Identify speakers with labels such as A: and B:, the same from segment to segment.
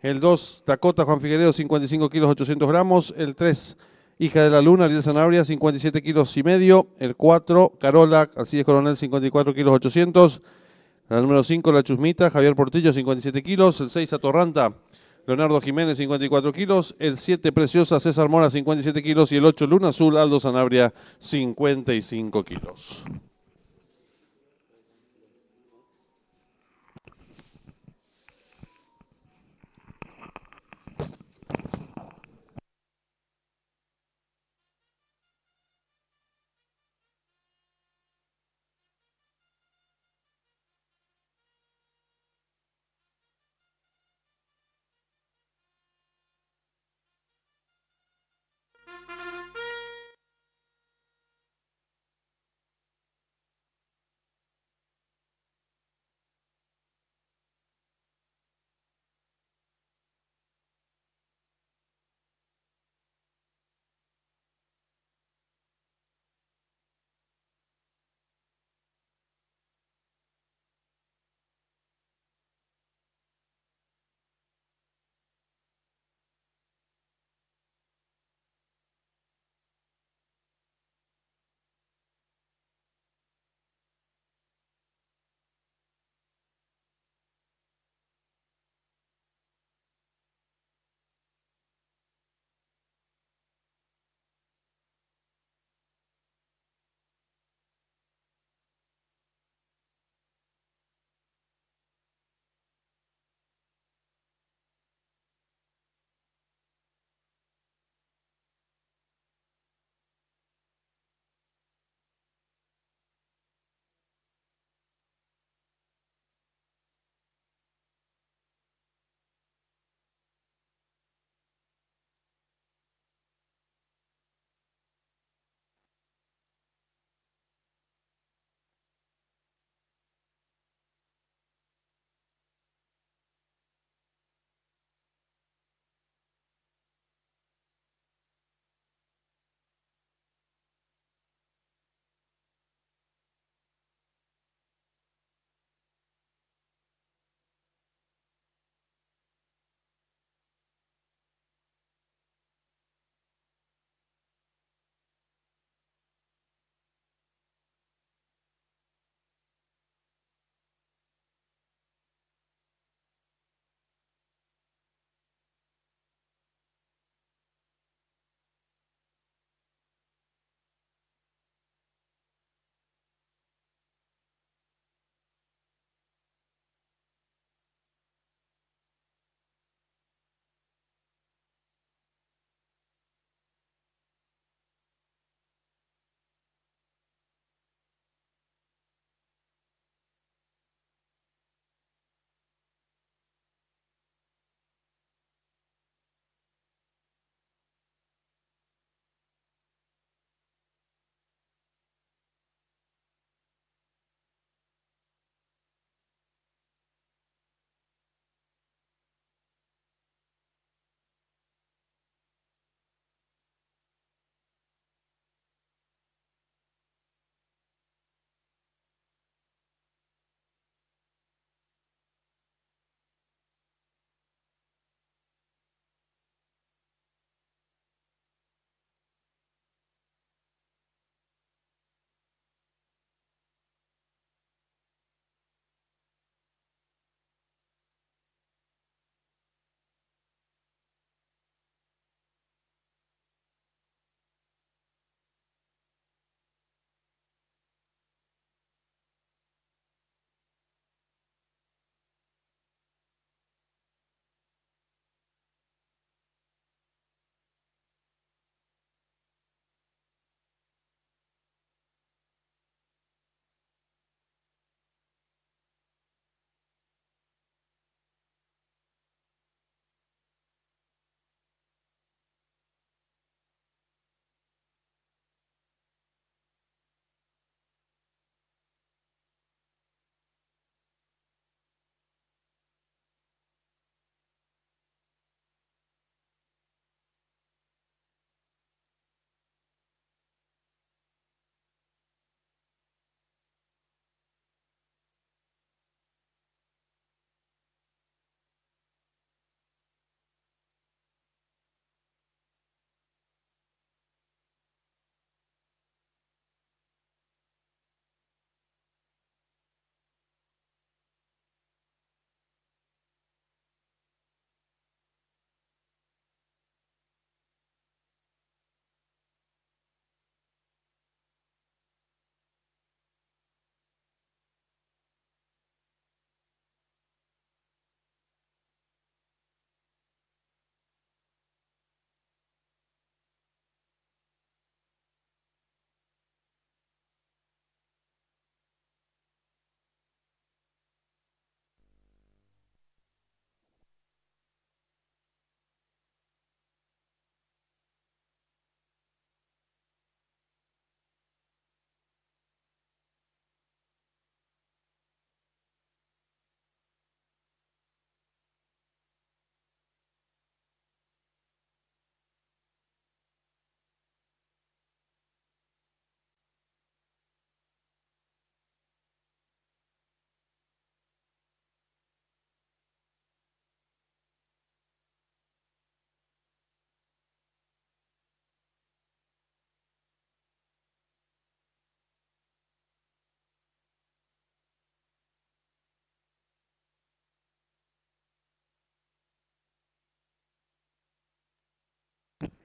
A: El 2, Dakota Juan Figueredo, 55 kilos 800 gramos. El 3, Hija de la Luna, Ariel Zanabria, 57 kilos y medio. El 4, Carola Alcides Coronel, 54 kilos 800. La número 5, La Chusmita, Javier Portillo, 57 kilos. El 6, Atorranta, Leonardo Jiménez, 54 kilos. El 7, Preciosa, César Mora, 57 kilos. Y el 8, Luna Azul, Aldo Sanabria, 55 kilos.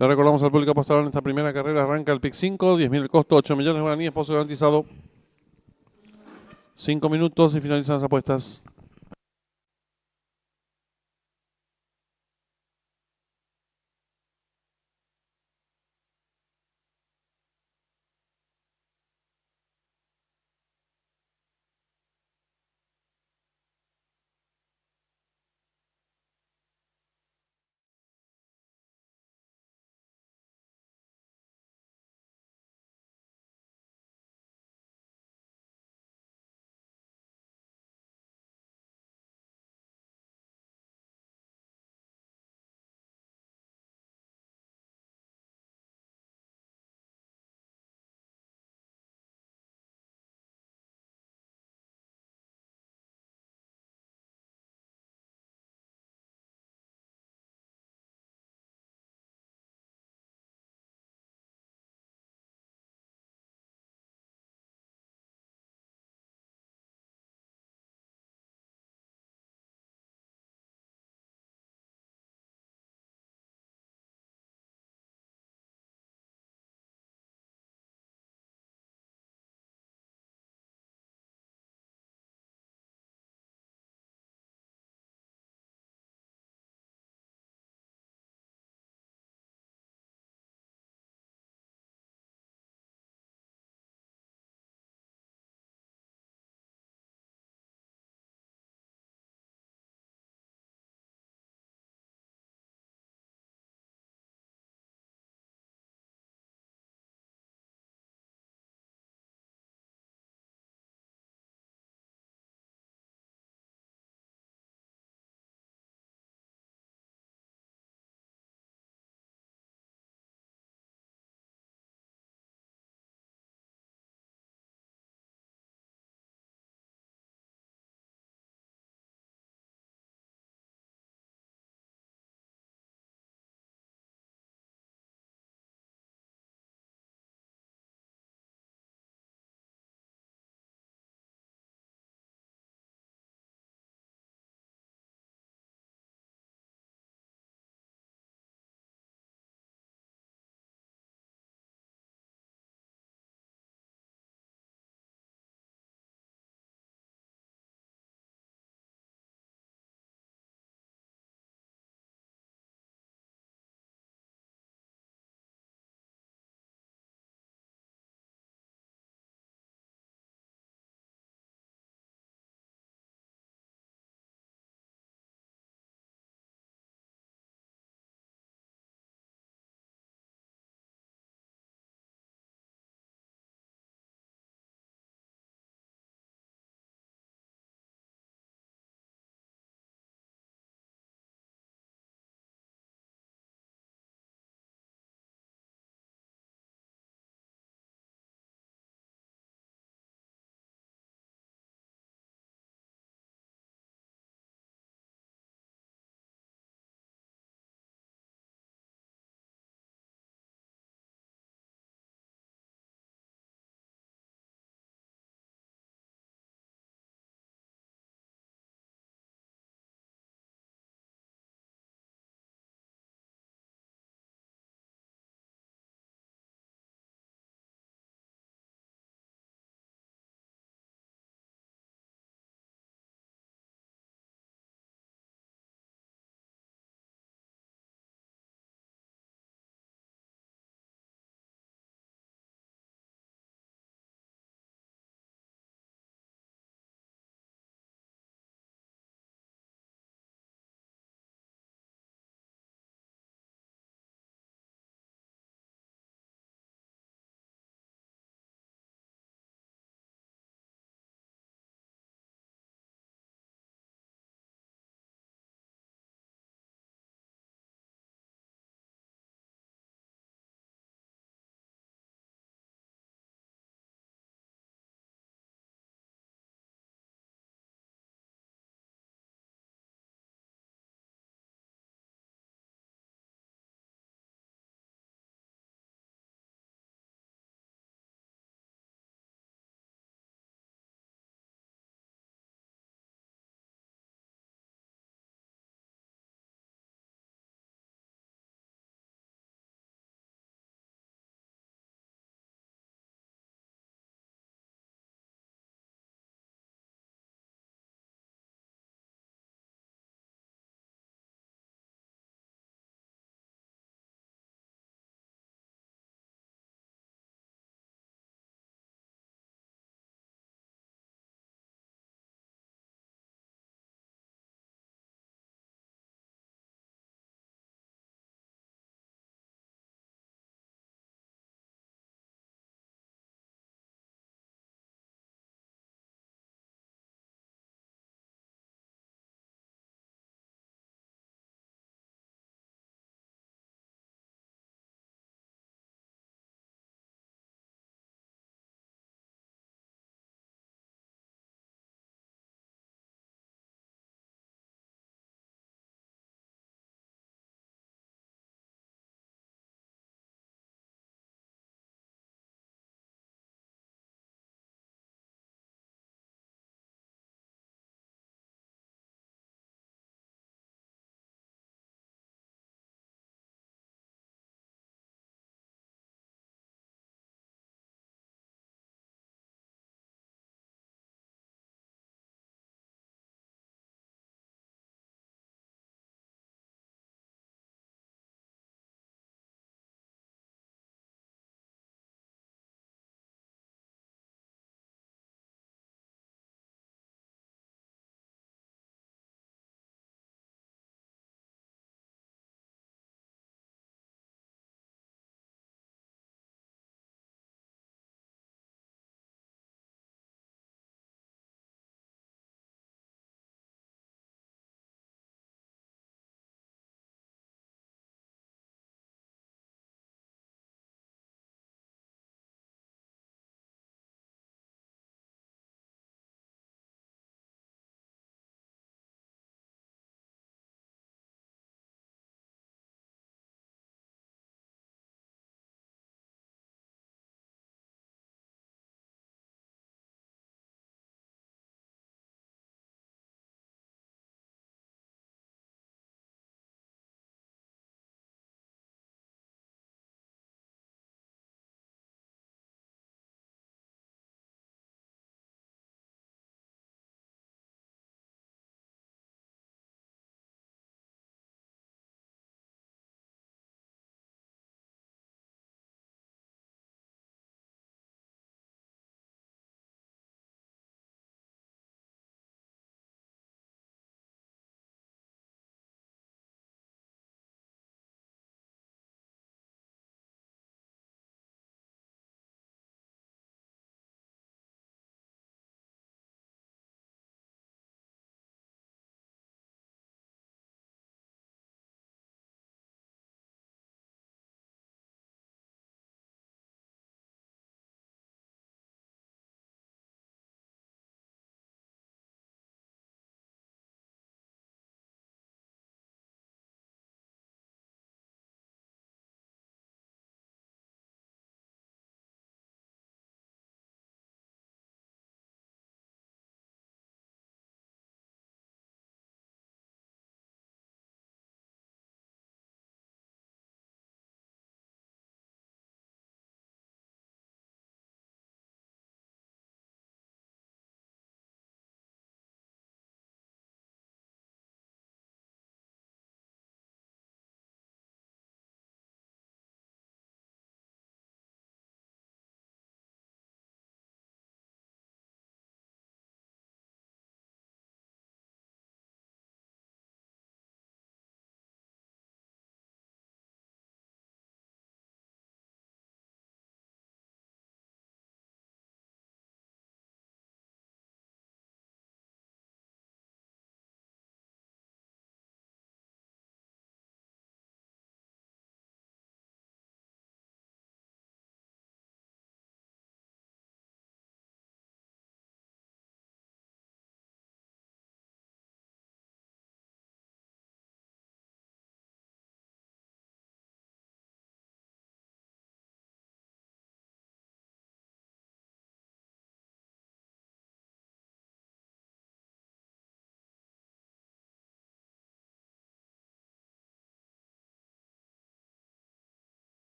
A: Le recordamos al público apostador en esta primera carrera arranca el pick 5, 10.000 el costo, 8 millones de guaraníes, pozo garantizado. 5 minutos y finalizan las apuestas.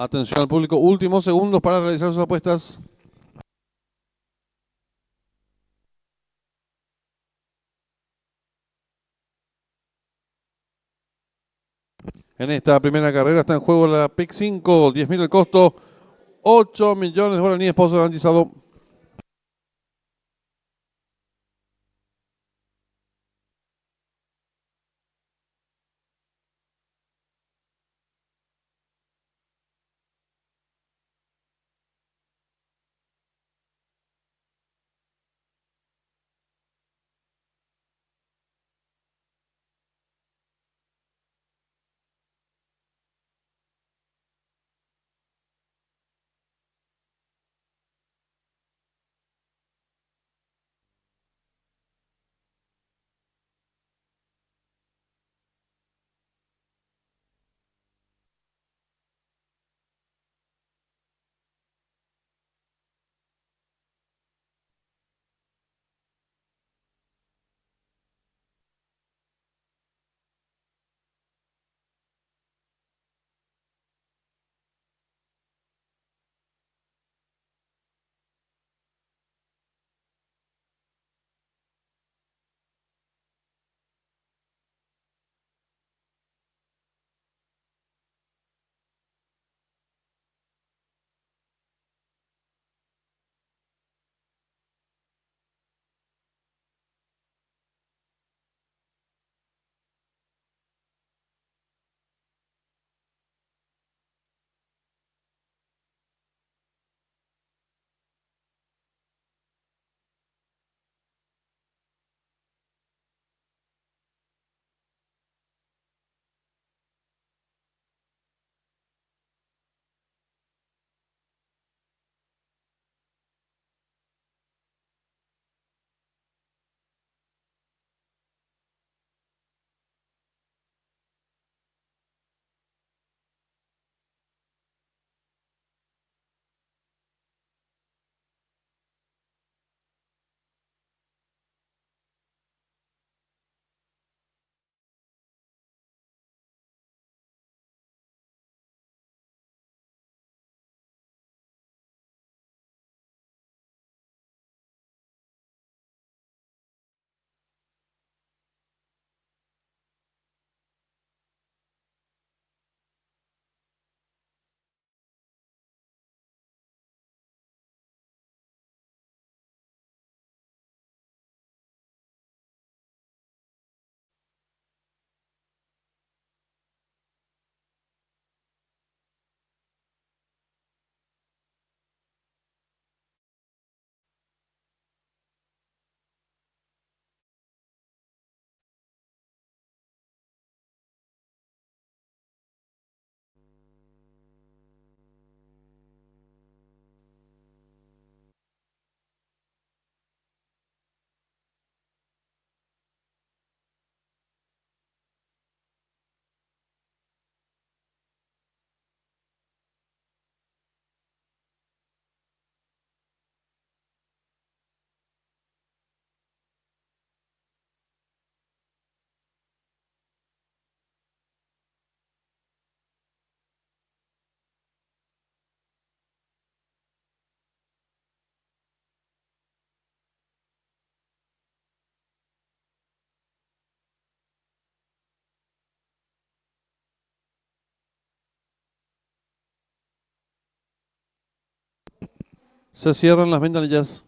A: Atención al público, últimos segundos para realizar sus apuestas. En esta primera carrera está en juego la PIC 5, 10.000 el costo, 8 millones de guaraníes, pozo garantizado. Se cierran las ventanillas.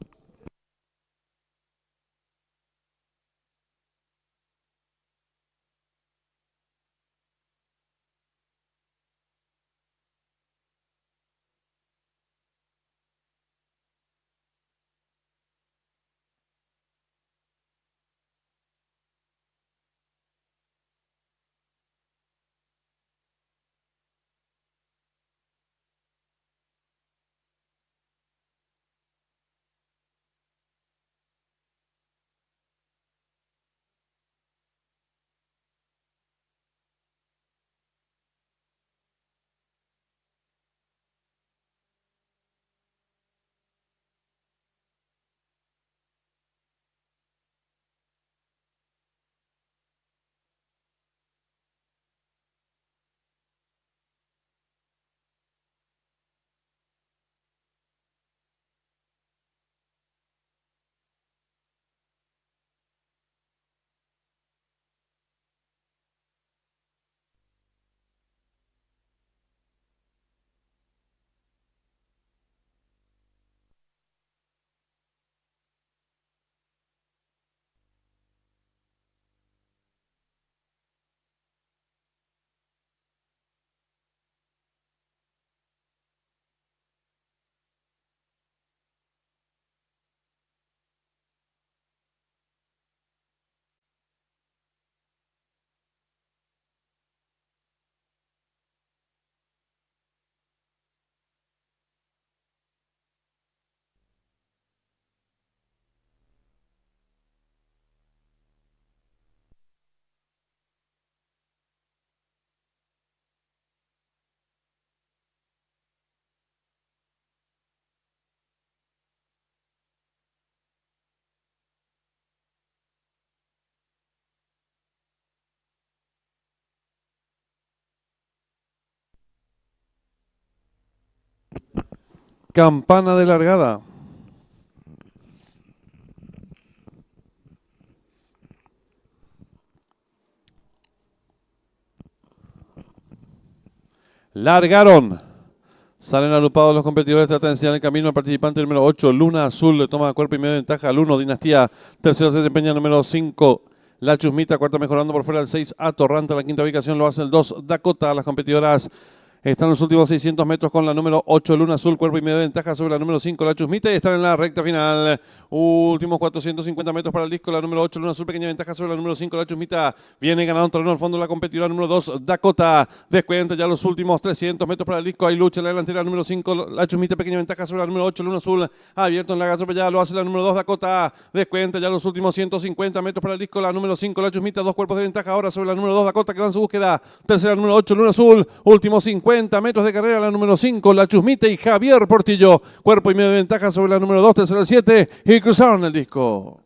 A: Campana de largada. Largaron. Salen agrupados los competidores, tratan de enseñar el camino al participante número 8, Luna Azul, le toma cuerpo y medio de ventaja al 1, Dinastía. Tercero se desempeña número 5, La Chusmita. Cuarta mejorando por fuera el 6, Atorrante. La quinta ubicación lo hace el 2, Dakota. Las competidoras están en los últimos 600 metros con la número 8, Luna Azul, cuerpo y medio de ventaja sobre la número 5, La Chusmita, y están en la recta final. Últimos 450 metros para el disco, la número 8, Luna Azul, pequeña ventaja sobre la número 5, La Chusmita. Viene ganando un terreno al fondo la competidora número 2, Dakota. Descuenta ya los últimos 300 metros para el disco. Hay lucha en la delantera, número 5, La Chusmita, pequeña ventaja sobre la número 8, Luna Azul. Abierto en la atropellada, lo hace la número 2, Dakota. Descuenta ya los últimos 150 metros para el disco, la número 5, La Chusmita. Dos cuerpos de ventaja ahora sobre la número 2, Dakota, que va en su búsqueda. Tercera, número 8, Luna Azul. Últimos 50 metros de carrera, la número 5, La Chusmita y Javier Portillo. Cuerpo y medio de ventaja sobre la número 2, tercera el 7 y cruzaron el disco.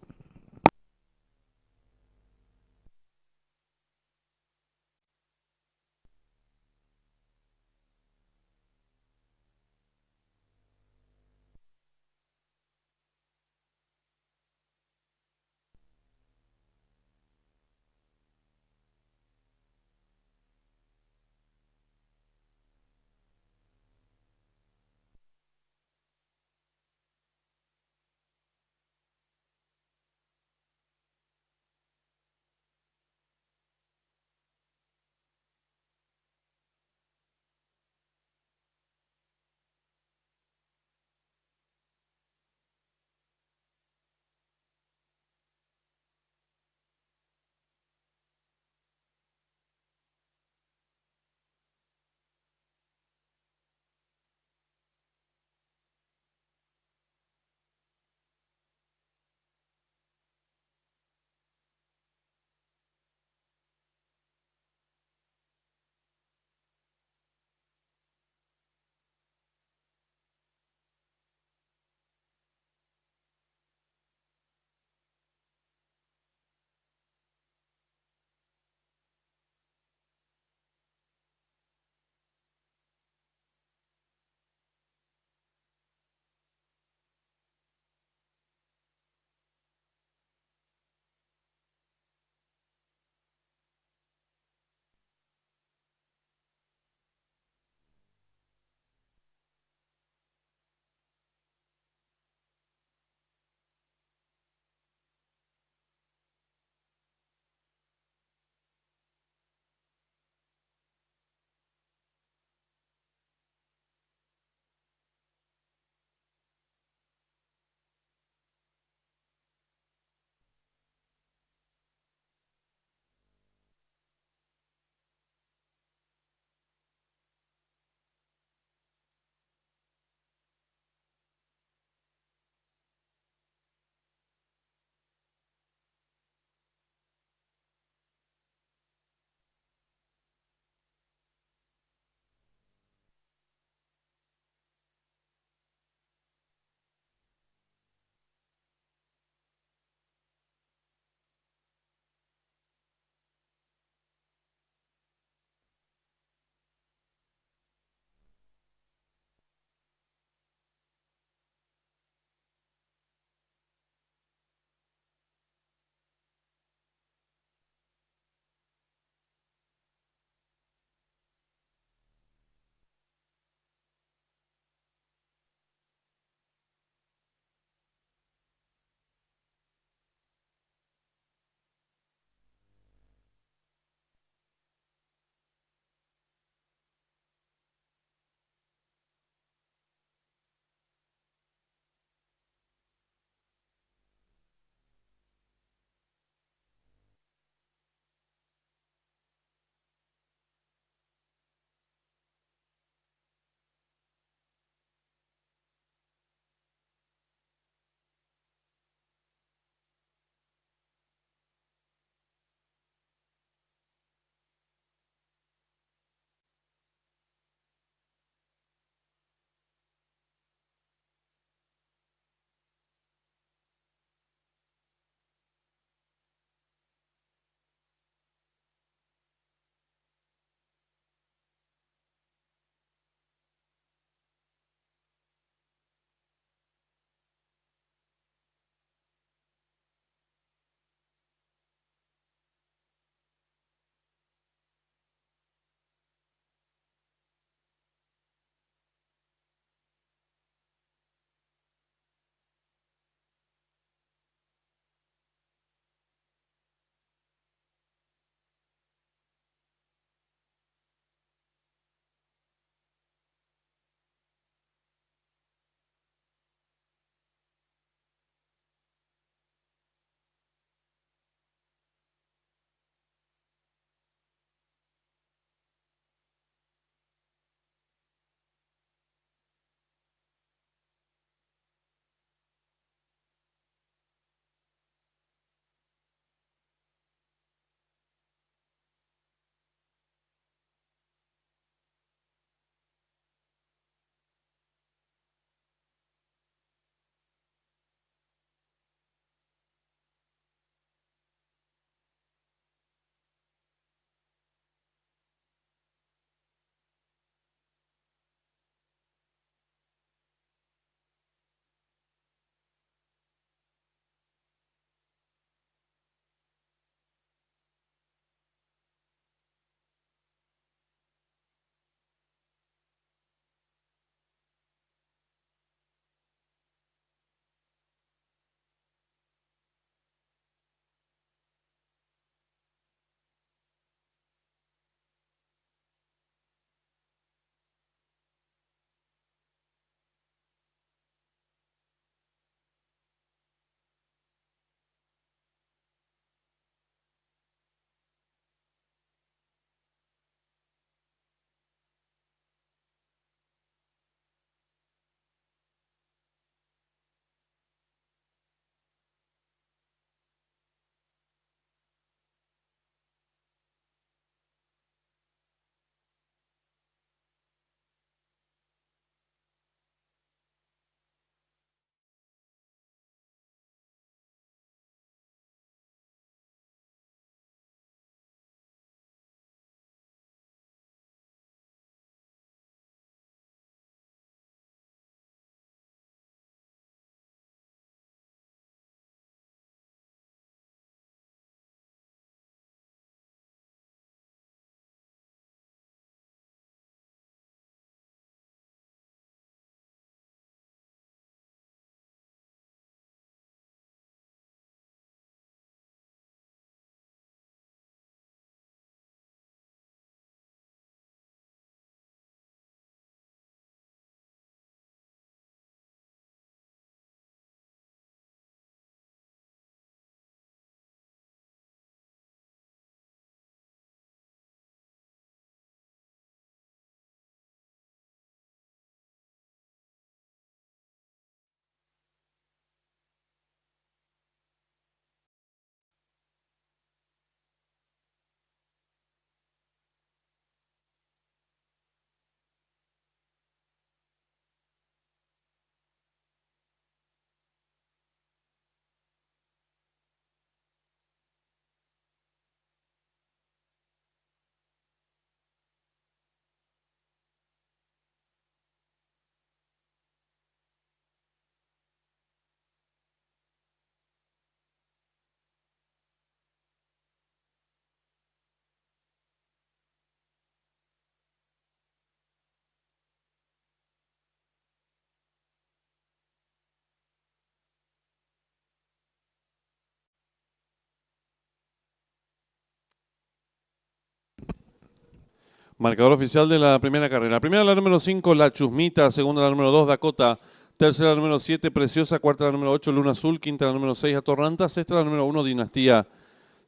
A: Marcador oficial de la primera carrera. Primera la número 5, La Chusmita. Segunda la número 2, Dakota. Tercera la número 7, Preciosa. Cuarta la número 8, Luna Azul. Quinta la número 6, Atorranta. Sexta la número 1, Dinastía.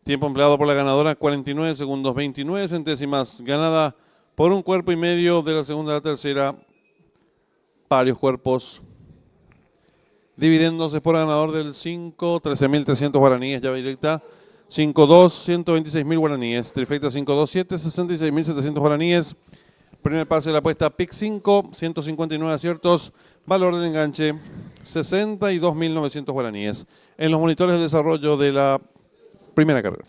A: Tiempo empleado por la ganadora, 49 segundos 29 centésimas. Ganada por un cuerpo y medio de la segunda a la tercera. Varios cuerpos. Dividendos es por ganador del 5, 13.300 guaraníes, llave directa. 5-2, 126.000 guaraníes. Trifecta 5-2-7, 66.700 guaraníes. Primer pase de la apuesta PIC 5, 159 aciertos. Valor del enganche, 62.900 guaraníes. En los monitores de desarrollo de la primera carrera.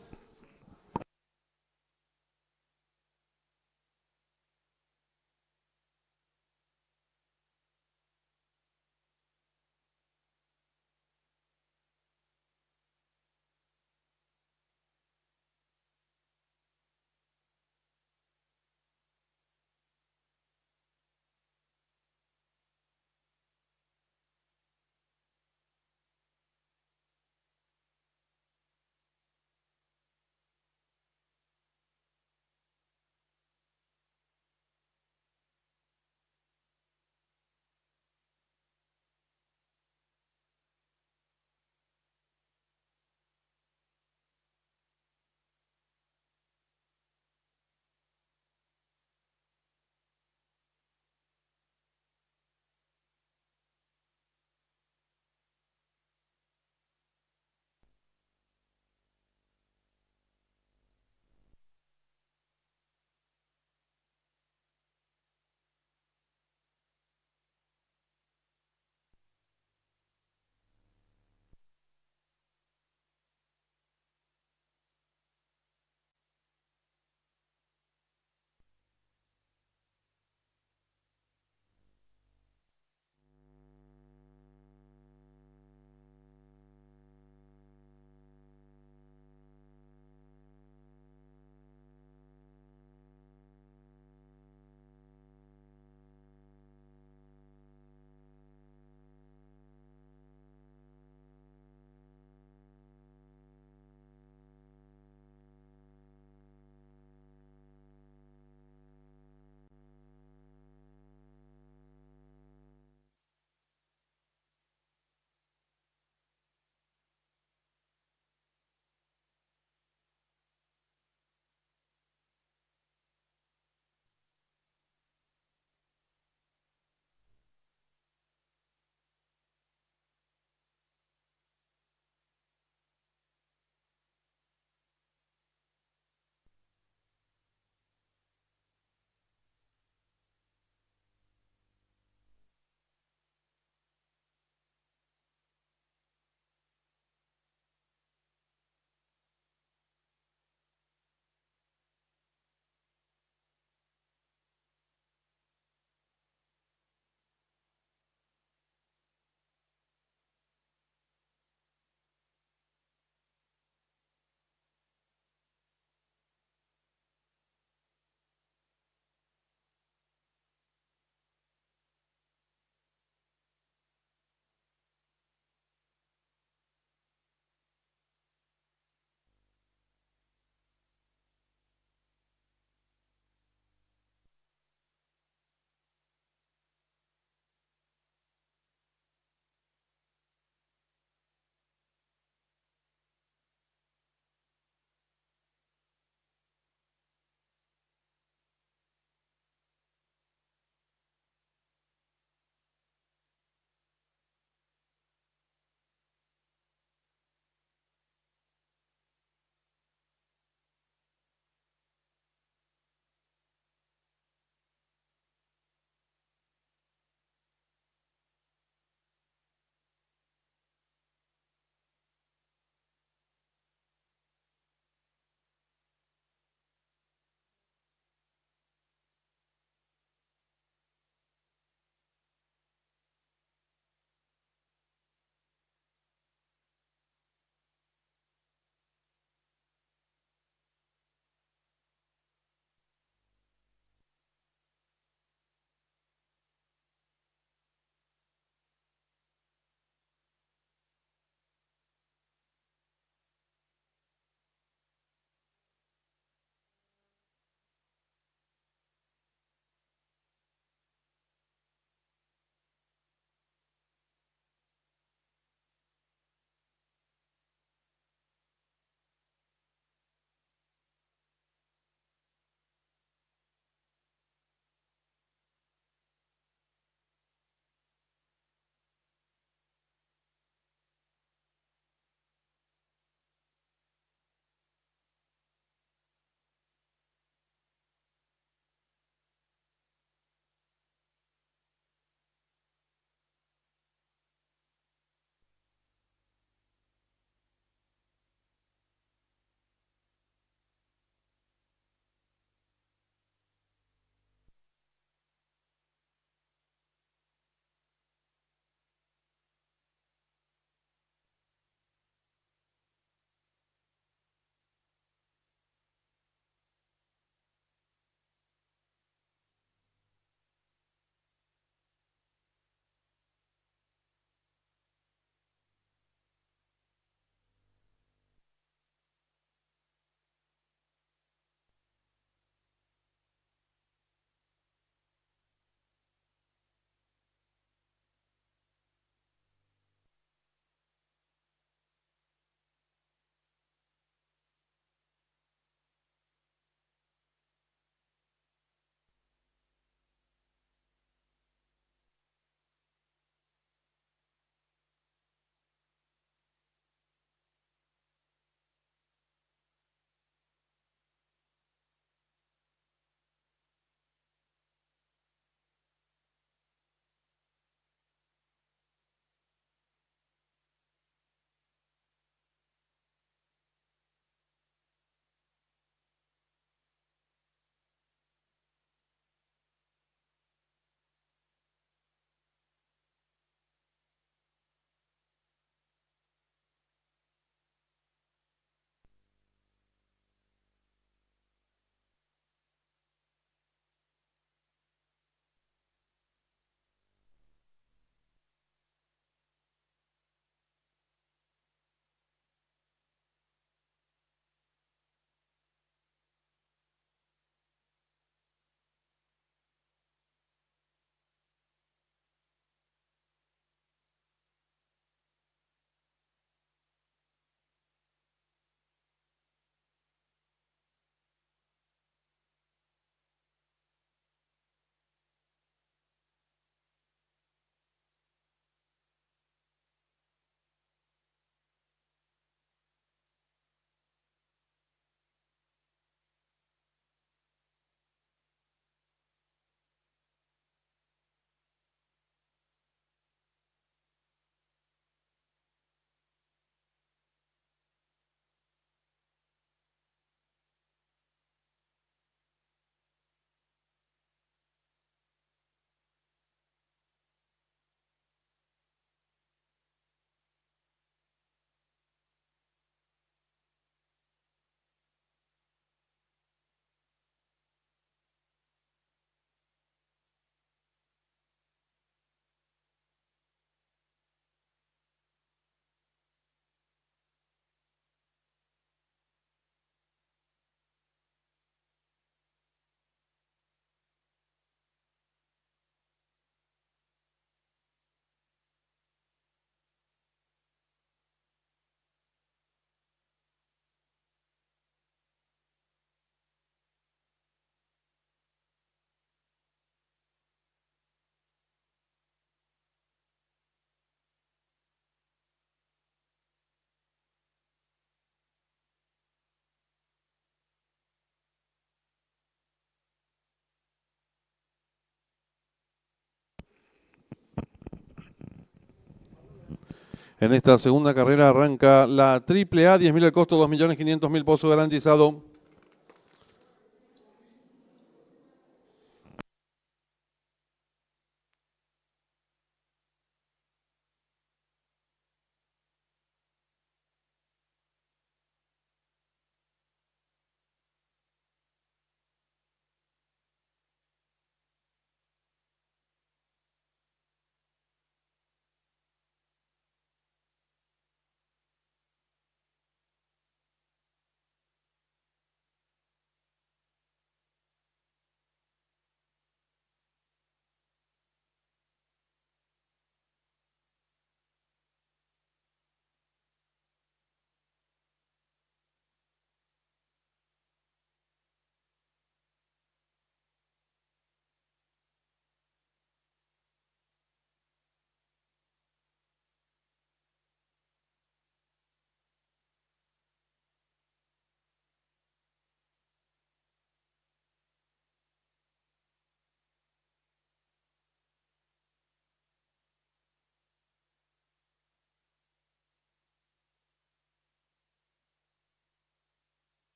A: En esta segunda carrera arranca la triple A, 10.000 el costo, 2.500.000 pozo garantizado.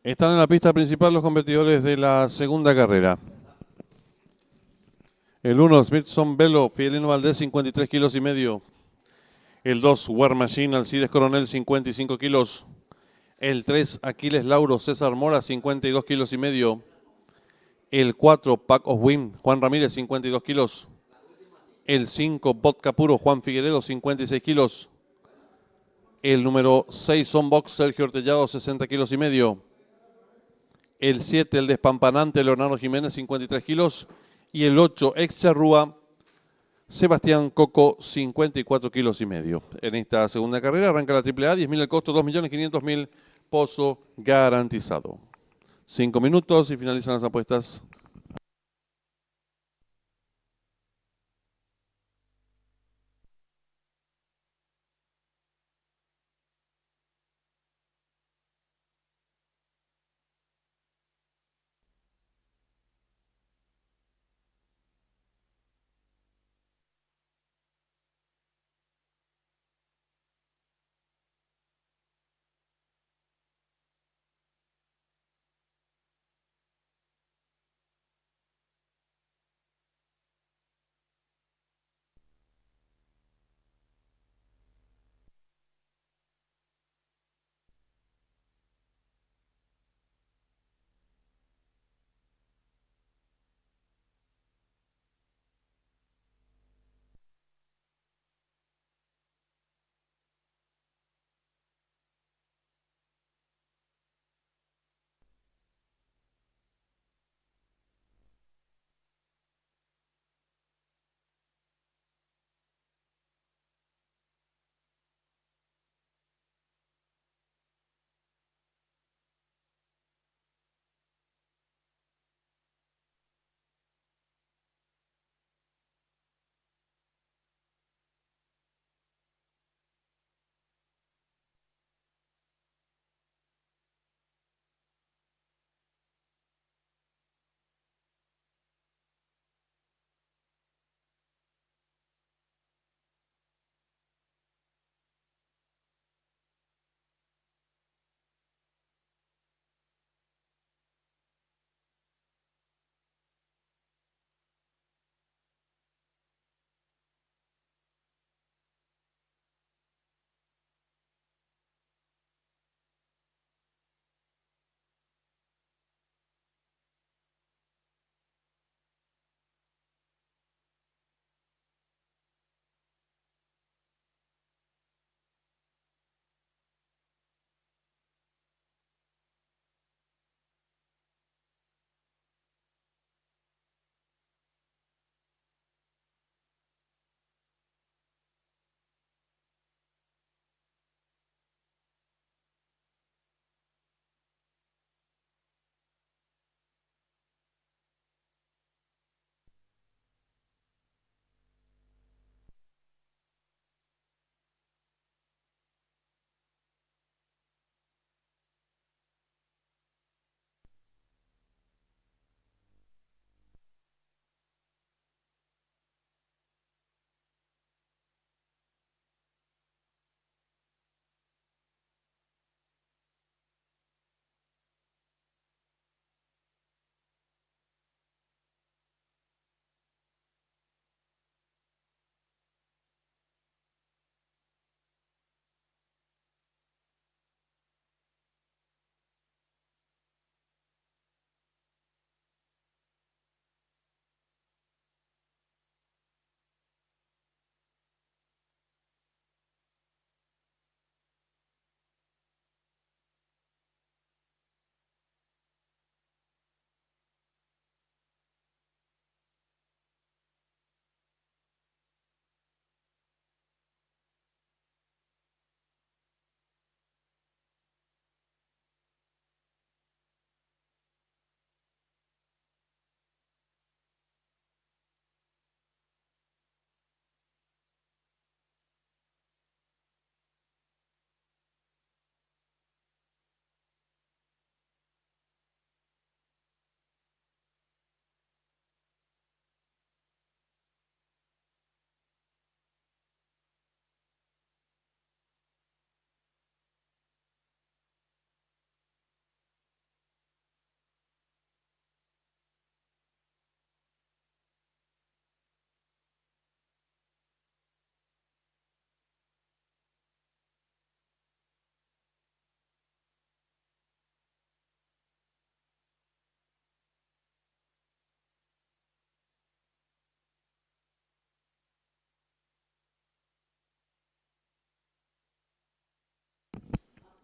A: Están en la pista principal los competidores de la segunda carrera. El 1, Smithson Velo, Fidelino Valdés, 53 kilos y medio. El 2, War Machine, Alcides Coronel, 55 kilos. El 3, Aquiles Lauro, César Mora, 52 kilos y medio. El 4, Pack of Wind, Juan Ramírez, 52 kilos. El 5, Vodka Puro, Juan Figueredo, 56 kilos. El número 6, Onbox, Sergio Ortellado, 60 kilos y medio. El 7, el despampanante, Leonardo Jiménez, 53 kilos. Y el 8, Ex Charrúa, Sebastián Coco, 54 kilos y medio. En esta segunda carrera arranca la AAA, 10.000 el costo, 2.500.000 pozo garantizado. 5 minutos y finalizan las apuestas.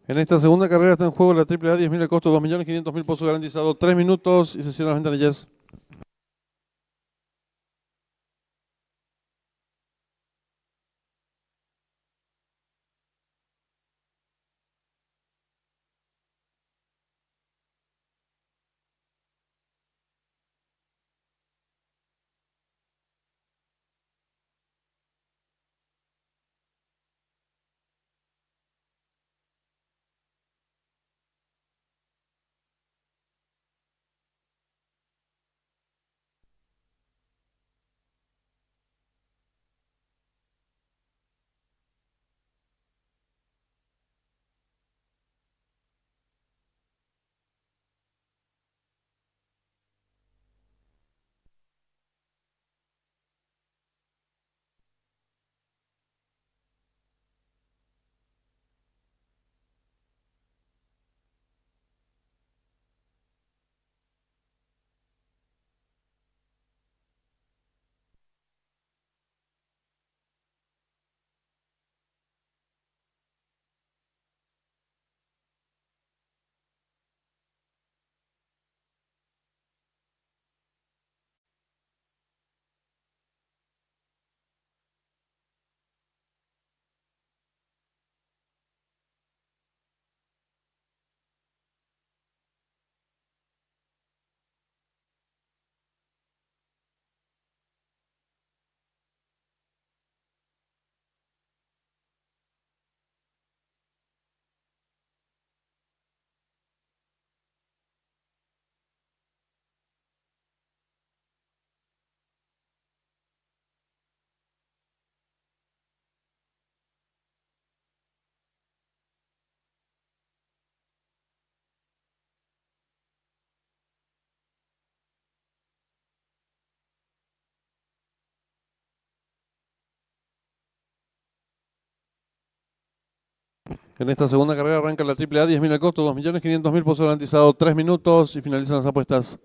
A: En esta segunda carrera está en juego la AAA 10.000 el costo 2.500.000 pozo garantizado 3 minutos y se cierran las ventanillas. En esta segunda carrera arranca la AAA 10.000 al costo 2.500.000 pozo garantizado 3 minutos y finalizan las apuestas.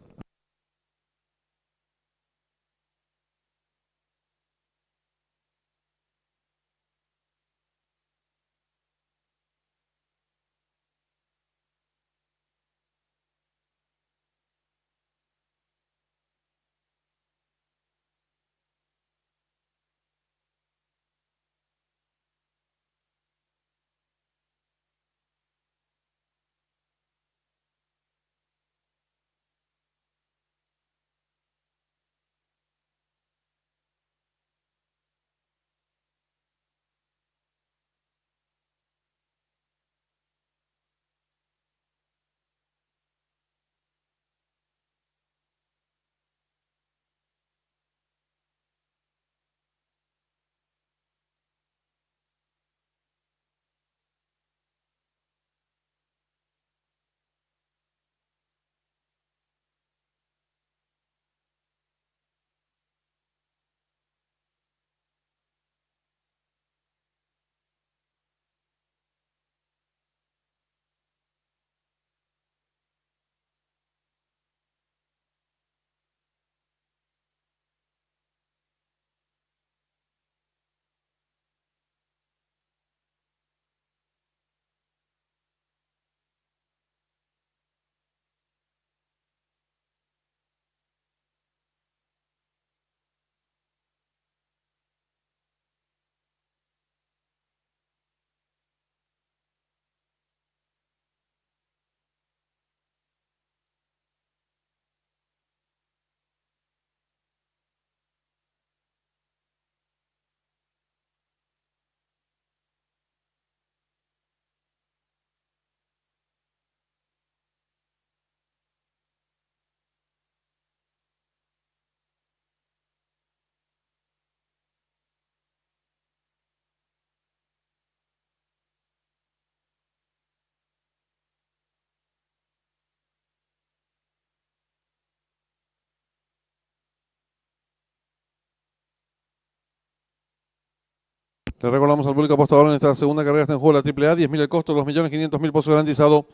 A: Le recordamos al público apostador en esta segunda carrera está en juego la AAA 10.000 el costo 2.500.000 pozo garantizado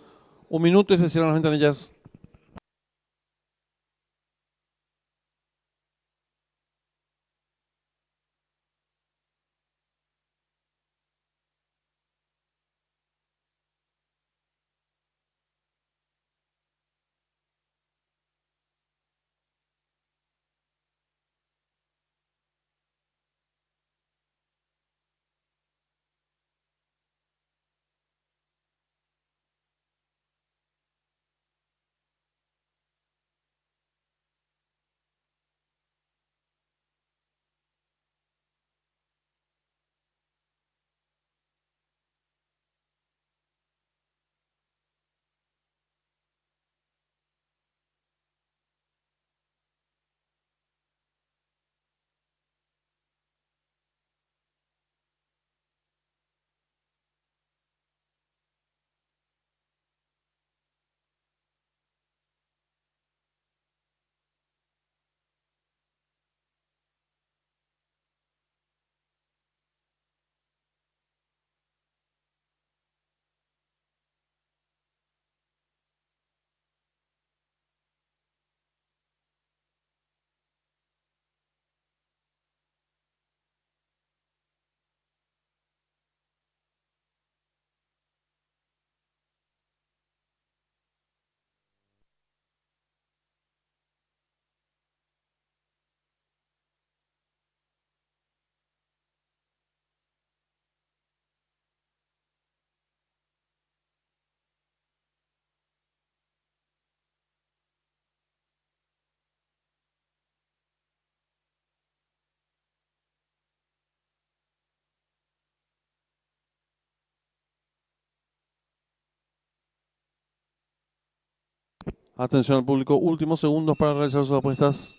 A: 1 minuto y se cierran las ventanillas. Atención al público, últimos segundos para realizar sus apuestas.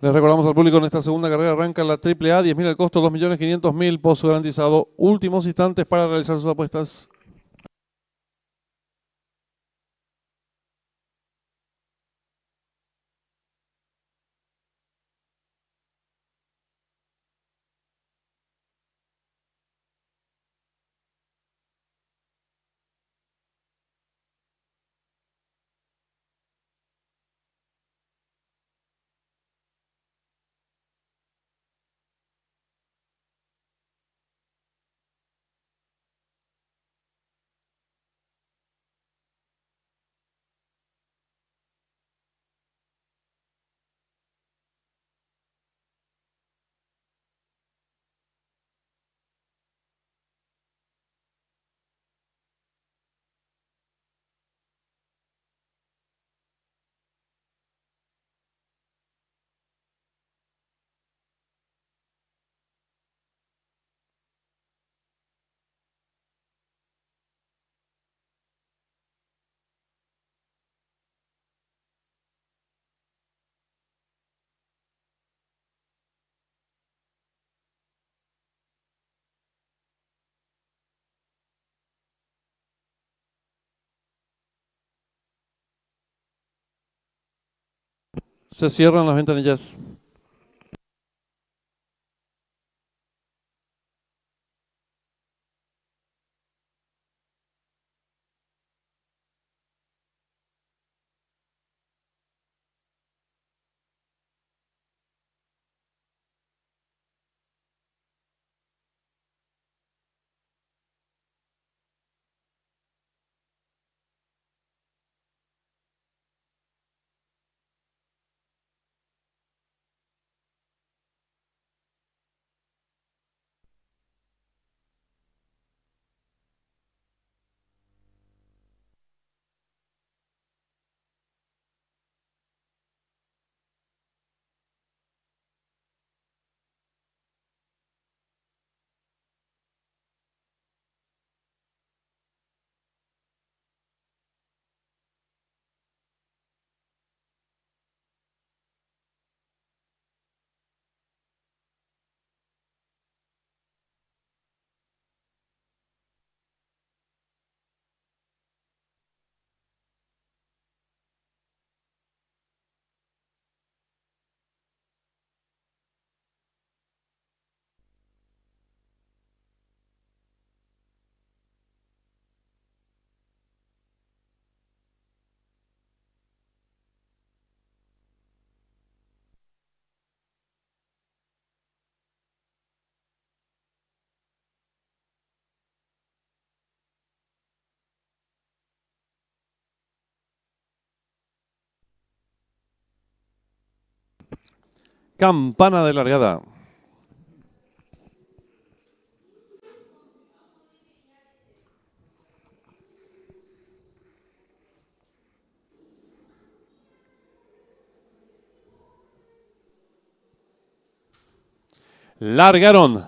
A: Les recordamos al público en esta segunda carrera arranca la AAA, 10.000 al costo, 2.500.000, pozo garantizado. Últimos instantes para realizar sus apuestas. Se cierran las ventanillas. Campana de largada. Largaron.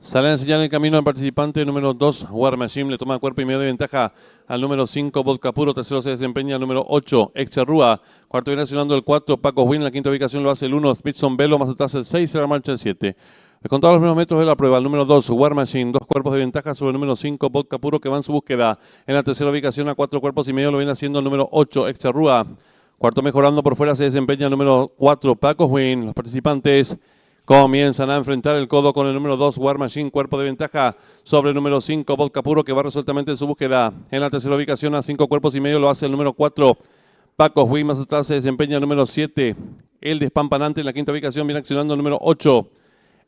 A: Sale a enseñar el camino al participante número 2, War Machine. Le toma cuerpo y medio de ventaja al número 5, Vodka Puro. Tercero se desempeña el número 8, Exerrúa. Cuarto viene accionando el 4, Paco Win. En la quinta ubicación lo hace el 1, Smithson Velo. Más atrás el 6, se la marcha el 7. Descontado los primeros metros de la prueba, el número 2, War Machine. 2 cuerpos de ventaja sobre el número 5, Vodka Puro, que va en su búsqueda. En la tercera ubicación a 4 cuerpos y medio lo viene haciendo el número 8, Exerrúa. Cuarto mejorando por fuera se desempeña el número 4, Paco Win. Los participantes comienzan a enfrentar el codo con el número 2, War Machine, cuerpo de ventaja sobre el número 5, Vodka Puro, que va resueltamente en su búsqueda. En la tercera ubicación a 5 cuerpos y medio lo hace el número 4, Paco Win. Más atrás se desempeña el número 7, el Despampanante. En la quinta ubicación viene accionando el número 8,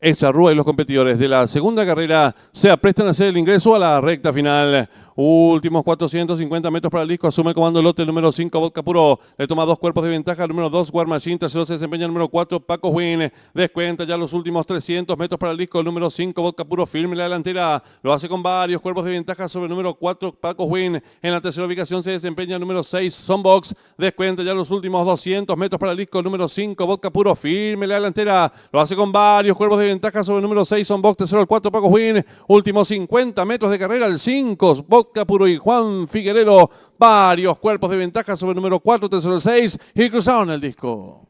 A: Exarrúa, y los competidores de la segunda carrera se aprestan a hacer el ingreso a la recta final. Últimos 450 metros para el disco. Asume el comando el lote el número 5, Vodka Puro. Le toma 2 cuerpos de ventaja. El número 2, War Machine. Tercero se desempeña el número 4, Paco Win. Descuenta ya los últimos 300 metros para el disco. El número 5, Vodka Puro, firme la delantera. Lo hace con varios cuerpos de ventaja sobre el número 4, Paco Win. En la tercera ubicación se desempeña el número 6, Sonbox. Descuenta ya los últimos 200 metros para el disco. El número 5, Vodka Puro, firme la delantera. Lo hace con varios cuerpos de ventaja sobre el número 6, Sonbox. Tercero el 4, Paco Win. Últimos 50 metros de carrera, el 5, Vodka Puro y Juan Figuerero, varios cuerpos de ventaja sobre el número 4, tercero el 6 y cruzaron el disco.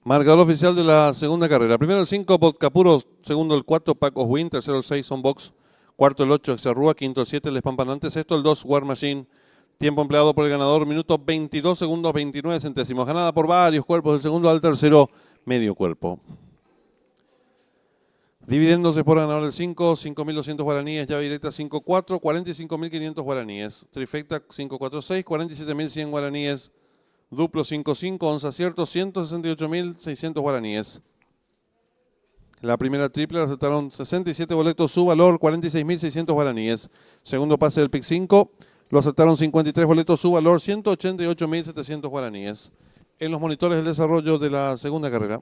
A: Marcador oficial de la segunda carrera. Primero el 5, Vodkapuro. Segundo el 4, Pacos Win. Tercero el 6, Onbox. Cuarto el 8, Exarrúa. Quinto el 7, El Espampanante. Sexto el 2, War Machine. Tiempo empleado por el ganador, minuto 22 segundos 29 centésimos. Ganada por varios cuerpos, del segundo al tercero, medio cuerpo. Dividiéndose por ganador el 5, 5.200 guaraníes, llave directa 5-4, 45.500 guaraníes. Trifecta 5-4-6, 47.100 guaraníes. Duplo 5-5, 11 aciertos, 168.600 guaraníes. La primera triple la aceptaron 67 boletos, su valor 46.600 guaraníes. Segundo pase del pick 5, lo aceptaron 53 boletos, su valor 188.700 guaraníes. En los monitores del desarrollo de la segunda carrera.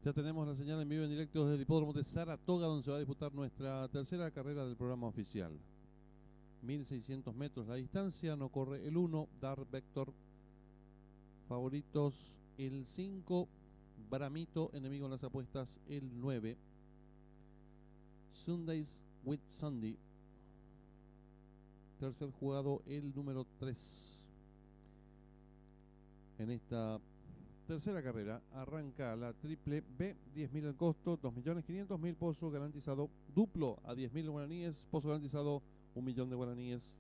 A: Ya tenemos la señal en vivo en directo desde el hipódromo de Saratoga, donde se va a disputar nuestra tercera carrera del programa oficial. 1.600 metros la distancia, no corre el 1, Dark Vector. Favoritos el 5, Bramito, enemigo en las apuestas el 9. Sundays with Sunday. Tercer jugado el número 3. En esta tercera carrera arranca la triple B, 10.000 el costo, 2.500.000 pozo garantizado, duplo a 10.000 guaraníes, pozo garantizado 1.000.000 de guaraníes.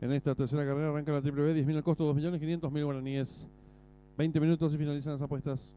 A: En esta tercera carrera arranca la triple B, 10.000 al costo, 2.500.000 guaraníes. 20 minutos y finalizan las apuestas.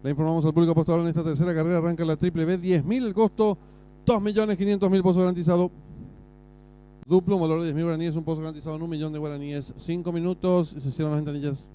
A: Le informamos al público apostador en esta tercera carrera. Arranca la triple B, 10.000 el costo, 2.500.000 pozo garantizado. Duplo, un valor de 10.000 guaraníes, un pozo garantizado en 1.000.000 de guaraníes. 5 minutos y se cierran las ventanillas.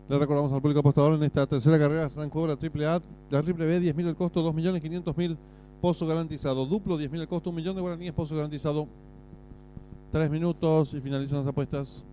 A: Le recordamos al público apostador en esta tercera carrera está en juego la triple A, la triple B, 10.000 el costo, 2.500.000 pozo garantizado. Duplo, 10.000 el costo, 1.000.000 de guaraníes, pozo garantizado. 3 minutos y finalizan las apuestas.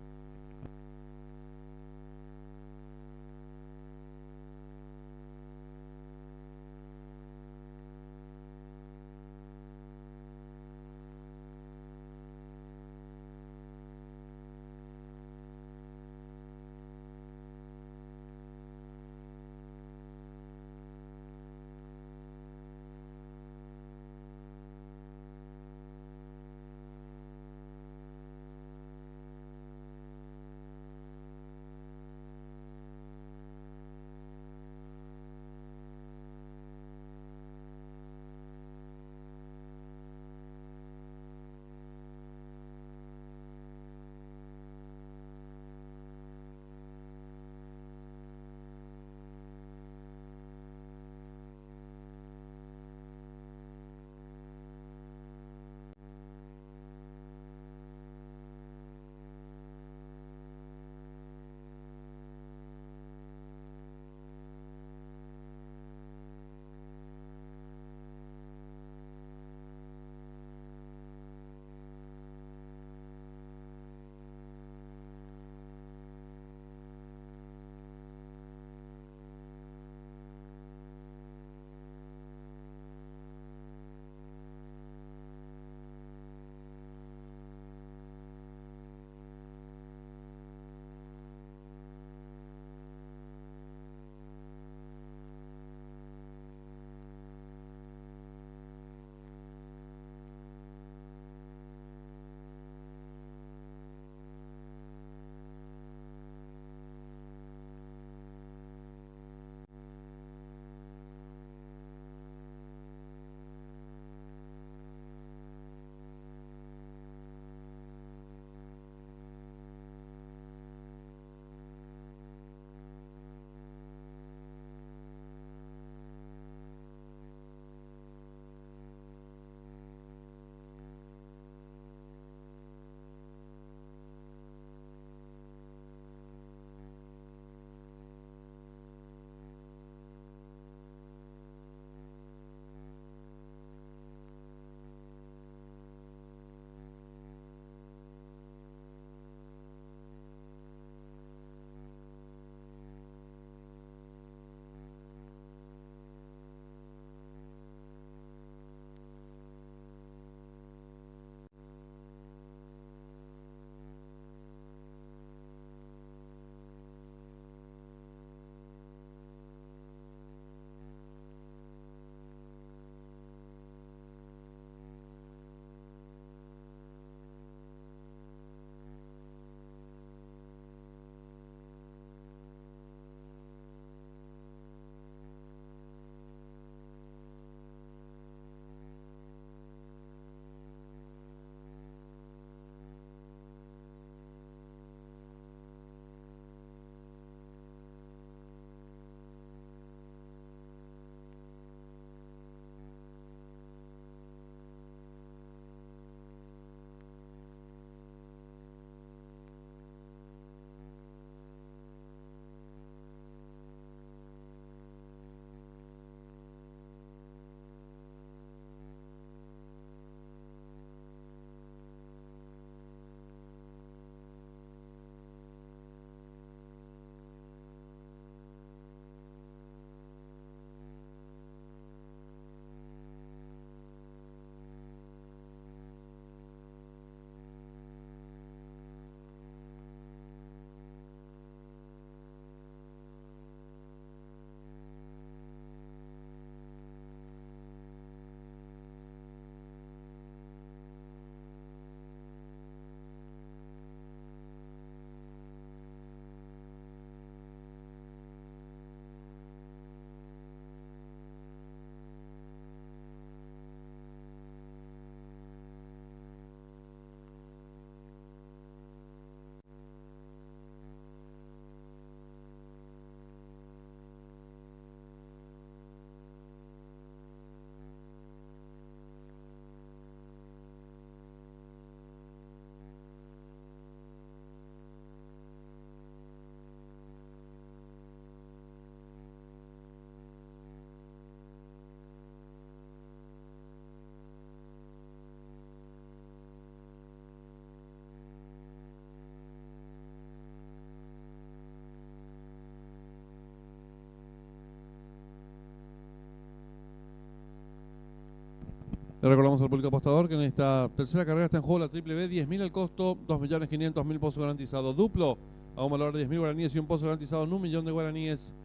A: Le recordamos al público apostador que en esta tercera carrera está en juego la triple B, 10.000 el costo, 2.500.000 pozo garantizado. Duplo a un valor de 10.000 guaraníes y un pozo garantizado en 1.000.000 de guaraníes.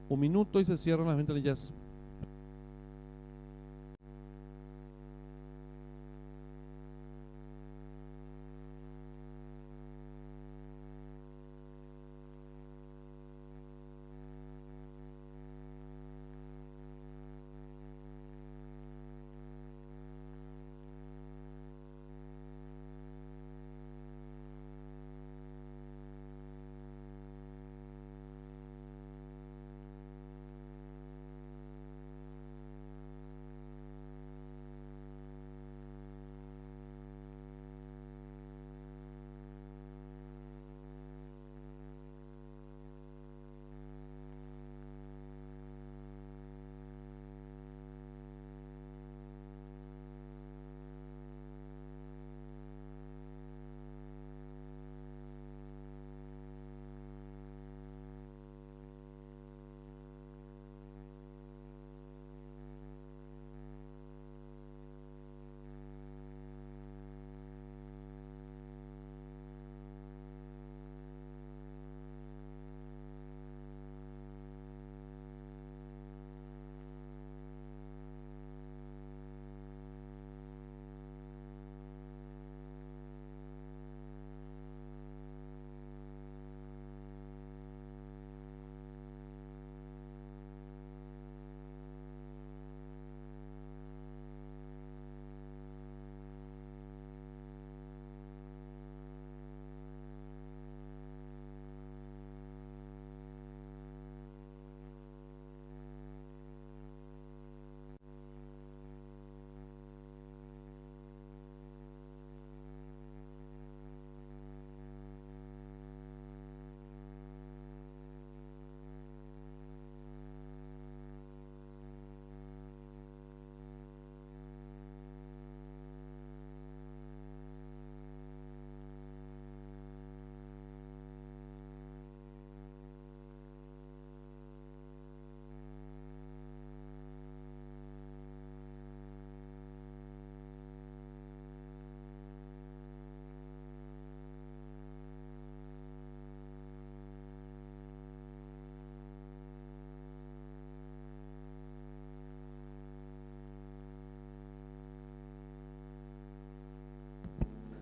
A: Un minuto y se cierran las ventanillas.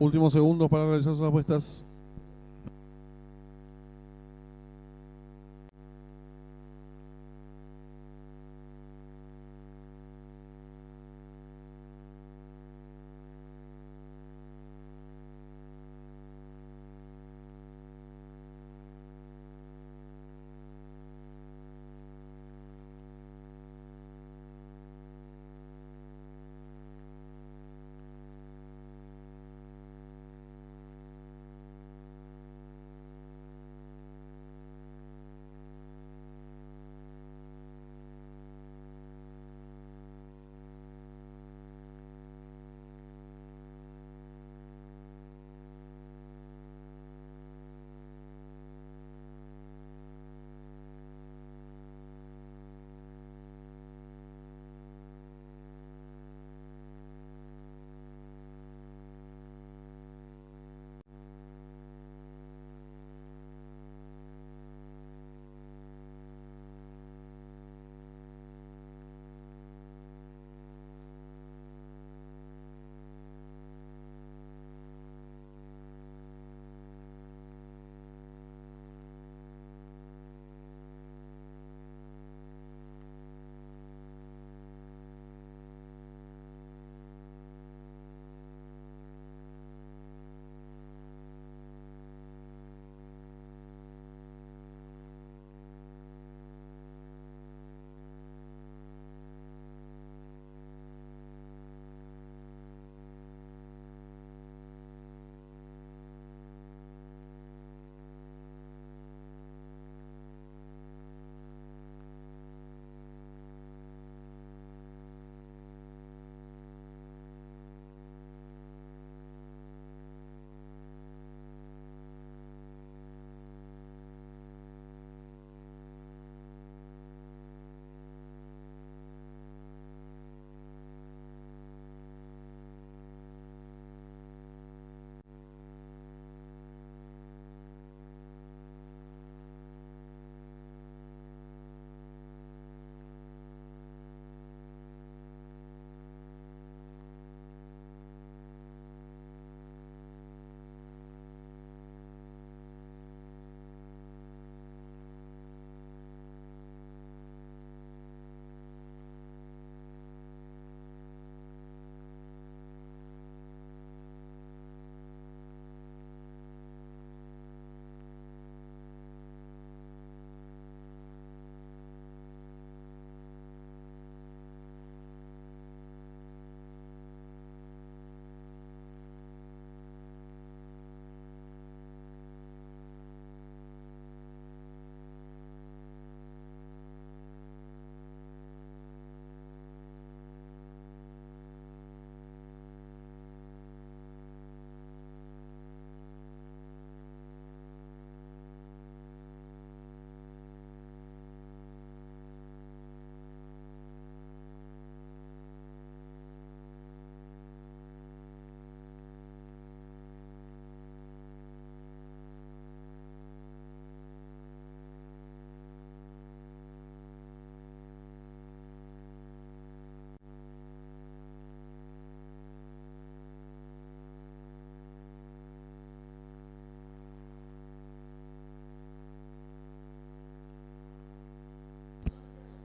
A: Últimos segundos para realizar sus apuestas.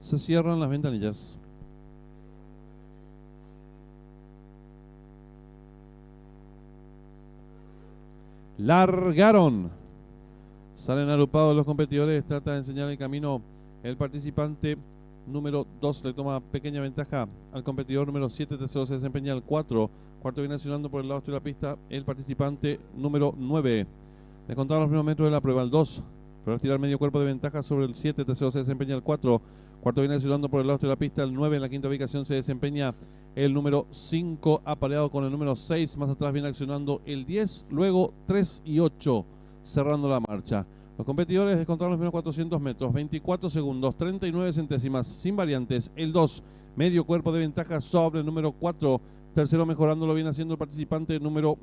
A: Se cierran las ventanillas. Largaron. Salen agrupados los competidores. Trata de enseñar el camino el participante número 2. Le toma pequeña ventaja al competidor número 7. Tercero se desempeña el 4. Cuarto viene accionando por el lado de la pista el participante número 9. Le contaron los primeros metros de la prueba el 2. Pero tirar medio cuerpo de ventaja sobre el 7. Tercero se desempeña el 4. Cuarto viene accionando por el lado de la pista el 9. En la quinta ubicación se desempeña el número 5, apareado con el número 6. Más atrás viene accionando el 10. Luego 3 y 8, cerrando la marcha. Los competidores descontaron los primeros 400 metros. 24 segundos, 39 centésimas, sin variantes. El 2, medio cuerpo de ventaja sobre el número 4. Tercero mejorando lo viene haciendo el participante número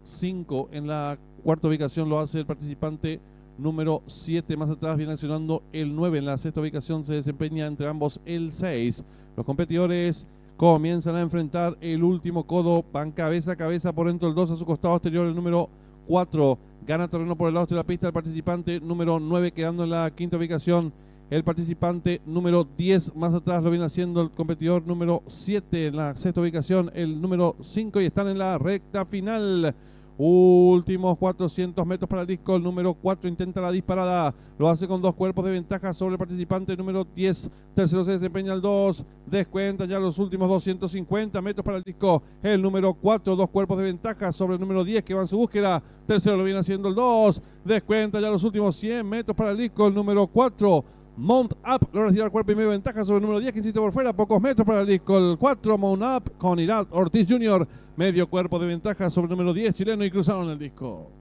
A: 5. En la cuarta ubicación lo hace el participante número 7. Más atrás viene accionando el 9. En la sexta ubicación se desempeña entre ambos el 6. Los competidores comienzan a enfrentar el último codo. Van cabeza a cabeza por dentro el 2, a su costado exterior el número 4. Gana terreno por el lado de la pista el participante número 9, quedando en la quinta ubicación el participante número 10. Más atrás lo viene haciendo el competidor número 7. En la sexta ubicación el número 5, y están en la recta final. Últimos 400 metros para el disco. El número 4 intenta la disparada. Lo hace con 2 cuerpos de ventaja sobre el participante número 10. Tercero se desempeña el 2. Descuenta ya los últimos 250 metros para el disco. El número 4, 2 cuerpos de ventaja sobre el número 10 que va en su búsqueda. Tercero lo viene haciendo el 2. Descuenta ya los últimos 100 metros para el disco. El número 4. Mount Up logra tirar cuerpo y medio ventaja sobre el número 10 que insiste por fuera. Pocos metros para el disco. El 4 Mount Up con Irad Ortiz Jr. Medio cuerpo de ventaja sobre el número 10 chileno, y cruzaron el disco.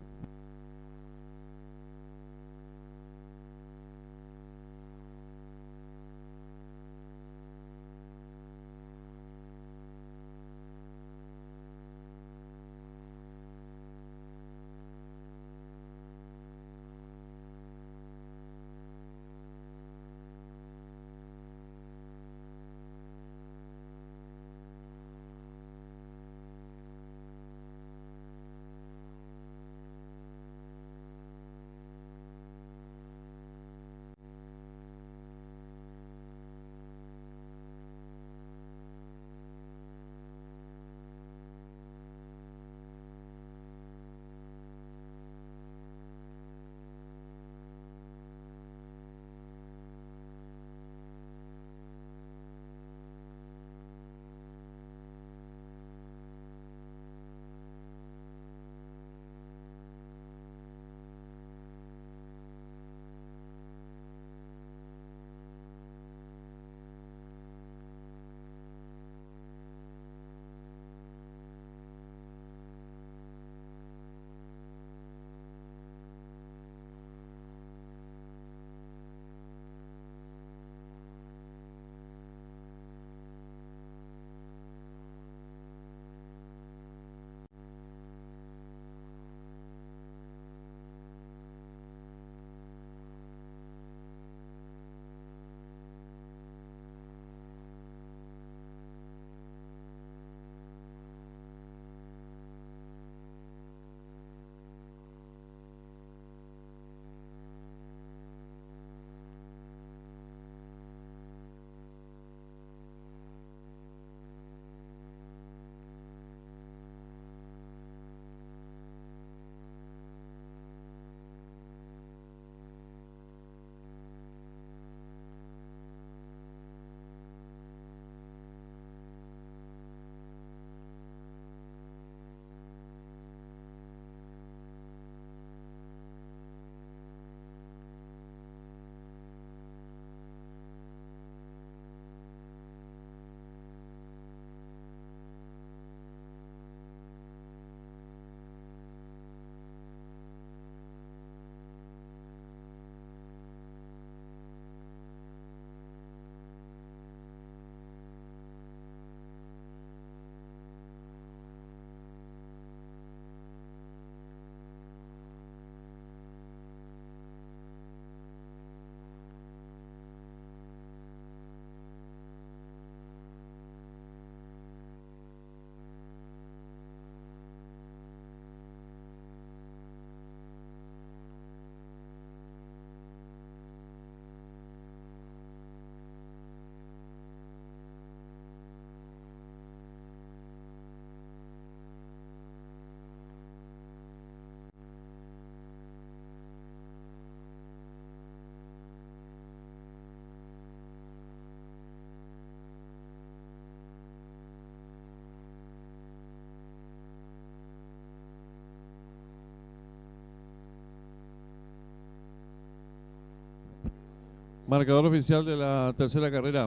A: Marcador oficial de la tercera carrera.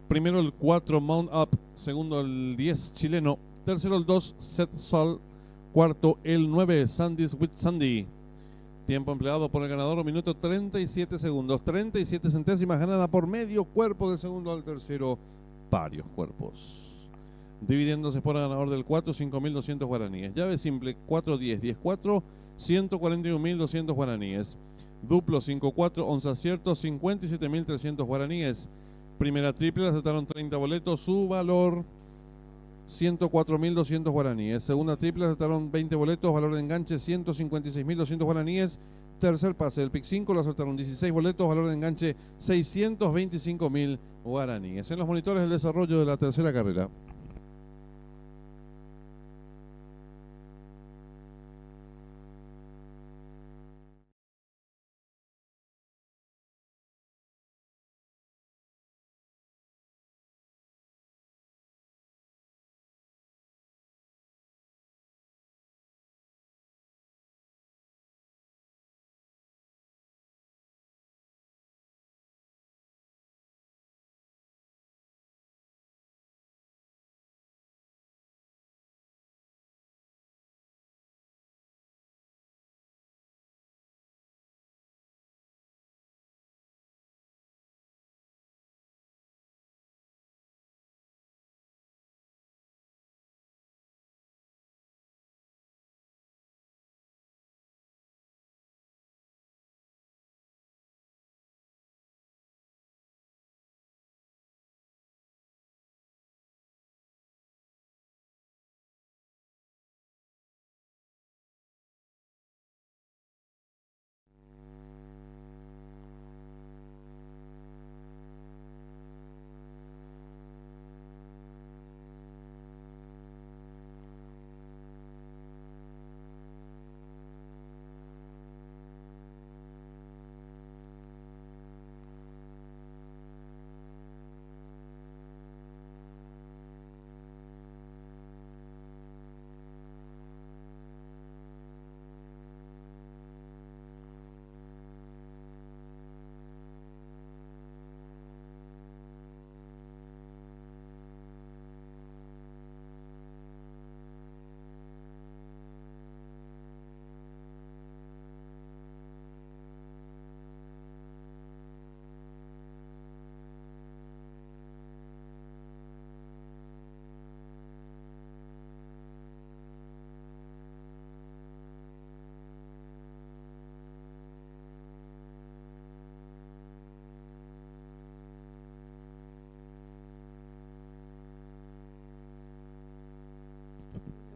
A: Primero el 4 Mount Up, segundo el 10 chileno, tercero el 2 Set Sol, cuarto el 9 Sandy's with Sandy. Tiempo empleado por el ganador, 1 minuto 37 segundos, 37 centésimas, ganada por medio cuerpo del segundo al tercero, varios cuerpos. Dividiéndose por el ganador del 4, 5.200 guaraníes. Llave simple 4-10, 10-4, 141.200 guaraníes. Duplo 5-4, 11 aciertos, 57.300 guaraníes. Primera triple, aceptaron 30 boletos, su valor 104.200 guaraníes. Segunda triple, aceptaron 20 boletos, valor de enganche 156.200 guaraníes. Tercer pase del PIC 5, lo aceptaron 16 boletos, valor de enganche 625.000 guaraníes. En los monitores, el desarrollo de la tercera carrera.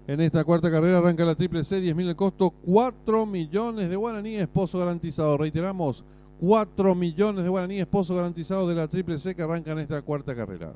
A: En esta cuarta carrera arranca la triple C, 10.000 el costo, 4 millones de guaraníes, pozo garantizado. Reiteramos, 4 millones de guaraníes, pozo garantizado de la triple C que arranca en esta cuarta carrera.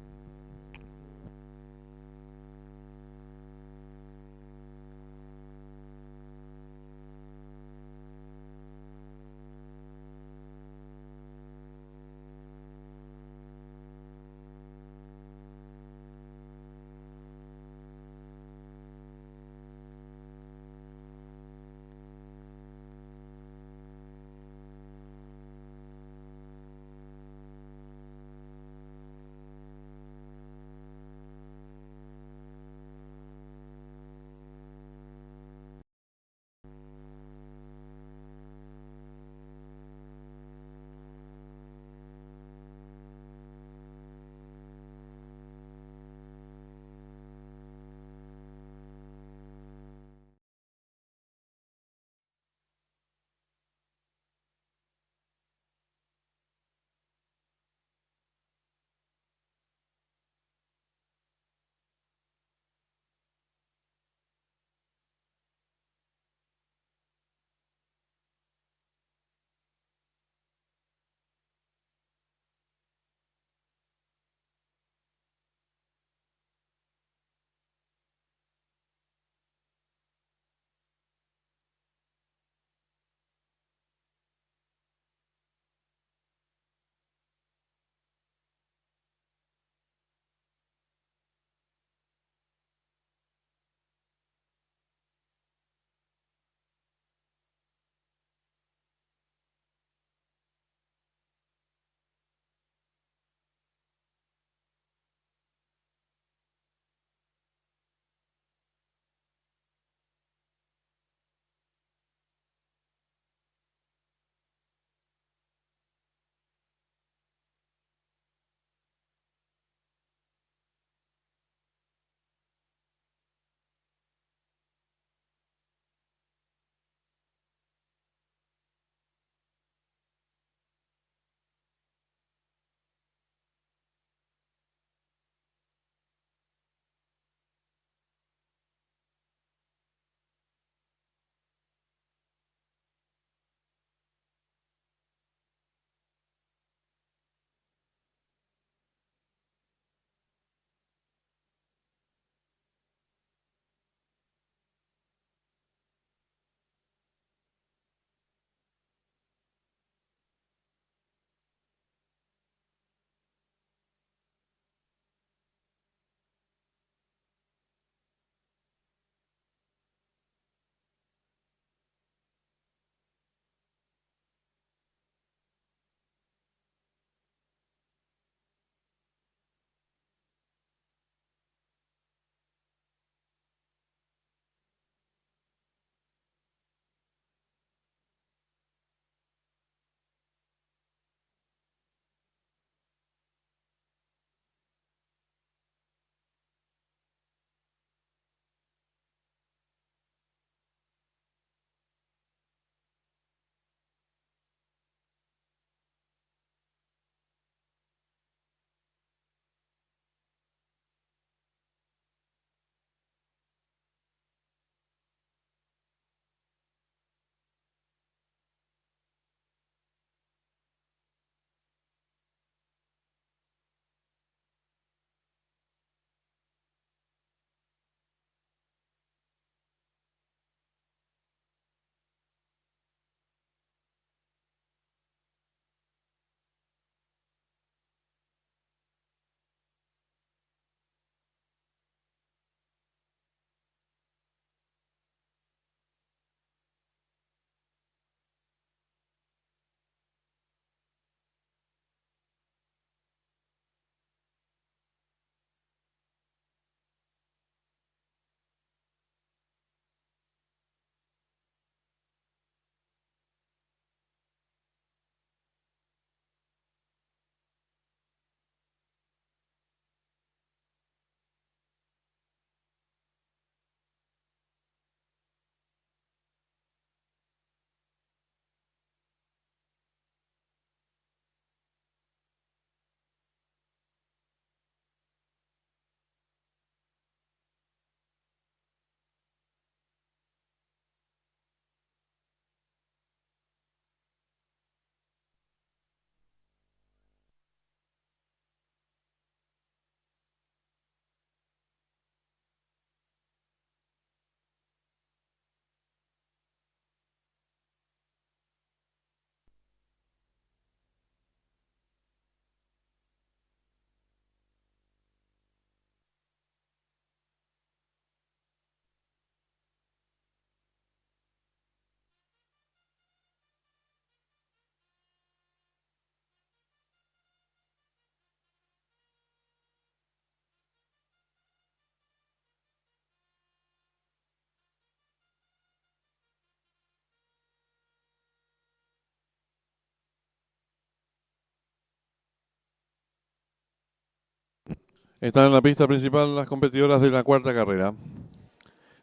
A: Están en la pista principal las competidoras de la cuarta carrera.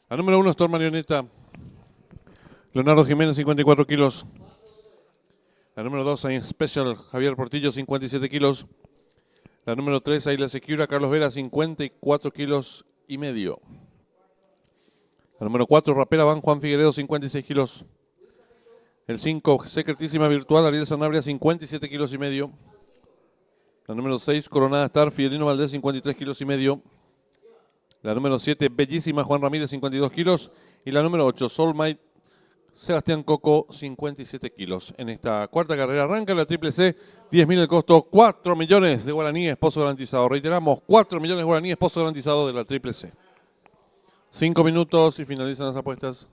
A: La número 1, Storm Marioneta. Leonardo Jiménez, 54 kilos. La número 2, Special, Javier Portillo, 57 kilos. La número 3, Isla Secura, Carlos Vera, 54 kilos y medio. La número 4, Rapera Van, Juan Figueredo, 56 kilos. El 5, Secretísima Virtual, Ariel Sanabria, 57 kilos y medio. La número 6, Coronada Star, Fidelino Valdés, 53 kilos y medio. La número 7, Bellísima, Juan Ramírez, 52 kilos. Y la número 8, Soulmate, Sebastián Coco, 57 kilos. En esta cuarta carrera arranca la Triple C, 10.000 el costo, 4 millones de guaraníes, pozo garantizado. Reiteramos, 4 millones de guaraníes, pozo garantizado de la Triple C. 5 minutos y finalizan las apuestas.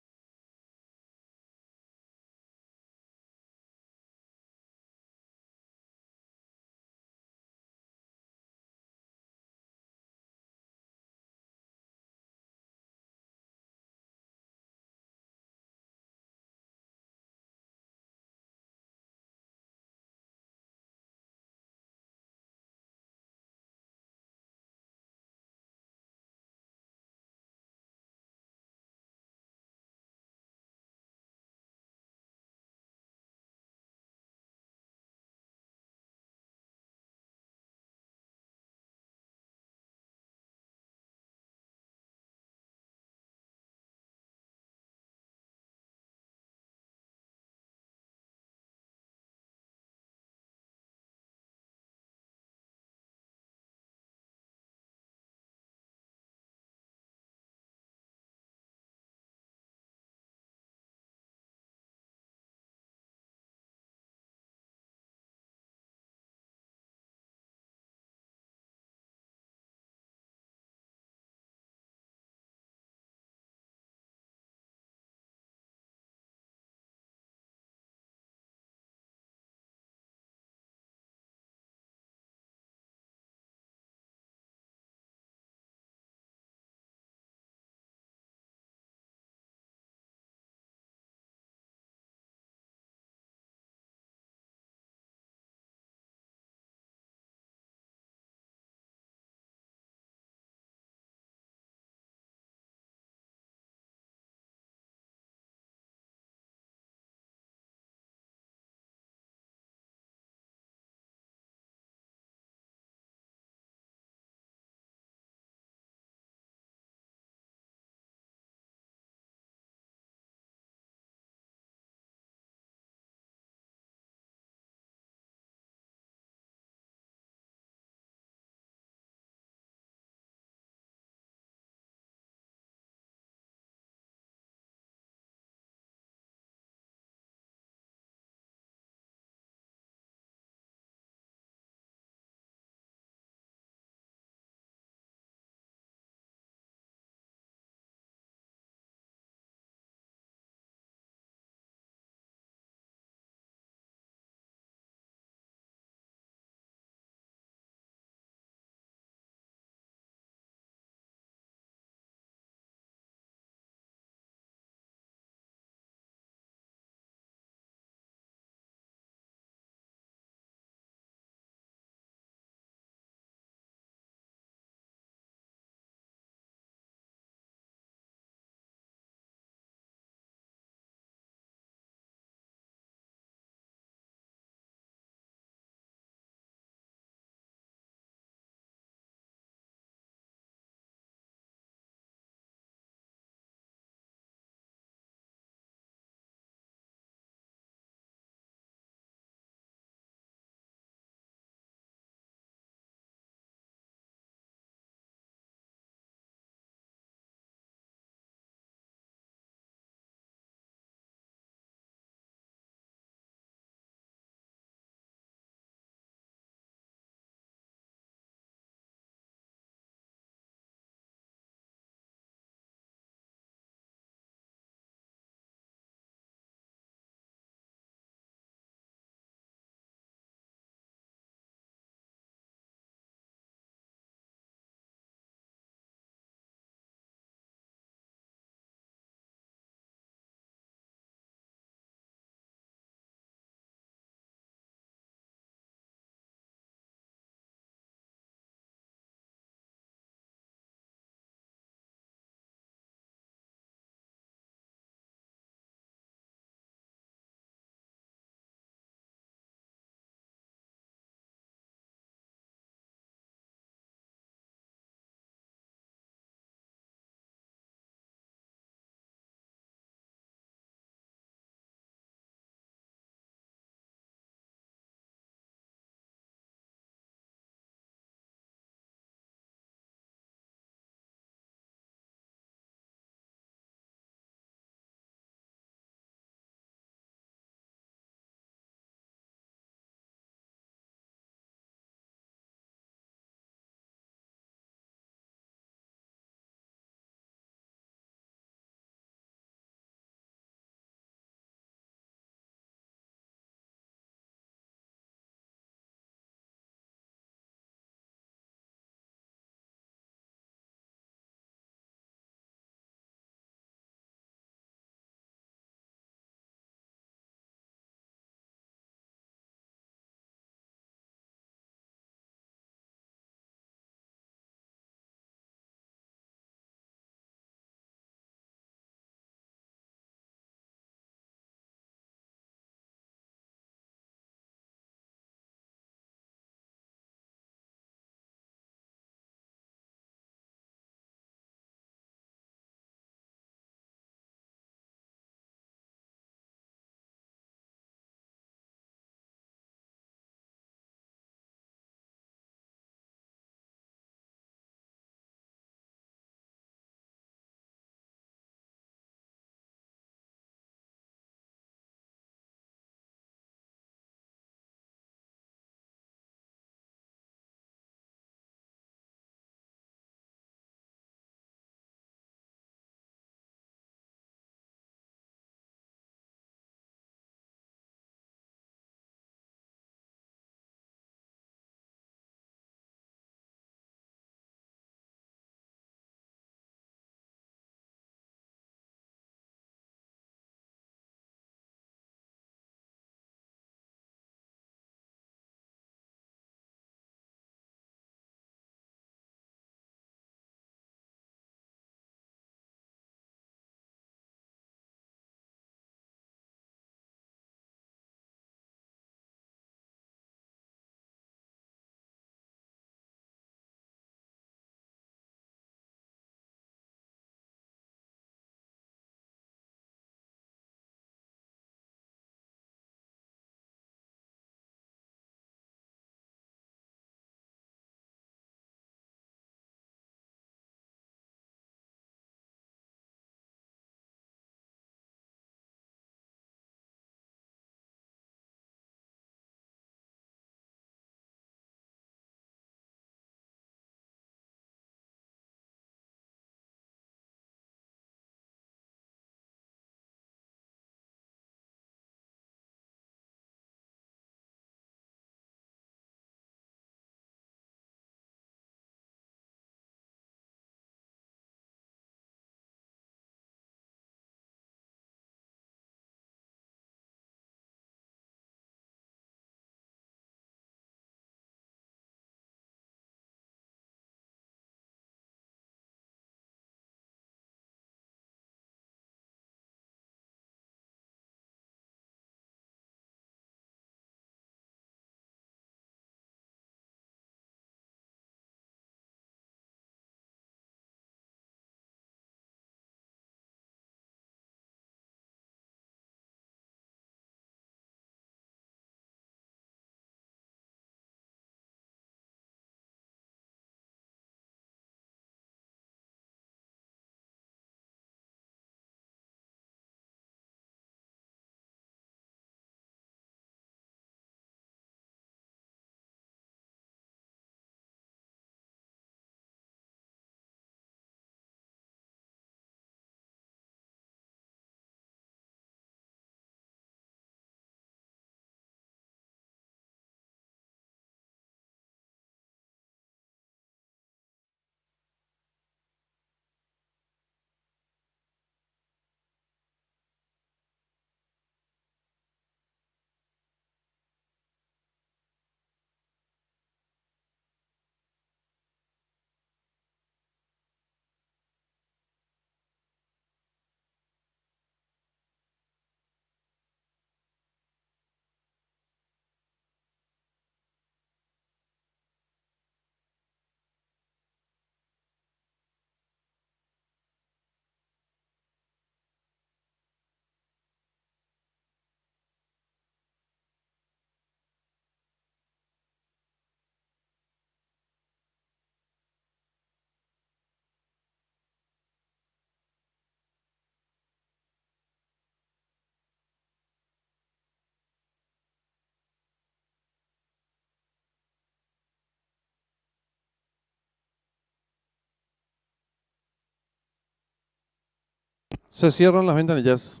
A: Se cierran las ventanillas.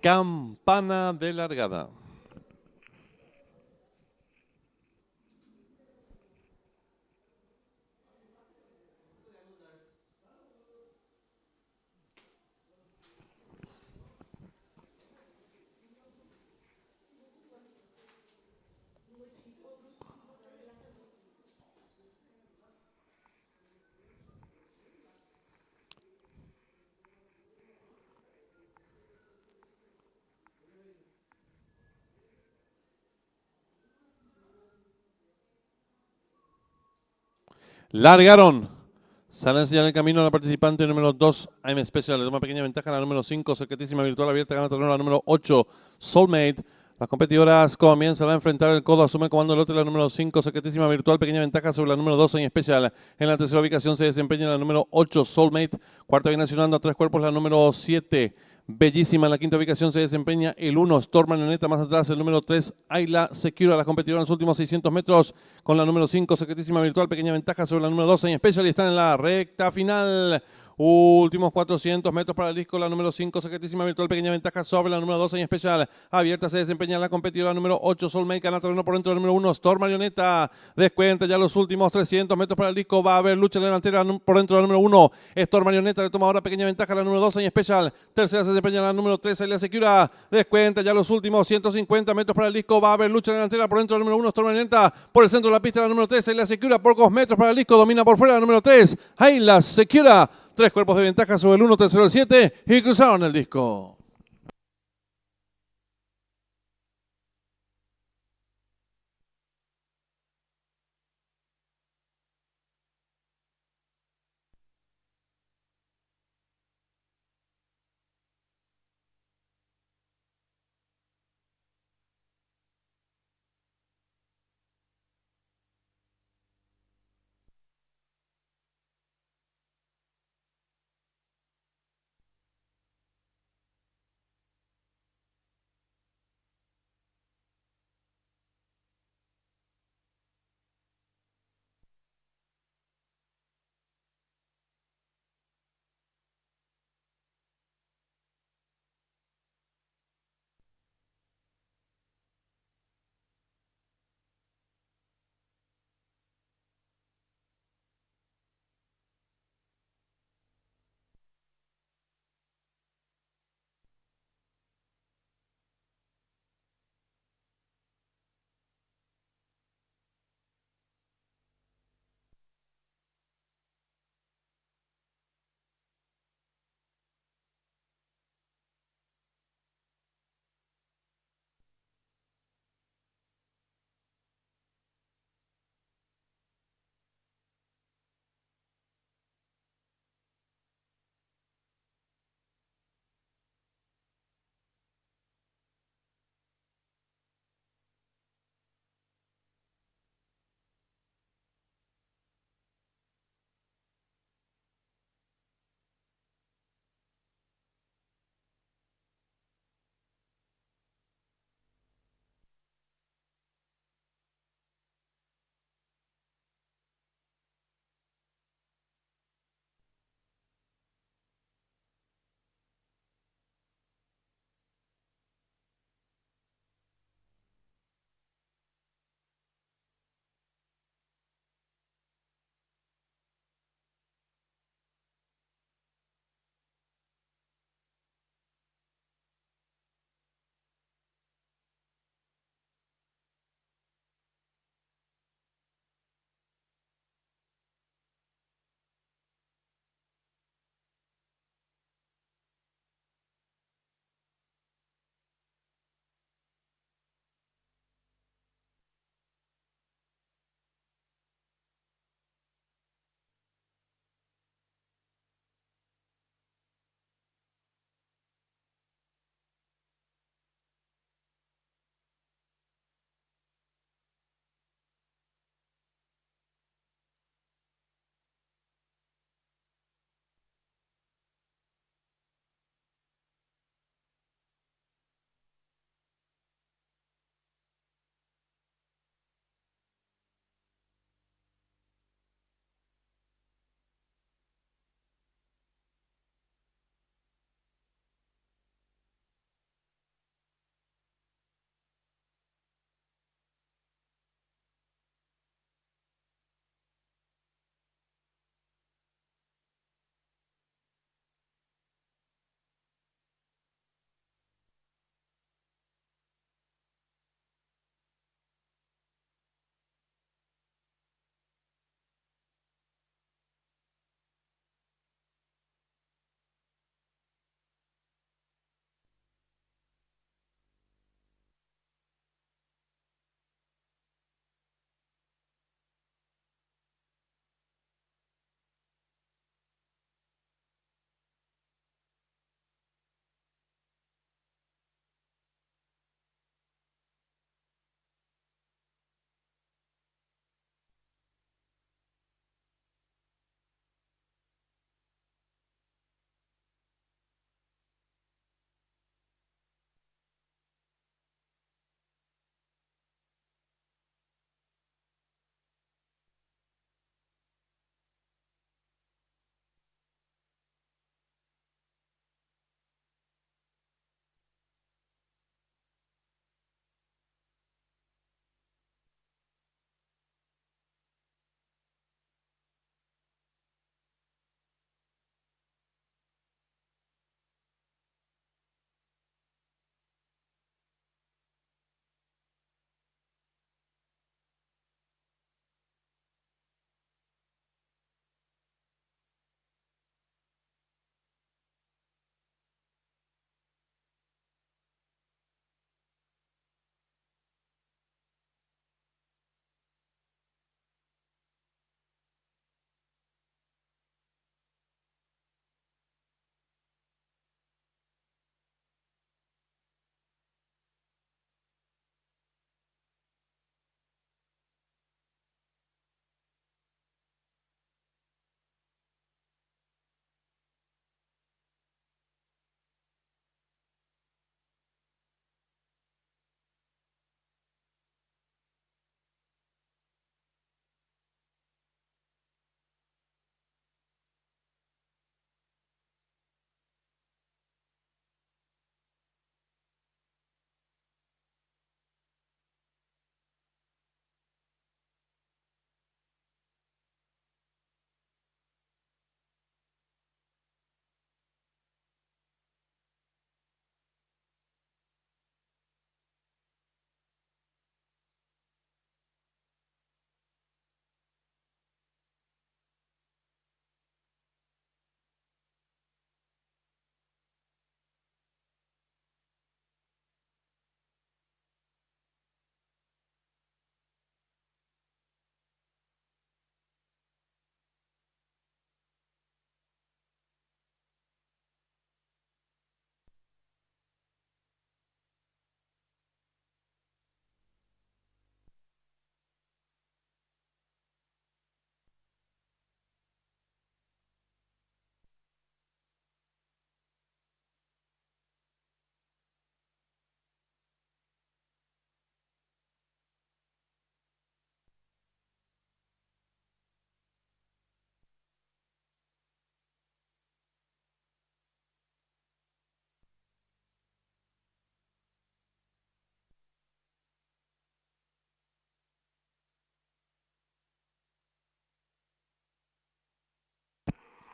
A: Campana de largada. Largaron. Sale a enseñar el camino a la participante número 2, I'm Special. Le toma pequeña ventaja a la número 5, Secretísima Virtual Abierta. Gana terreno la número 8, Soulmate. Las competidoras comienzan a enfrentar el codo. Asume el comando del lote la número 5, Secretísima Virtual. Pequeña ventaja sobre la número 2, I'm Special. En la tercera ubicación se desempeña la número 8, Soulmate. Cuarta viene accionando a 3 cuerpos la número 7, Bellísima. En la quinta ubicación se desempeña el 1, Storm Marioneta. Más atrás el número 3, Ayla Secura. Las competidoras en los últimos 600 metros con la número 5, Secretísima Virtual. Pequeña ventaja sobre la número 2, en Special. Y están en la recta final. Últimos 400 metros para el disco, la número 5, Secretísima Virtual. Pequeña ventaja sobre la número 2, en Special. Abierta se desempeña la competidora número 8, Soulmate. Gana terreno por dentro del número 1, Storm Marioneta. Descuenta ya los últimos 300 metros para el disco. Va a haber lucha delantera por dentro del número 1, Storm Marioneta. Le toma ahora pequeña ventaja a la número 2, en Special. Tercera se desempeña la número 3, Ayla Secura. Descuenta ya los últimos 150 metros para el disco. Va a haber lucha delantera por dentro del número 1, Storm Marioneta. Por el centro de la pista la número 3, Ayla Secura. Pocos metros para el disco. Domina por fuera la número 3, Ayla Secura. 3 cuerpos de ventaja sobre el 1, tercero el 7 y cruzaron el disco.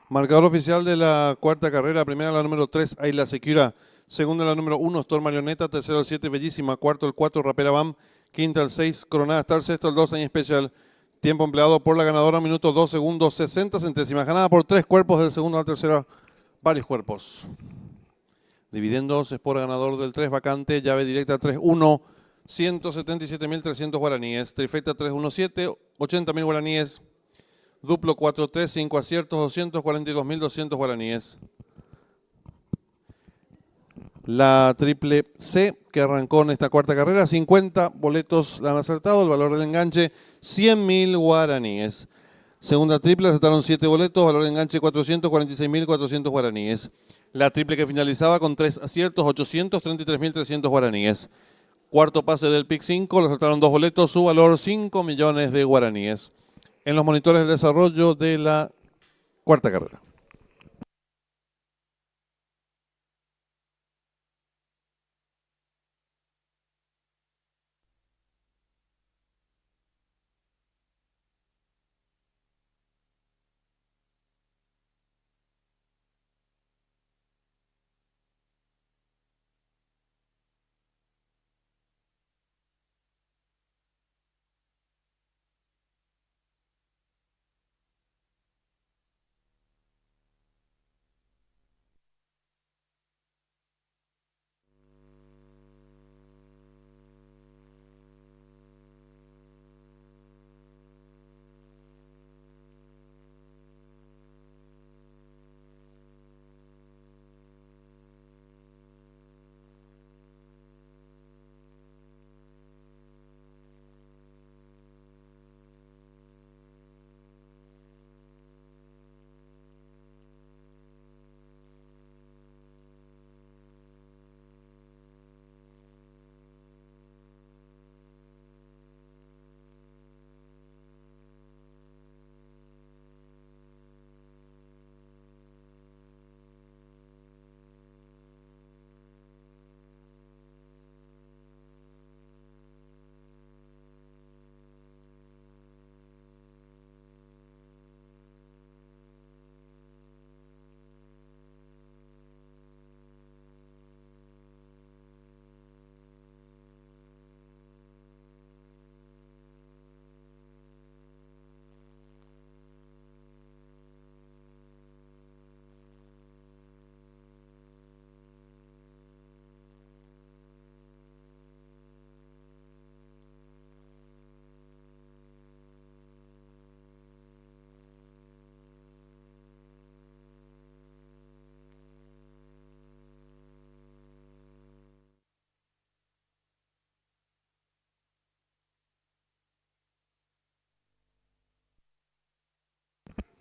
A: Marcador oficial de la cuarta carrera. Primera la número 3, Ayla Secura. Segunda la número 1, Storm Marioneta. Tercero el 7, Bellísima. Cuarto el 4, Rapera Bam. Quinta el 6, Coronada Star. Sexto el 2, Año Special. Tiempo empleado por la ganadora, minutos 2 segundos 60 centésimas. Ganada por 3 cuerpos del segundo al tercero, varios cuerpos. Dividendos es por ganador del 3 vacante. Llave directa 3-1, 177.300 guaraníes. Trifecta 317, 80.000 guaraníes. Duplo 4-3, 5 aciertos, 242.200 guaraníes. La triple C, que arrancó en esta cuarta carrera, 50 boletos la han acertado, el valor del enganche 100.000 guaraníes. Segunda triple, acertaron 7 boletos, valor de enganche 446.400 guaraníes. La triple que finalizaba con 3 aciertos, 833.300 guaraníes. Cuarto pase del PIC 5, le acertaron 2 boletos, su valor 5 millones de guaraníes. En los monitores de desarrollo de la cuarta carrera.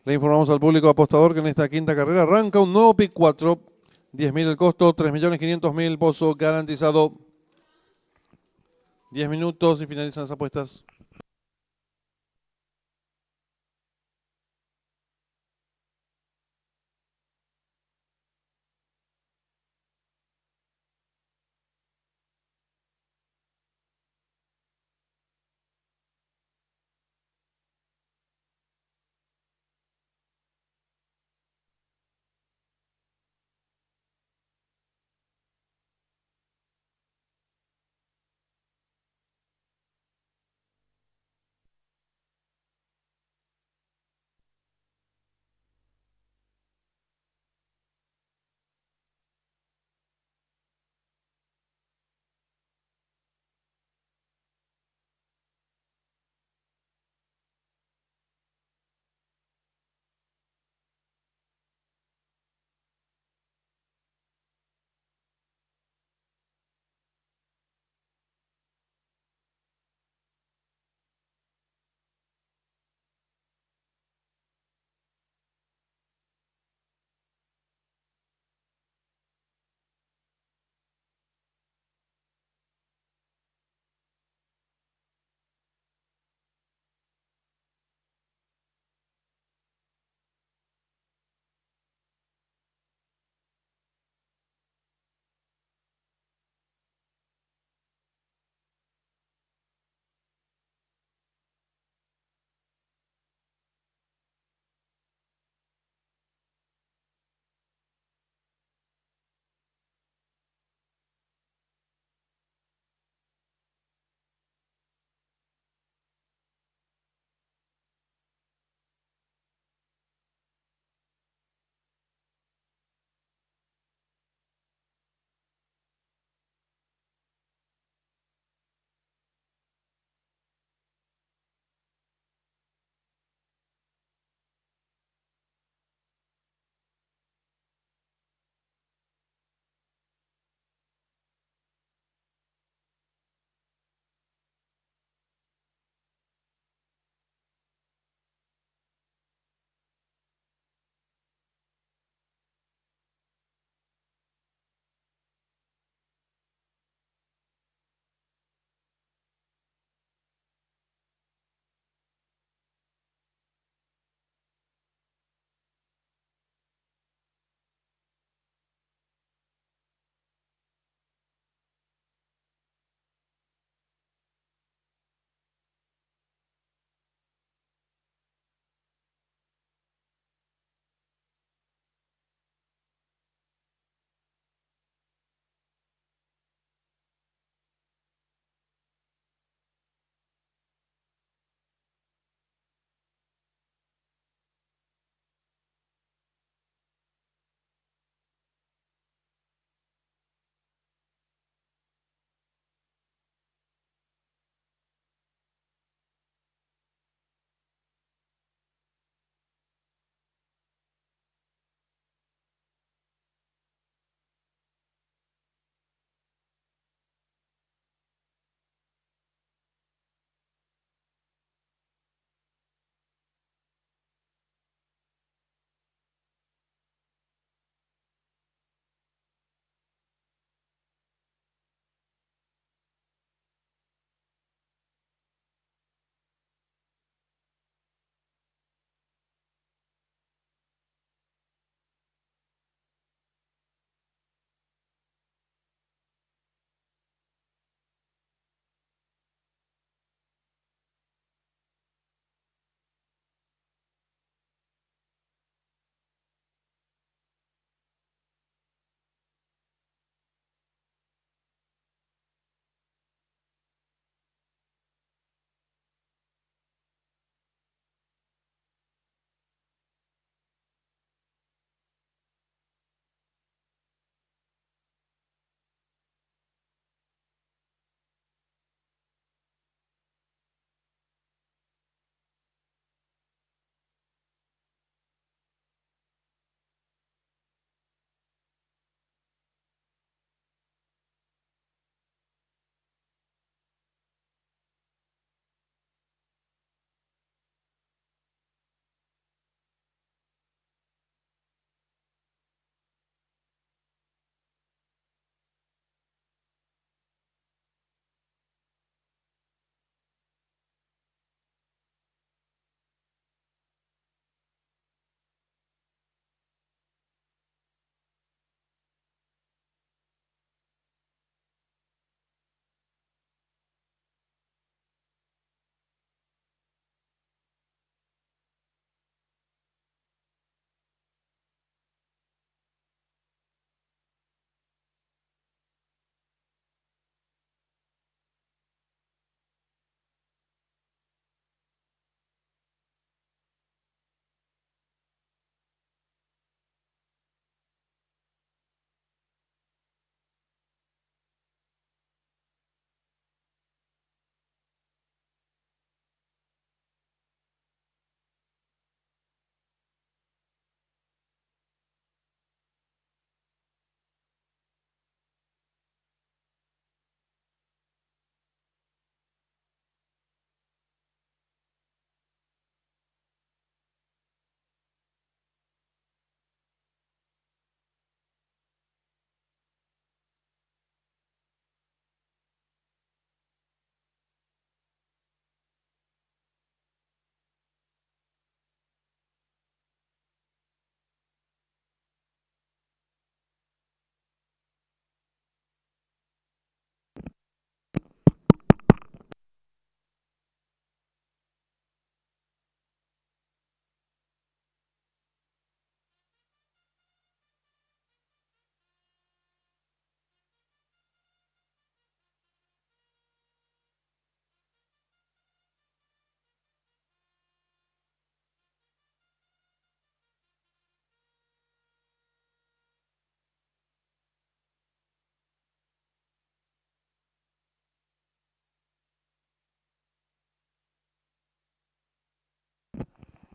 A: Le informamos al público apostador que en esta quinta carrera arranca un nuevo PIC 4. 10.000 el costo, 3.500.000 pozo garantizado. 10 minutos y finalizan las apuestas.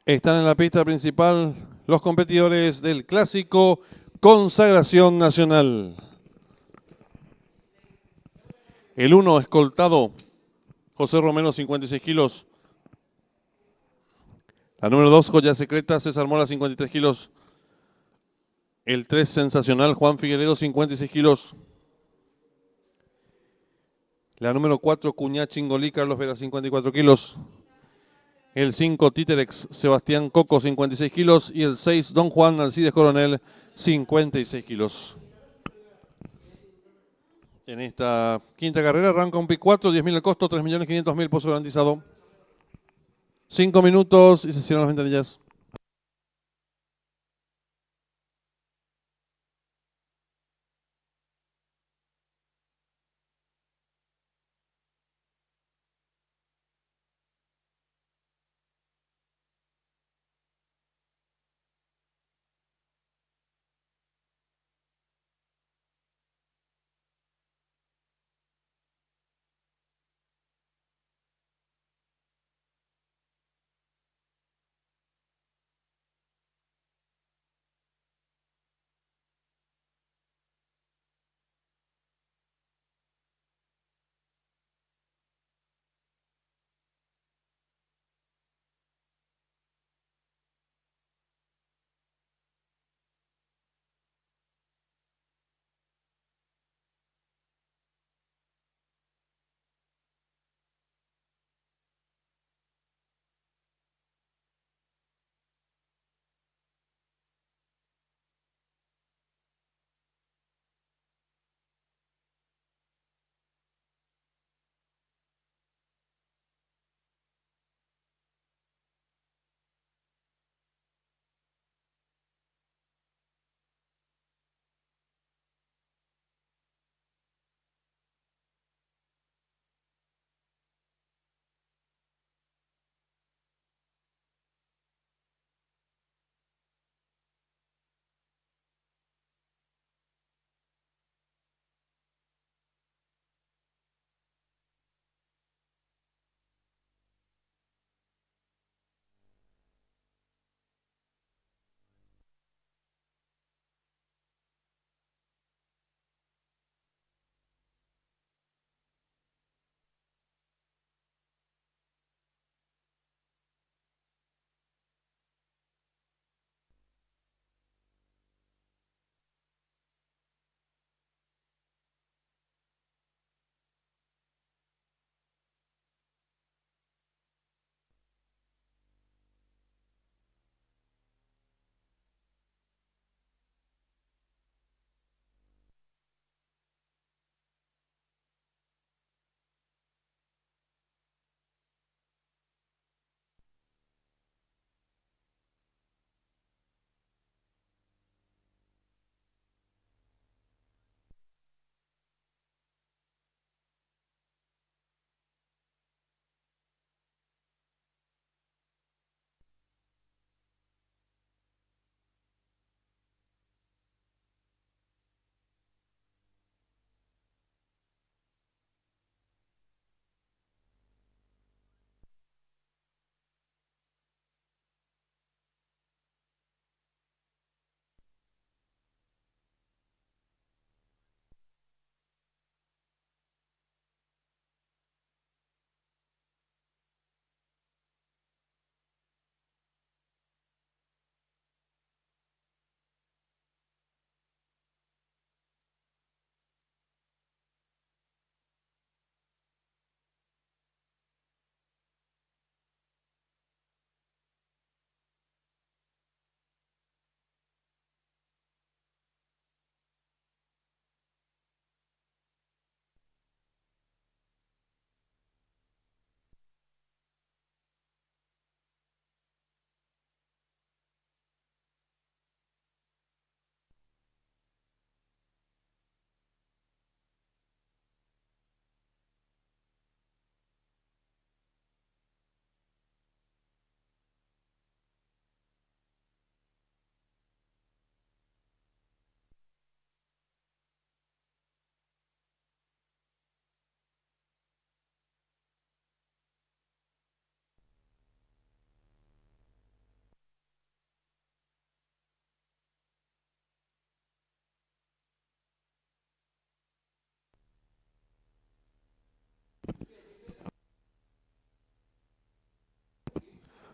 A: Están en la pista principal los competidores del clásico Consagración Nacional. El 1, escoltado, José Romero, 56 kilos. La número 2, Joya Secreta, César Mora, 53 kilos. El 3, Sensacional, Juan Figueredo, 56 kilos. La número 4, Cuñá Chingolí, Carlos Vera, 54 kilos. El 5, Títerex, Sebastián Coco, 56 kilos. Y el 6, Don Juan Alcides Coronel, 56 kilos. En esta quinta carrera arranca un P4, 10.000 el costo, 3.500.000 pozo garantizado. 5 minutos y se cierran las ventanillas.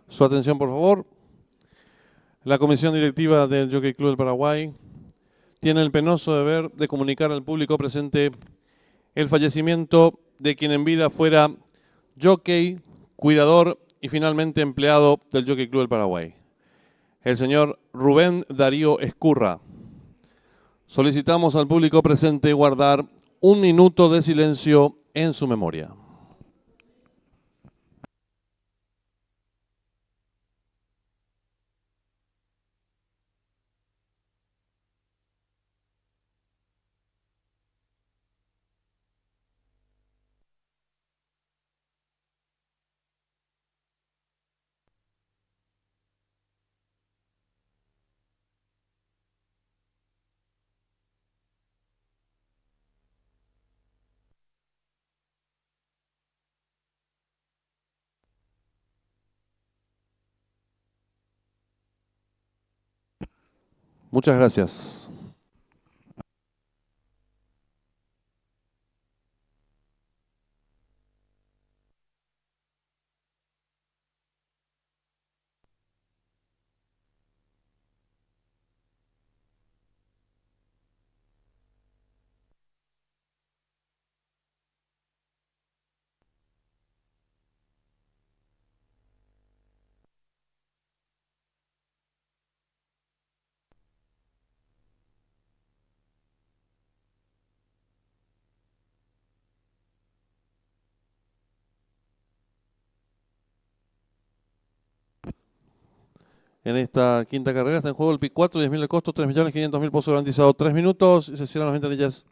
A: Su atención, por favor. La Comisión Directiva del Jockey Club del Paraguay tiene el penoso deber de comunicar al público presente el fallecimiento de quien en vida fuera jockey, cuidador y finalmente empleado del Jockey Club del Paraguay, el señor Rubén Darío Escurra. Solicitamos al público presente guardar un minuto de silencio en su memoria. Muchas gracias. En esta quinta carrera está en juego el PIC 4, 10.000 de costo, 3.500.000 pozo garantizado, 3 minutos y se cierran las ventanillas.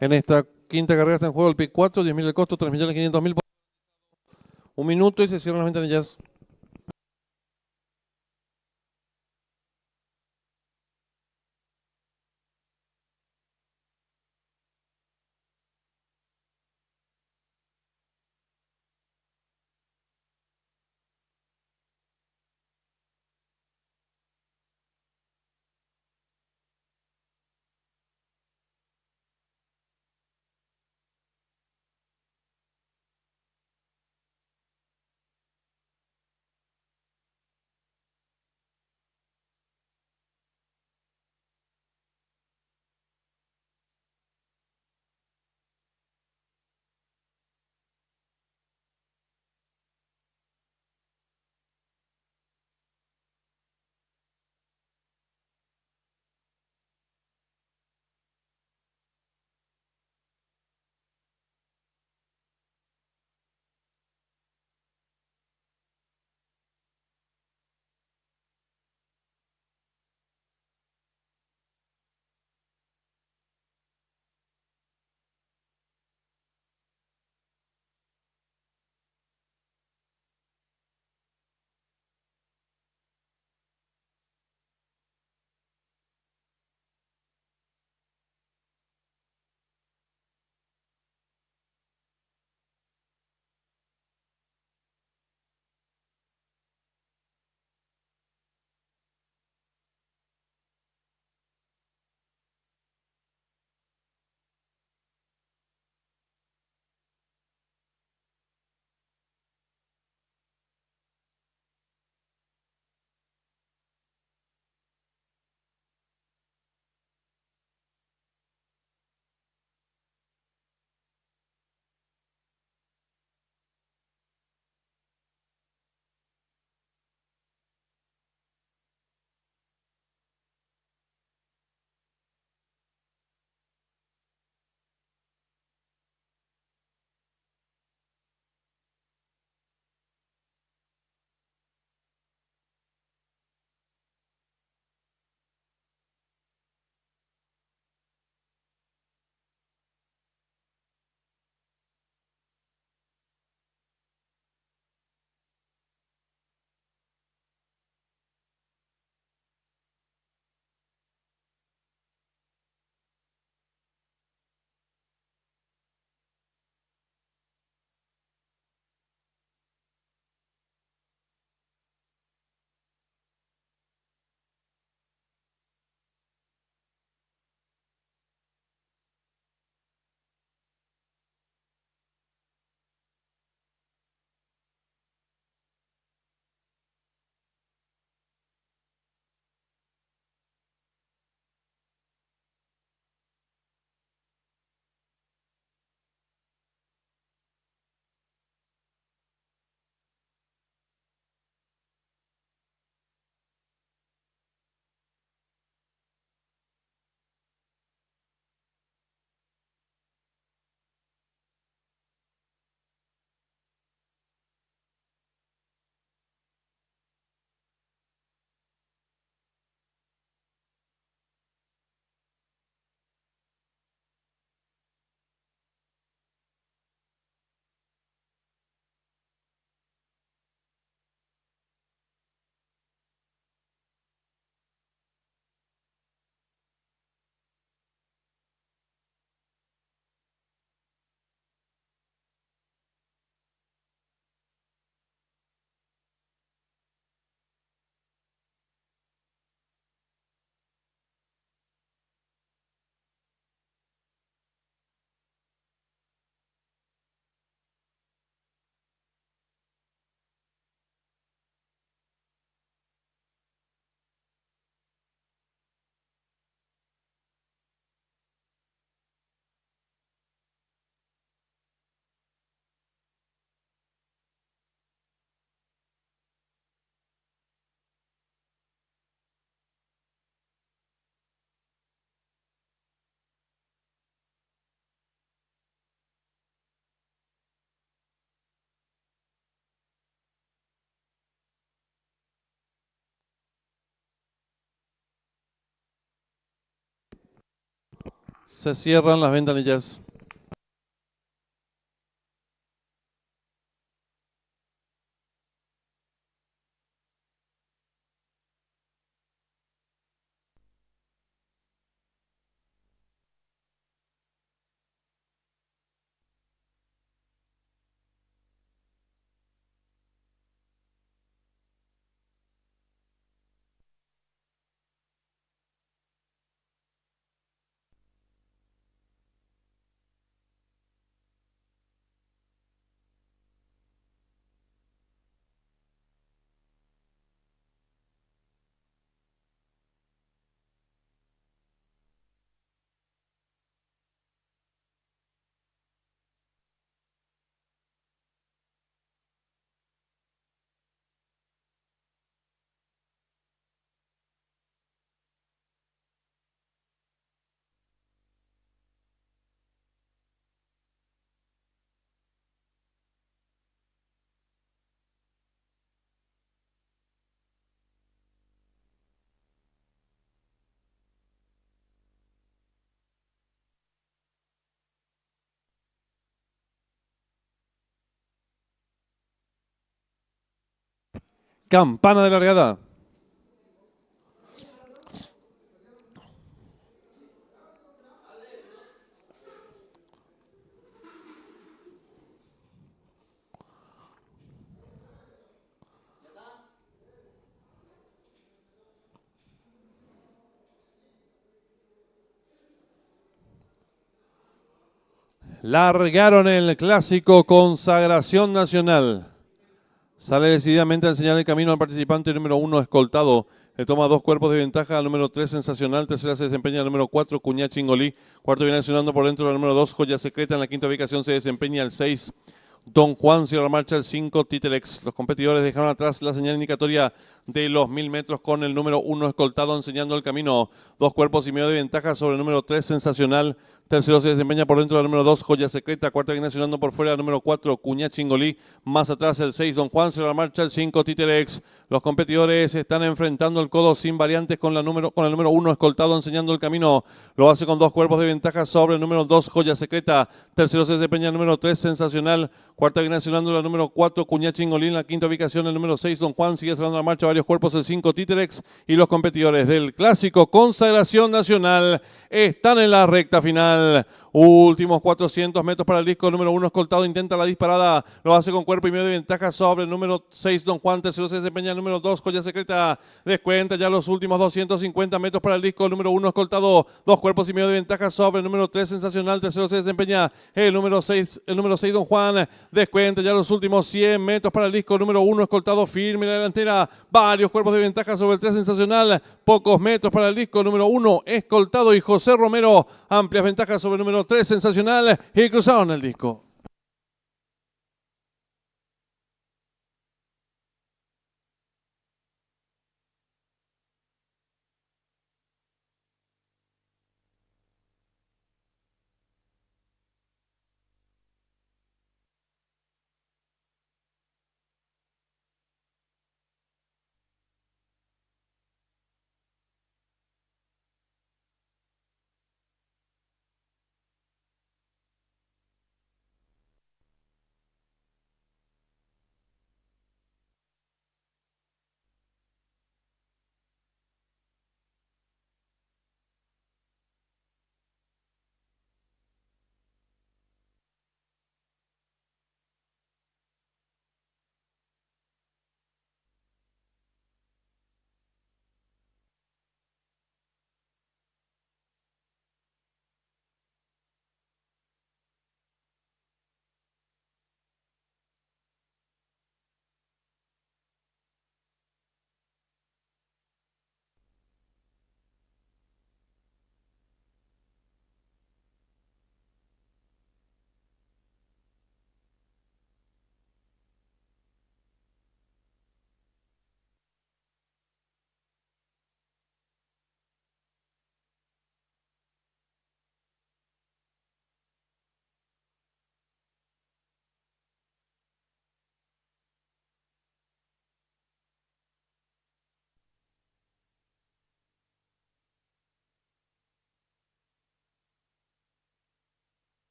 A: En esta quinta carrera está en juego el PIC 4, 10.000 de costo, 3.500.000. Un minuto y se cierran las ventanillas. Se cierran las ventanillas. Campana de largada. Largaron el clásico Consagración Nacional. Sale decididamente a enseñar el camino al participante número 1, escoltado. Le toma 2 cuerpos de ventaja al número 3, Sensacional. Tercera se desempeña el número 4, Cuñá Chingolí. Cuarto viene accionando por dentro del número 2, Joya Secreta. En la quinta ubicación se desempeña el 6, Don Juan. Cierra la marcha el 5, Titelex. Los competidores dejaron atrás la señal indicatoria de los 1000 metros con el número 1 escoltado enseñando el camino. 2 cuerpos y medio de ventaja sobre el número 3, Sensacional. Tercero se desempeña por dentro del número 2, Joya Secreta. Cuarta viene accionando por fuera el número 4, Cuñá Chingolí. Más atrás el 6, Don Juan. Cierra la marcha el 5, Titelex. Los competidores están enfrentando el codo sin variantes con el número 1 escoltado enseñando el camino. Lo hace con 2 cuerpos de ventaja sobre el número 2, Joya Secreta. Tercero se desempeña el número 3, Sensacional. Cuarta viene accionando la número 4, Cuñá Chingolí. En la quinta ubicación el número 6, Don Juan. Sigue cerrando la marcha varios cuerpos el 5, Titerex. Y los competidores del clásico Consagración Nacional están en la recta final. Últimos 400 metros para el disco número 1 escoltado. Intenta la disparada. Lo hace con cuerpo y medio de ventaja sobre el número 6, Don Juan. Tercero se desempeña el número 2, Joya Secreta. Descuenta ya los últimos 250 metros para el disco número 1 escoltado. 2 cuerpos y medio de ventaja sobre el número 3, Sensacional. Tercero se desempeña el número 6, Don Juan. Descuenta ya los últimos 100 metros para el disco número 1 escoltado. Firme en la delantera. Varios cuerpos de ventaja sobre el 3, Sensacional. Pocos metros para el disco número 1 escoltado. Y José Romero. Amplias ventajas sobre el número 3, Sensacional. Y cruzaron el disco.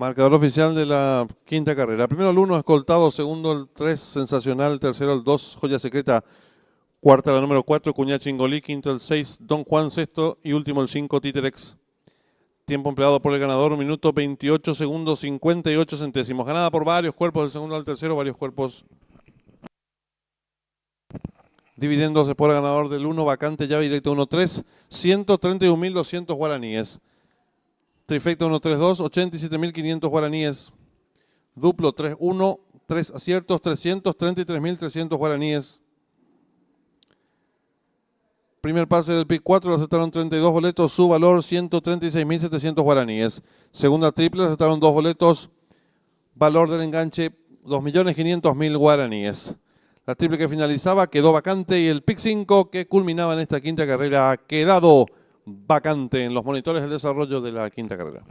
A: Marcador oficial de la quinta carrera. Primero el 1, escoltado. Segundo el 3, sensacional. Tercero el 2, joya secreta. Cuarta la número 4, Cuñá Chingolí. Quinto el 6, Don Juan. Sexto y último el 5, Títerex. Tiempo empleado por el ganador, 1 minuto 28 segundos 58 centésimos. Ganada por varios cuerpos, del segundo al tercero, varios cuerpos. Dividiéndose por el ganador del 1, vacante, llave directa 1-3, 131.200 guaraníes. Trifecta 1-3-2, 87.500 guaraníes. Duplo 3-1, 3 aciertos, 333.300 guaraníes. Primer pase del pick 4, le aceptaron 32 boletos, su valor 136.700 guaraníes. Segunda triple, le aceptaron 2 boletos, valor del enganche 2.500.000 guaraníes. La triple que finalizaba quedó vacante y el pick 5 que culminaba en esta quinta carrera ha quedado vacante en los monitores del desarrollo de la quinta carrera.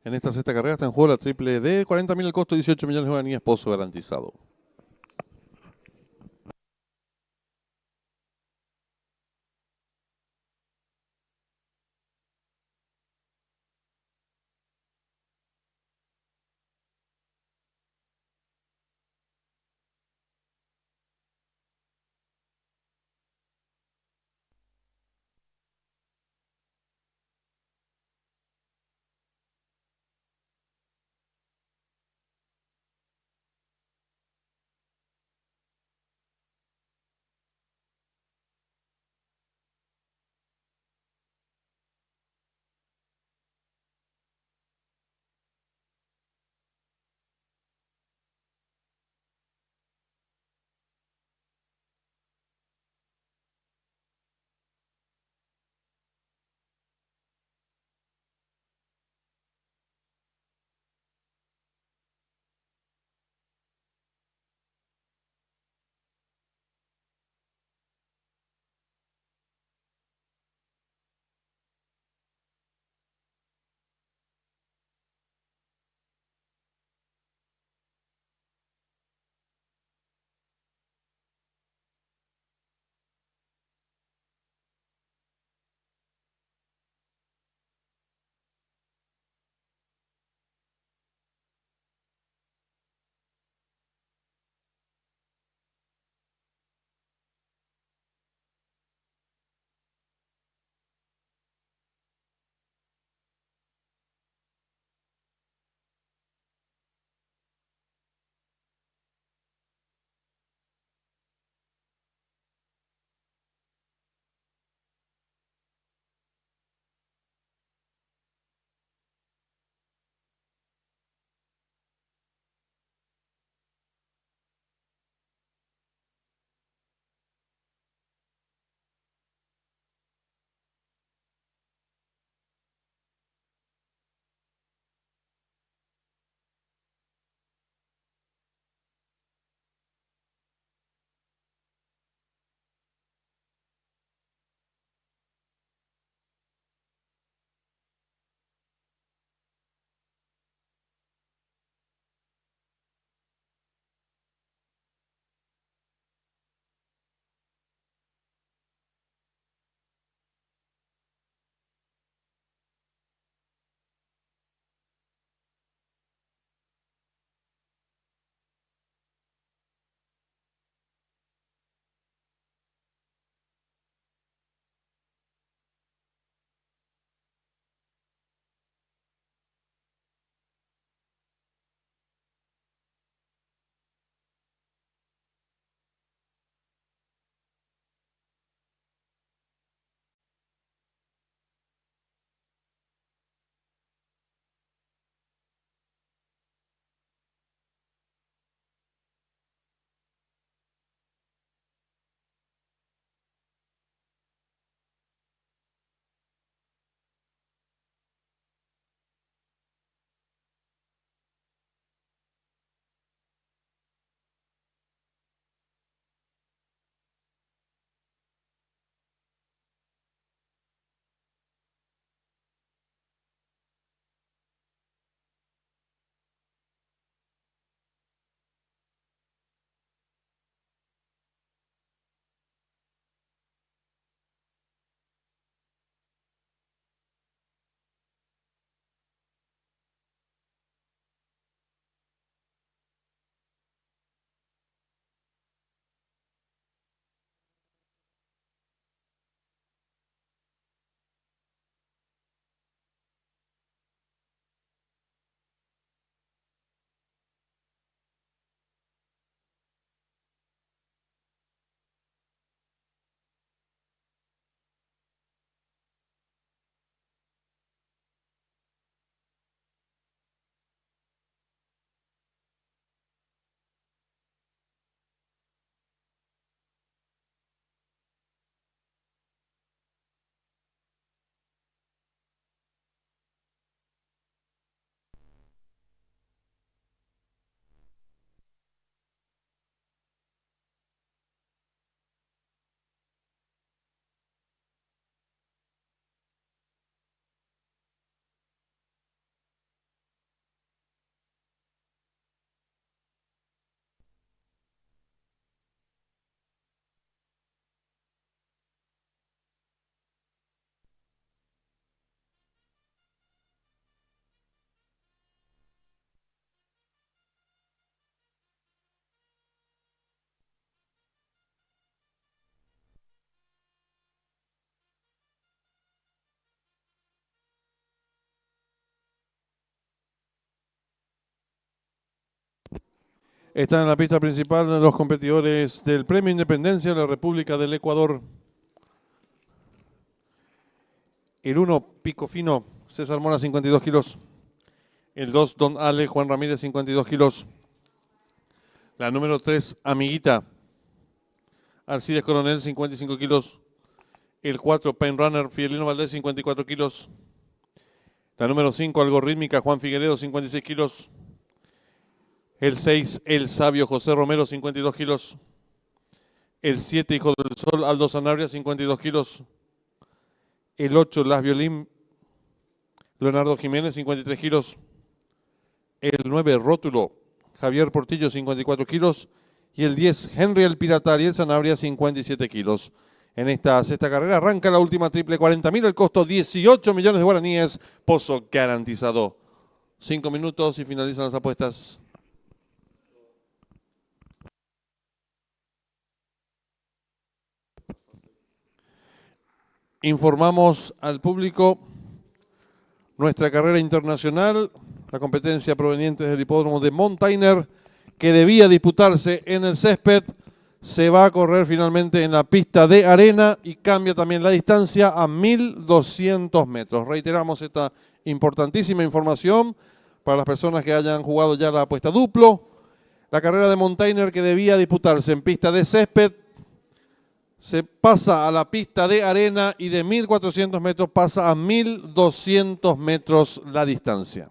A: En esta sexta carrera está en juego la triple D, 40.000 el costo, 18 millones de guaraníes, pozo garantizado. Están en la pista principal los competidores del Premio Independencia de la República del Ecuador. El 1, Pico Fino, César Mora, 52 kilos. El 2, Don Ale, Juan Ramírez, 52 kilos. La número 3, Amiguita, Alcides Coronel, 55 kilos. El 4, Pain Runner, Fidelino Valdés, 54 kilos. La número 5, Algorítmica, Juan Figueredo, 56 kilos. El 6, El Sabio, José Romero, 52 kilos. El 7, Hijo del Sol, Aldo Sanabria, 52 kilos. El 8, Las Violín, Leonardo Jiménez, 53 kilos. El 9, Rótulo, Javier Portillo, 54 kilos. Y el 10, Henry el Pirata, Ariel Sanabria, 57 kilos. En esta sexta carrera arranca la última triple, 40.000, el costo 18 millones de guaraníes, pozo garantizado. 5 minutos y finalizan las apuestas. Informamos al público nuestra carrera internacional, la competencia proveniente del hipódromo de Mountainer, que debía disputarse en el césped, se va a correr finalmente en la pista de arena y cambia también la distancia a 1.200 metros. Reiteramos esta importantísima información para las personas que hayan jugado ya la apuesta duplo. La carrera de Mountainer, que debía disputarse en pista de césped, se pasa a la pista de arena y de 1.400 metros pasa a 1.200 metros la distancia.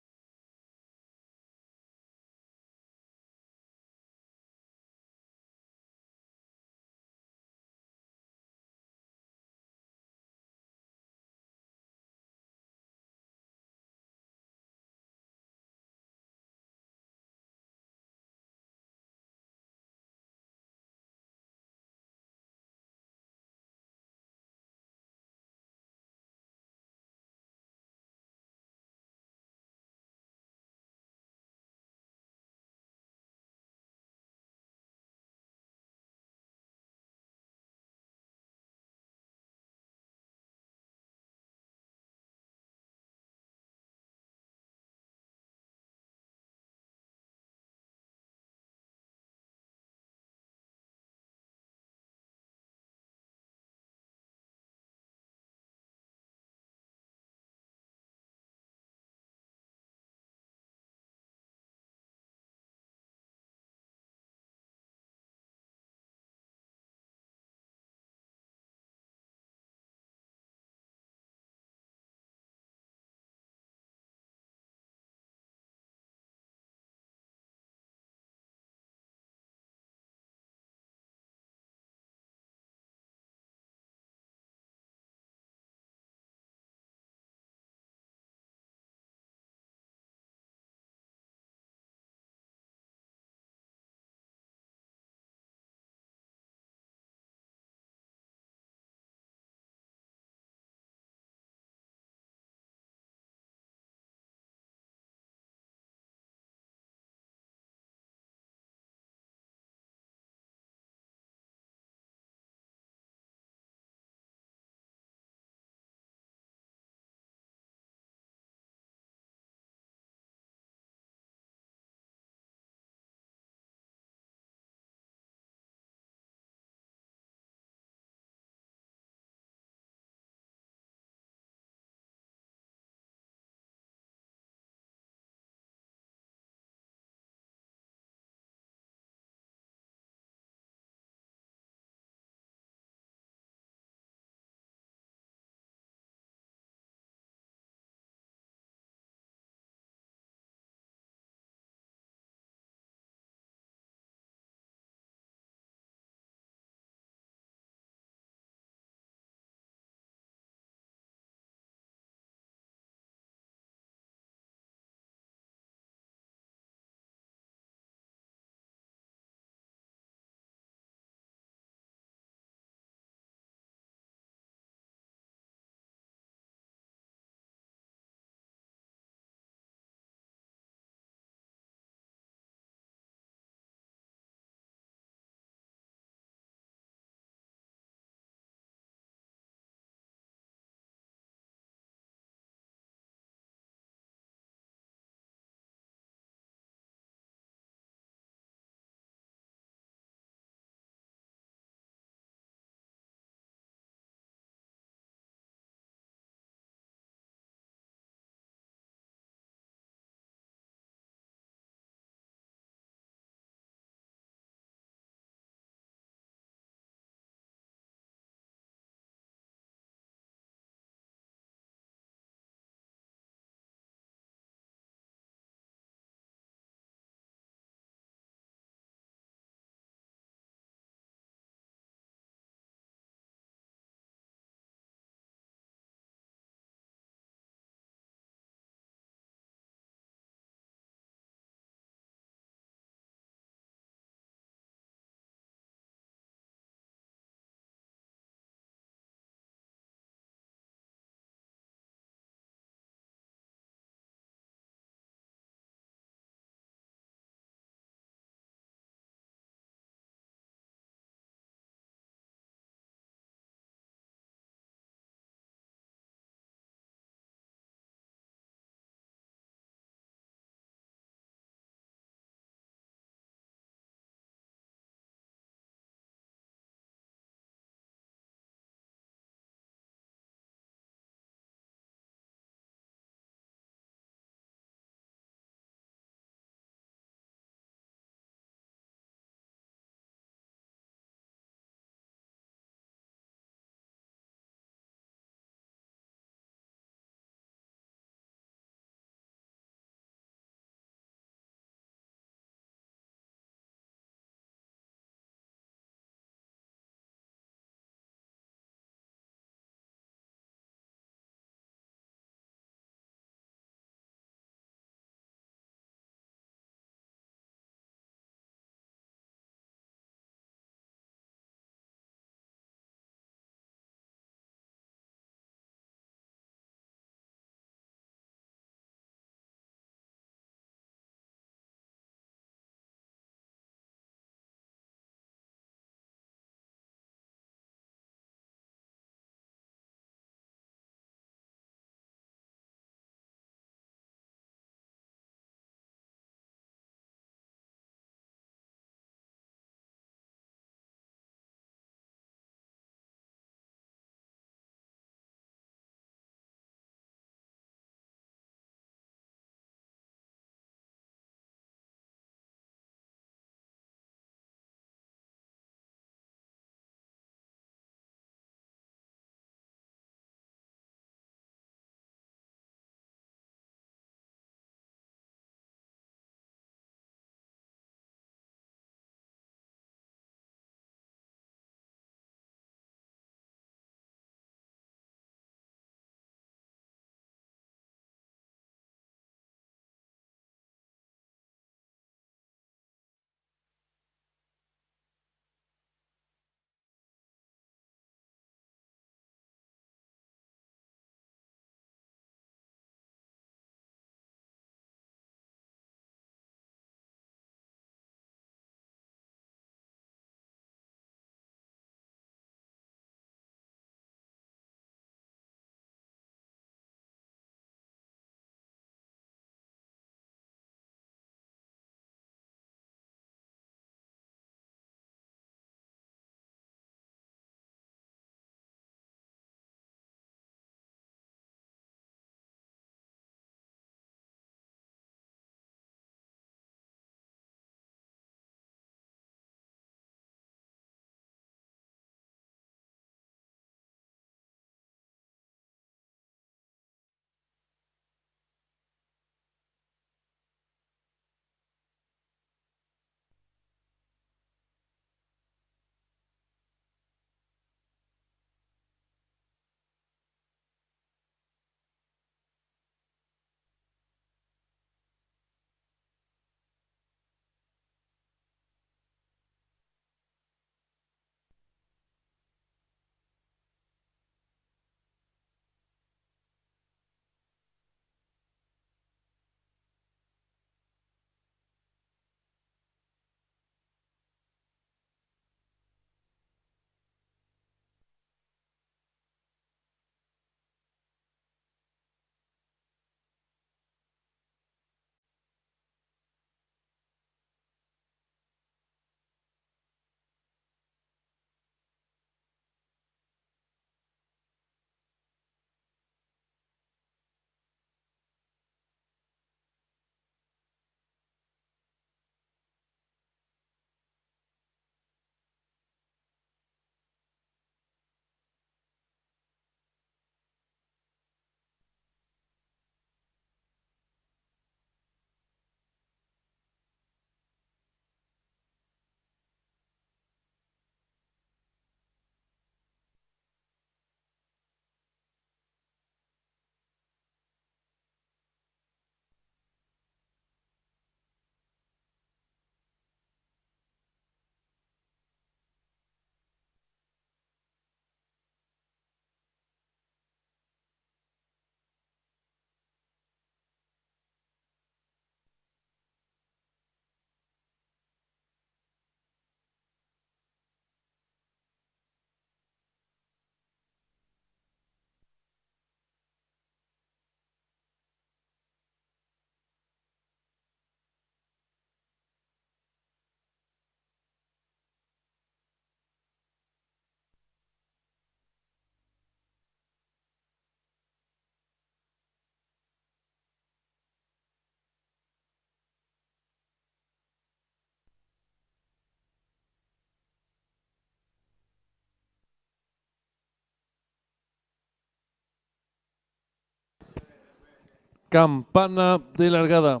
A: Campana de largada.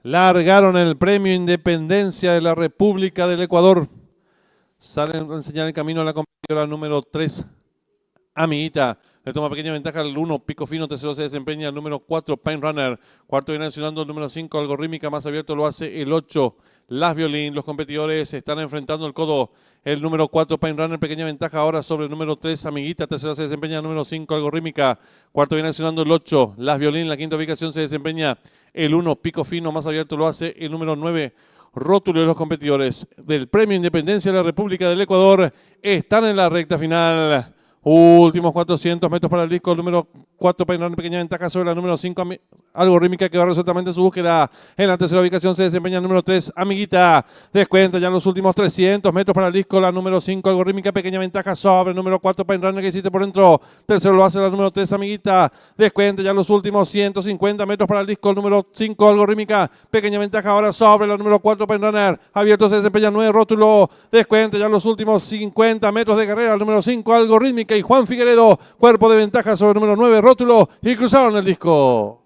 A: Largaron el premio Independencia de la República del Ecuador. Salen a enseñar el camino a la competidora número 3. Amiguita, le toma pequeña ventaja al 1, Pico Fino, tercero se desempeña el número 4, Pine Runner, cuarto viene accionando el número 5, Algorítmica, más abierto lo hace el 8, Las Violín, los competidores están enfrentando el codo, el número 4, Pine Runner, pequeña ventaja ahora sobre el número 3, Amiguita, tercero se desempeña el número 5, Algorítmica, cuarto viene accionando el 8, Las Violín, la quinta ubicación se desempeña el 1, Pico Fino, más abierto lo hace el número 9, Rótulo de los competidores del Premio Independencia de la República del Ecuador están en la recta final. Últimos 400 metros para el disco, número 4 para una pequeña ventaja sobre la número 5, Algorítmica, que va resueltamente su búsqueda. En la tercera ubicación se desempeña el número 3, Amiguita. Descuenta ya los últimos 300 metros para el disco, la número 5, Algorítmica, pequeña ventaja sobre el número 4, Pine Runner, que hiciste por dentro. Tercero lo hace la número 3, Amiguita. Descuenta ya los últimos 150 metros para el disco, el número 5, Algorítmica, pequeña ventaja ahora sobre la número 4, Pine Runner. Abierto se desempeña el 9, Rótulo. Descuenta ya los últimos 50 metros de carrera, el número 5, Algorítmica y Juan Figueredo, cuerpo de ventaja sobre el número 9, Rótulo, y cruzaron el disco.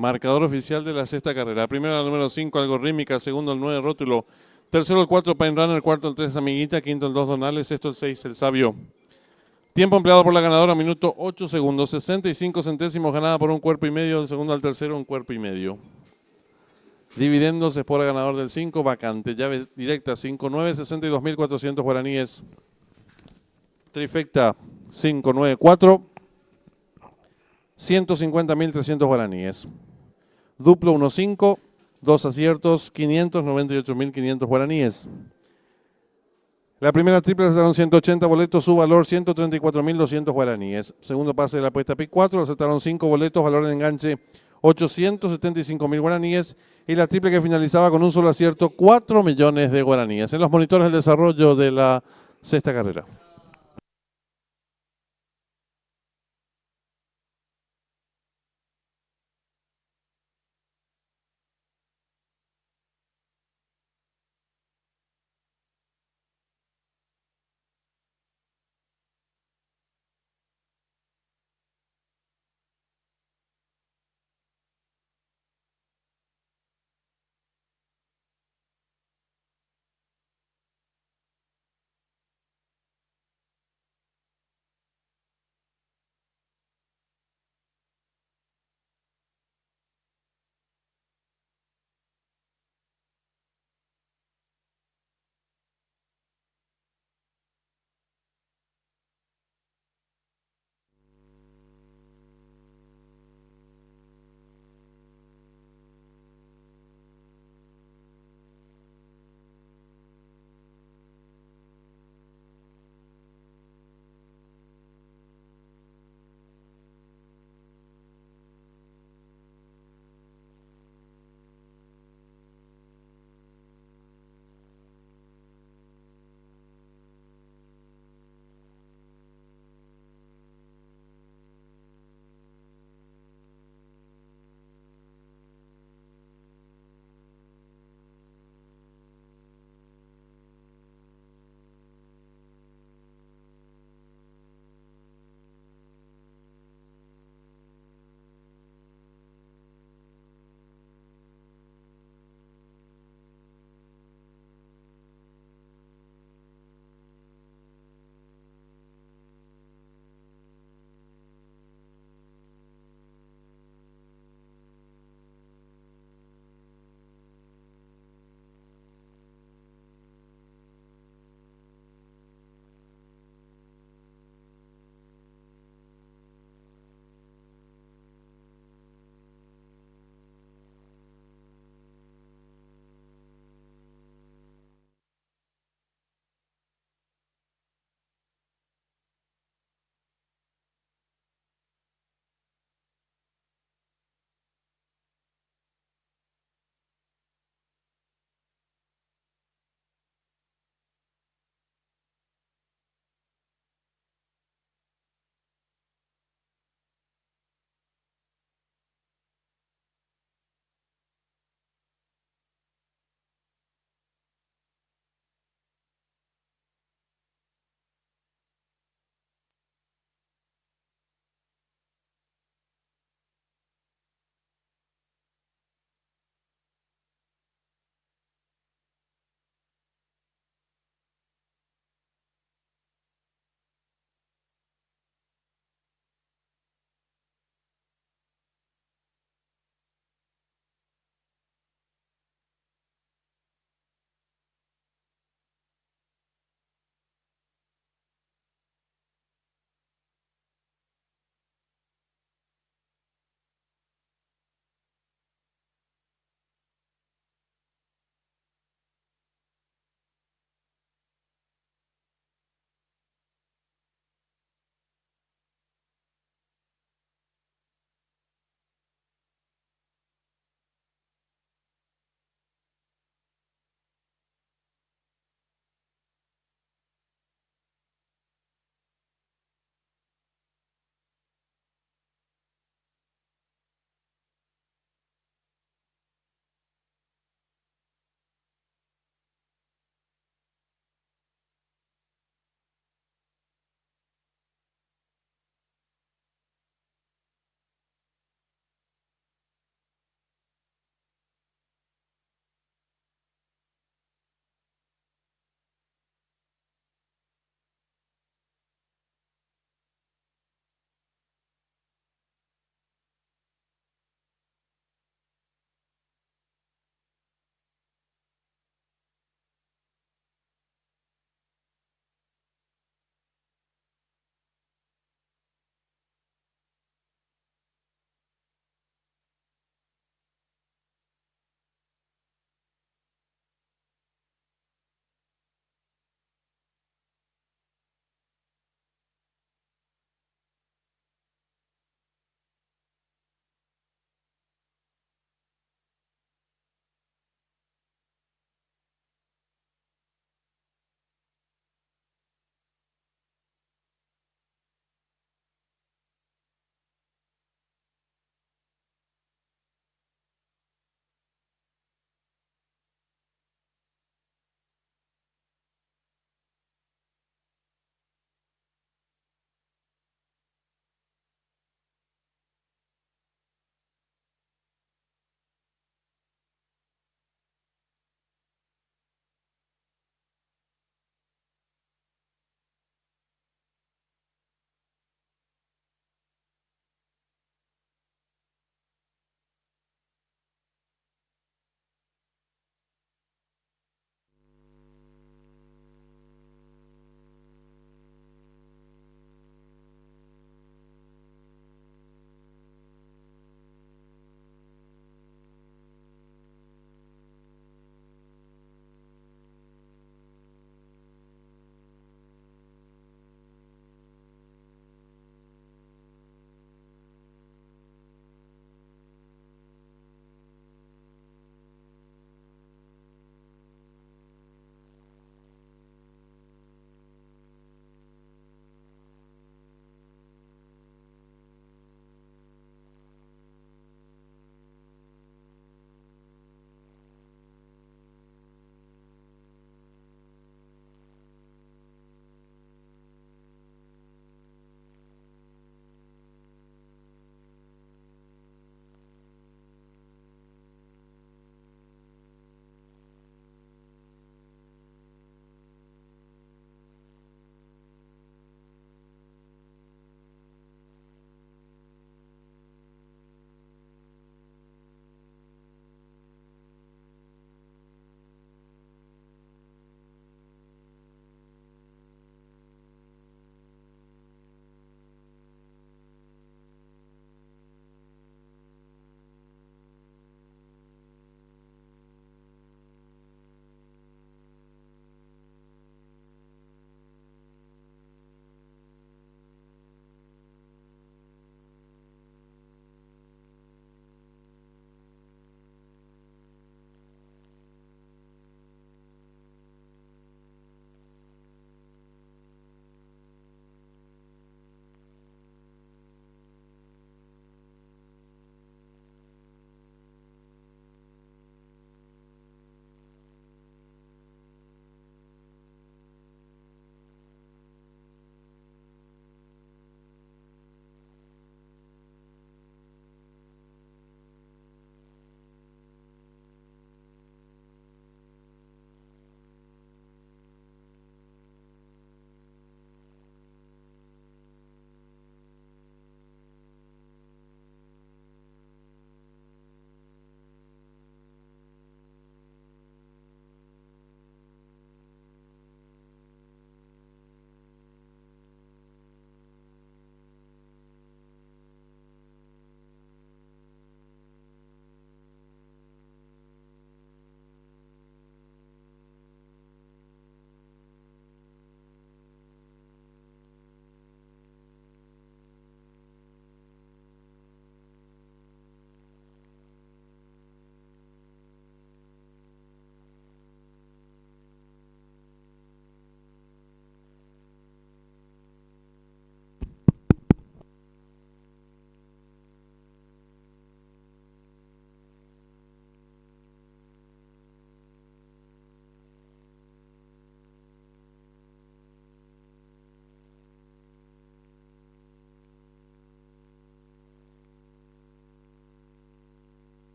A: Marcador oficial de la sexta carrera. Primero la número 5, Algorrítmica. Segundo el 9, Rótulo. Tercero el 4, Pine Runner. Cuarto el 3, Amiguita. Quinto el 2, Donales. Sexto el 6, El Sabio. Tiempo empleado por la ganadora, minuto 8 segundos. 65 centésimos ganada por un cuerpo y medio. Del segundo al tercero, un cuerpo y medio. Dividendos, Espora ganador del 5, vacante. Llave directa 5-9, 62.400 guaraníes. Trifecta 5-9-4, 150.300 guaraníes. Duplo 1-5, 2 aciertos, 598.500 guaraníes. La primera triple acertaron 180 boletos, su valor 134.200 guaraníes. Segundo pase de la apuesta PIC 4, acertaron 5 boletos, valor en enganche 875.000 guaraníes. Y la triple que finalizaba con un solo acierto, 4 millones de guaraníes. En los monitores del desarrollo de la sexta carrera.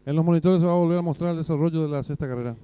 A: En los monitores se va a volver a mostrar el desarrollo de la sexta carrera.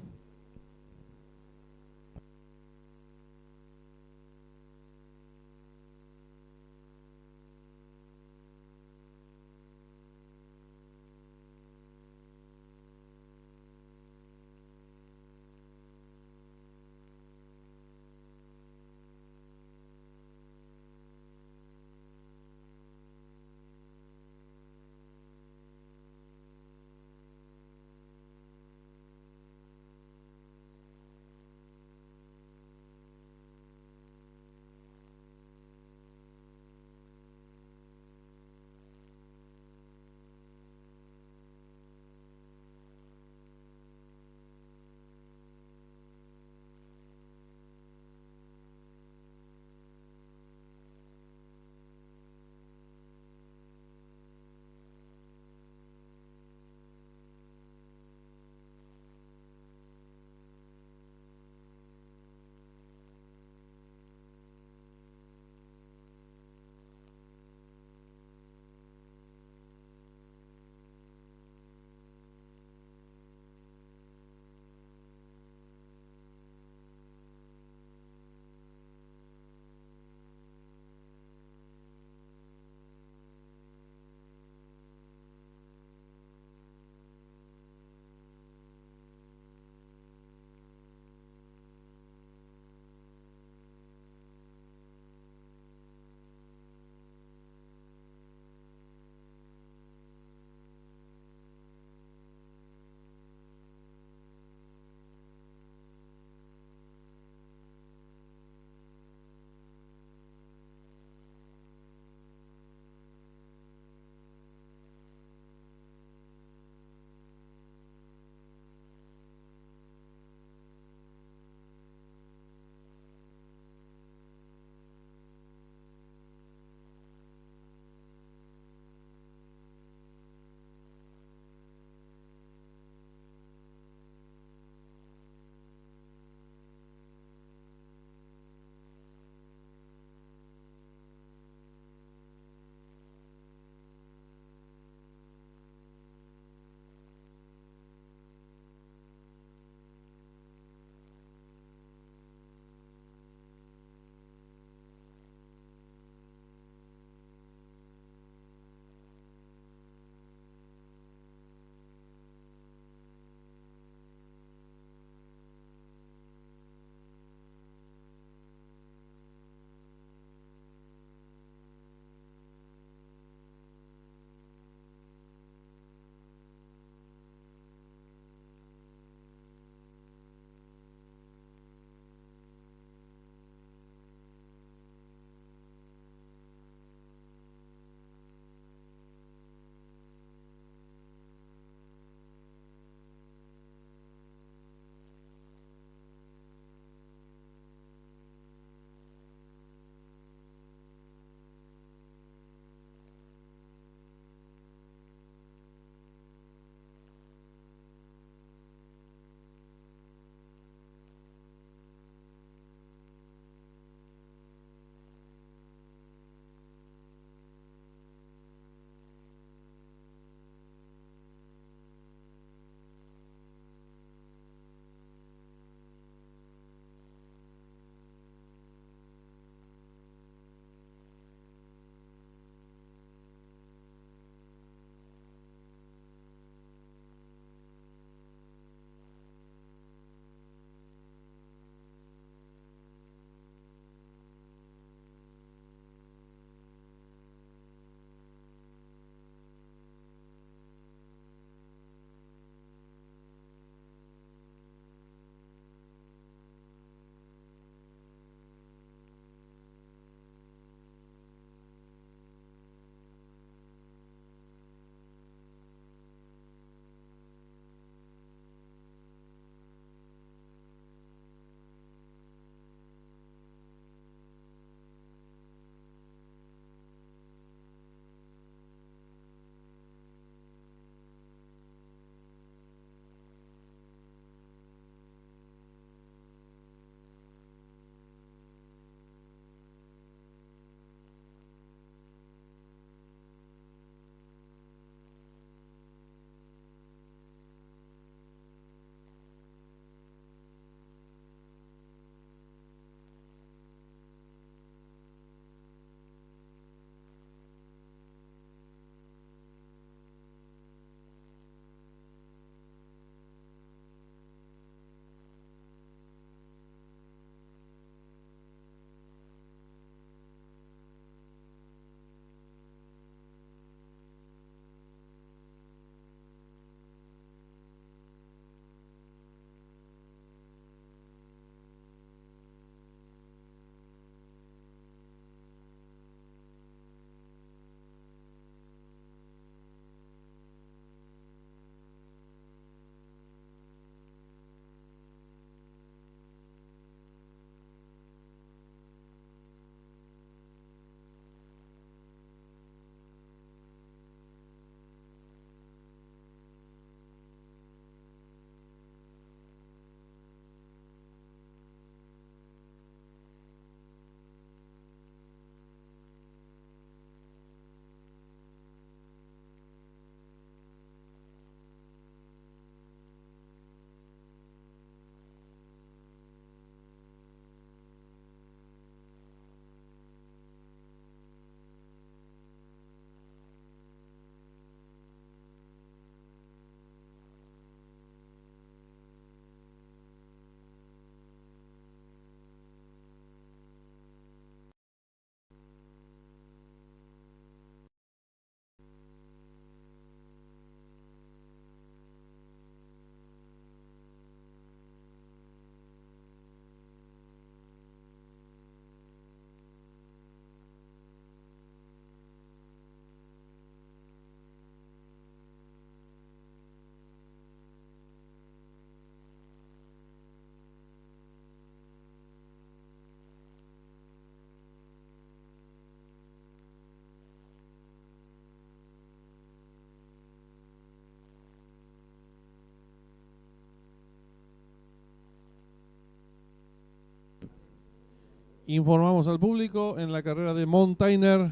A: Informamos al público en la carrera de Mountainer,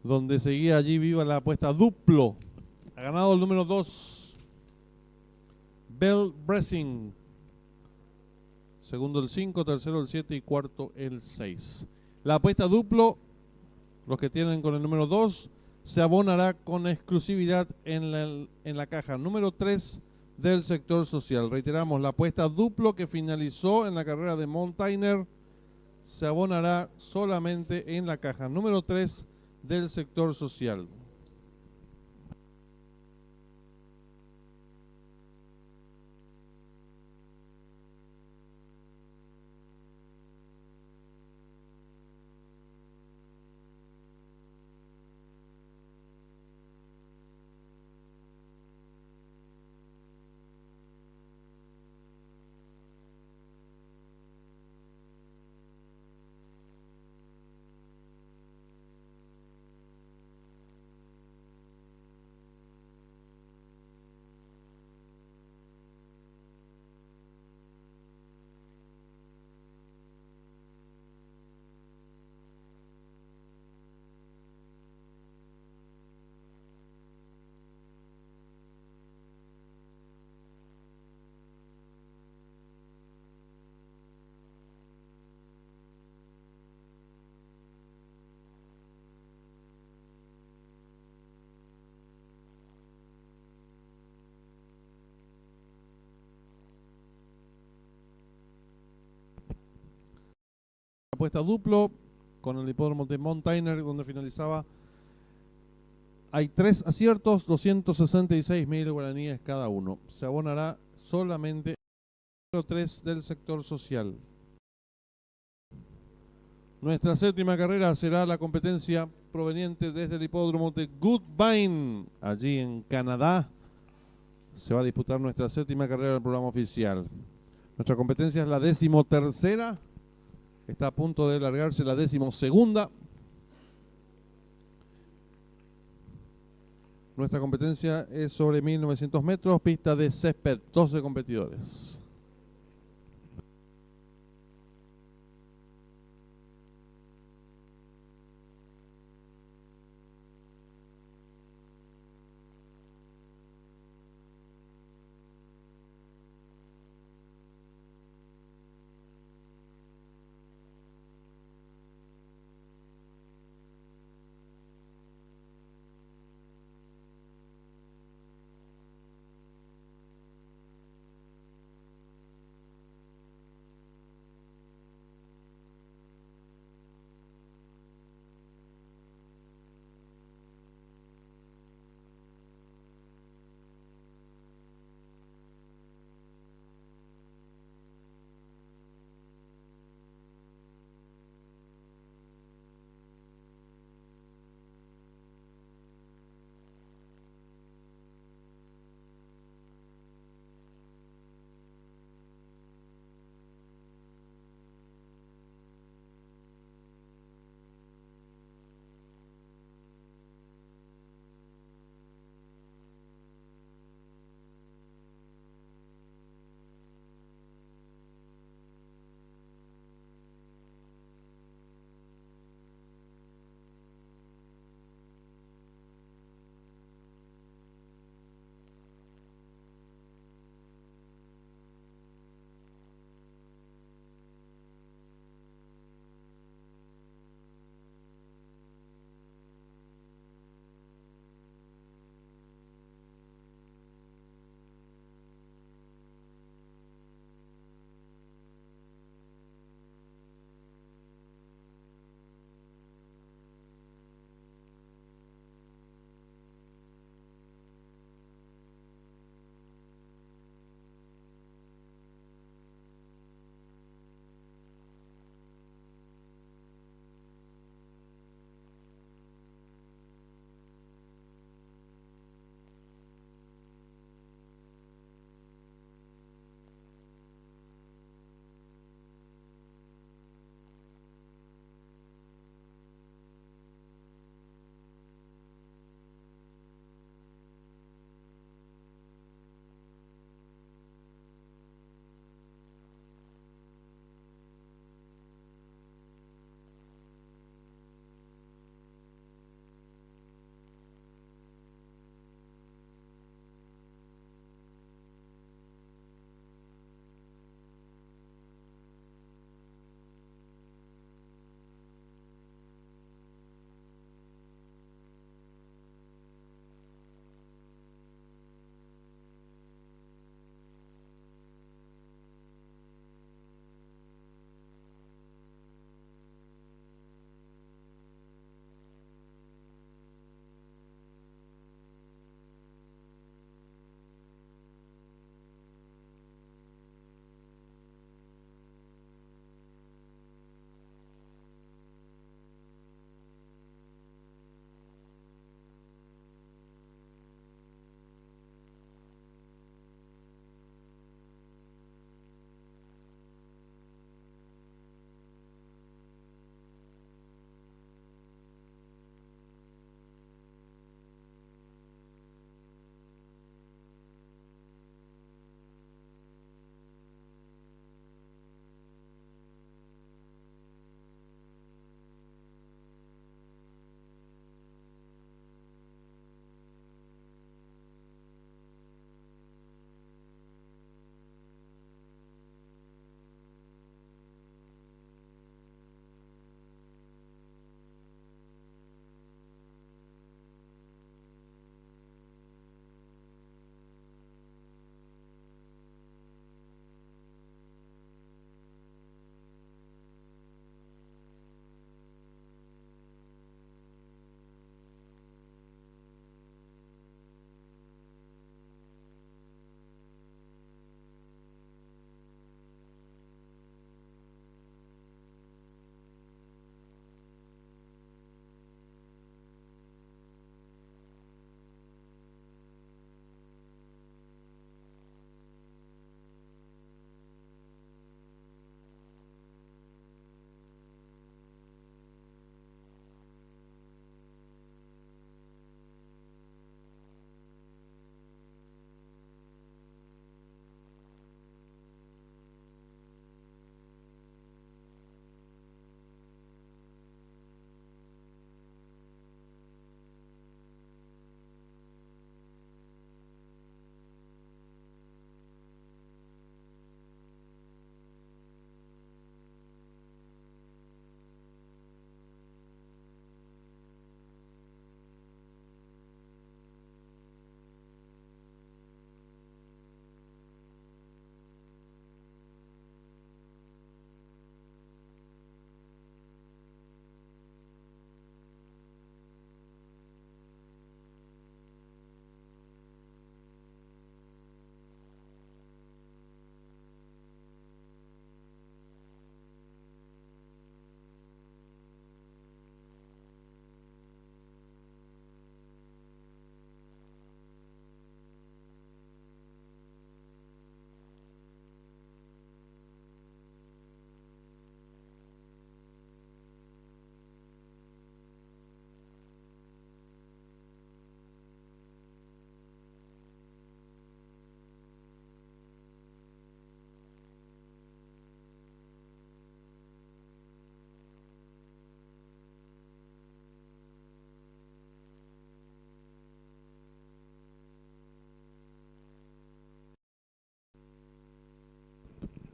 A: donde seguía allí viva la apuesta duplo. Ha ganado el número 2, Bell Bressing. Segundo el 5, tercero el 7 y cuarto el 6. La apuesta duplo, los que tienen con el número 2, se abonará con exclusividad en la caja número 3 del sector social. Reiteramos, la apuesta duplo que finalizó en la carrera de Mountainer se abonará solamente en la caja número 3 del sector social. Apuesta duplo con el hipódromo de Mountainer, donde finalizaba. Hay 3 aciertos, 266.000 guaraníes cada uno. Se abonará solamente el número 3 del sector social. Nuestra séptima carrera será la competencia proveniente desde el hipódromo de Woodbine, allí en Canadá. Se va a disputar nuestra séptima carrera del programa oficial. Nuestra competencia es la 13ª. Está a punto de largarse la 12ª. Nuestra competencia es sobre 1900 metros, pista de césped, 12 competidores.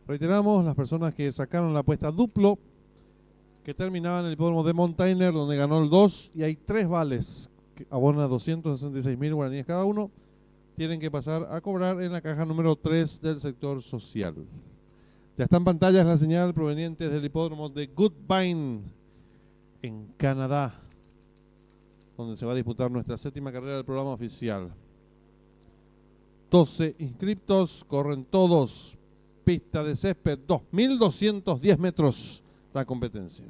A: Reiteramos, las personas que sacaron la apuesta duplo, que terminaban en el hipódromo de Montaigne, donde ganó el 2, y hay 3 vales, que abona 266.000 guaraníes cada uno, tienen que pasar a cobrar en la caja número 3 del sector social. Ya está en pantalla la señal proveniente del hipódromo de Woodbine, en Canadá, donde se va a disputar nuestra 7ª carrera del programa oficial. 12 inscriptos, corren todos. Pista de césped, 2.210 metros la competencia.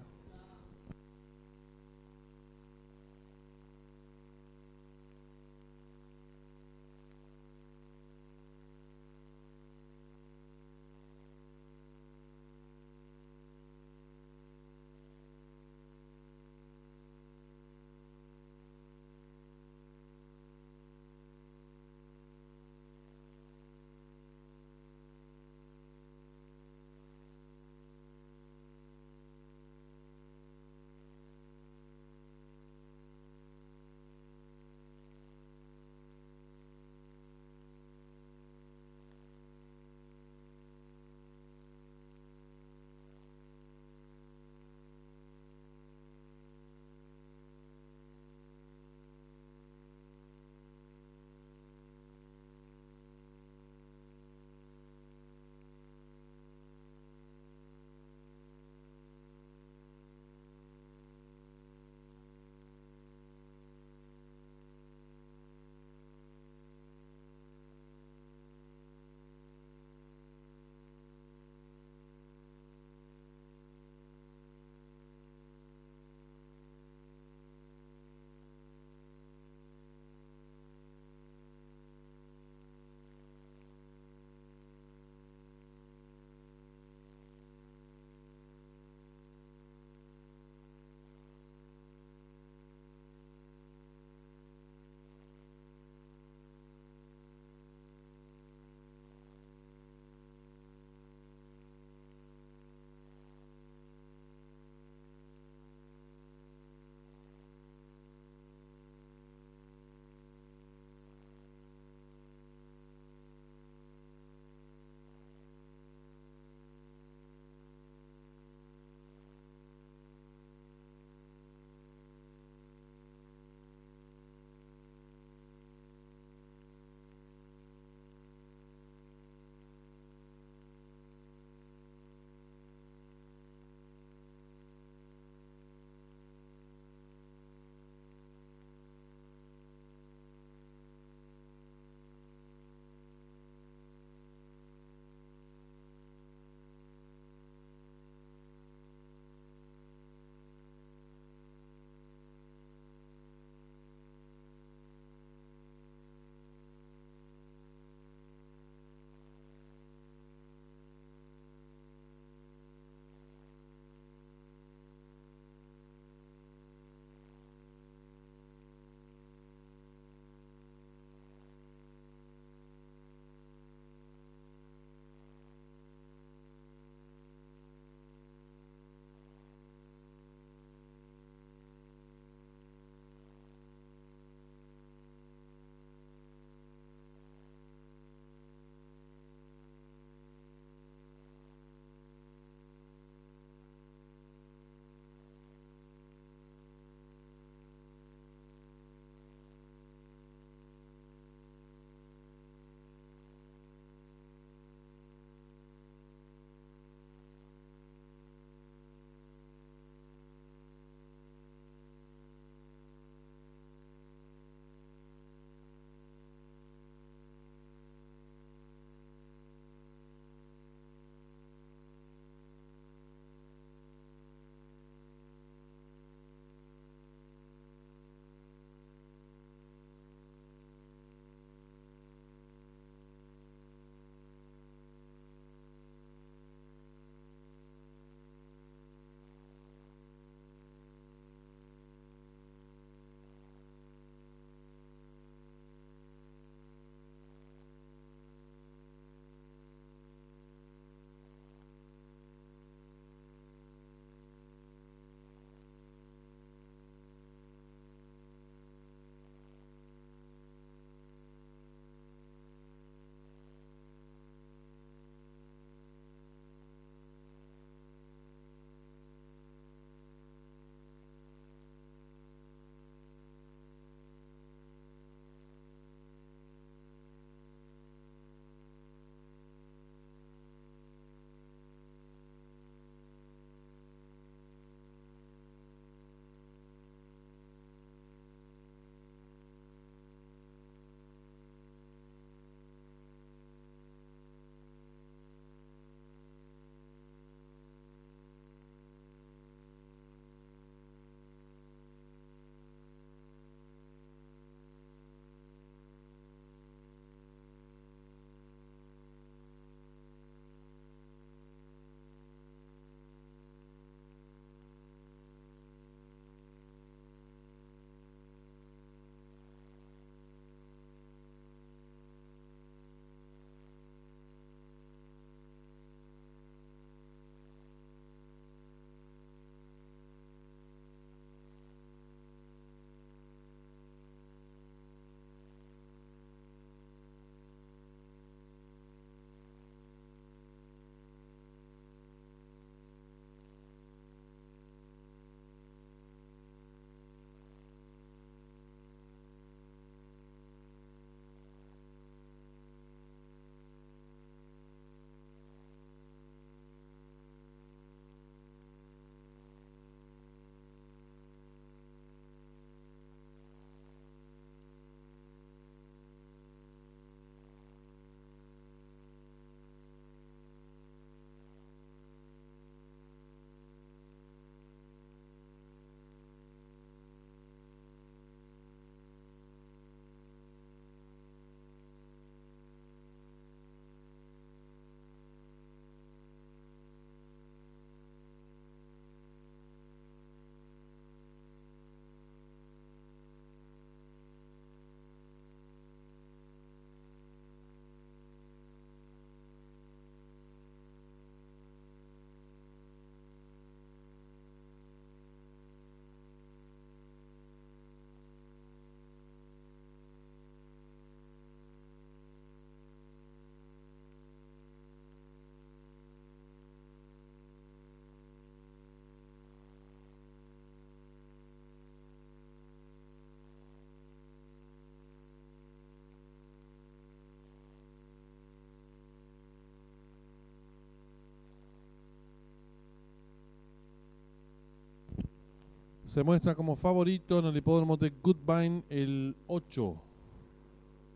A: Se muestra como favorito en el hipódromo de Goodbine el 8,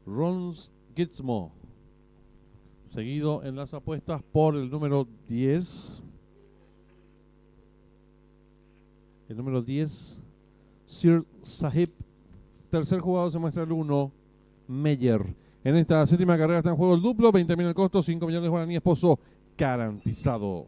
A: Rons Gizmo. Seguido en las apuestas por el número 10. El número 10, Sir Sahib. Tercer jugado se muestra el 1, Meyer. En esta séptima carrera está en juego el duplo, 20.000 el costo, 5 millones de guaraníes, pozo garantizado.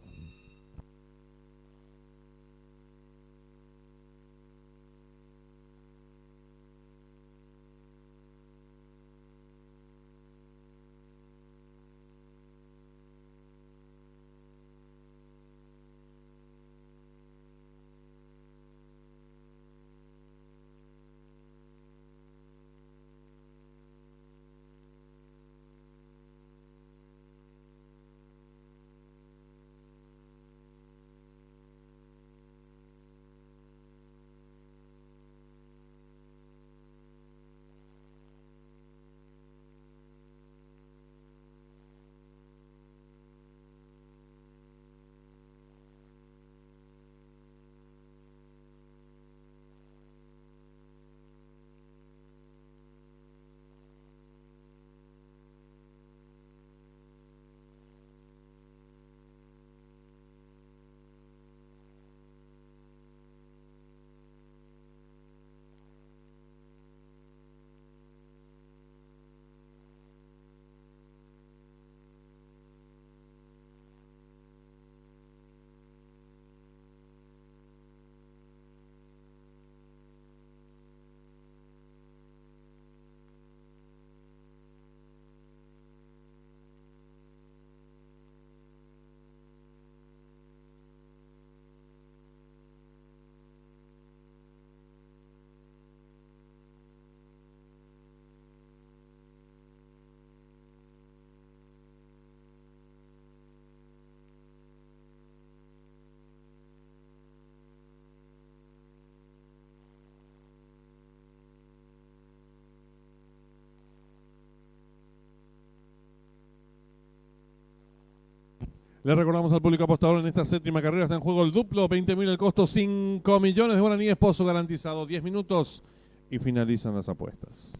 A: Le recordamos al público apostador en esta séptima carrera está en juego el duplo, 20.000 el costo, 5 millones de guaraníes, pozo garantizado, 10 minutos y finalizan las apuestas.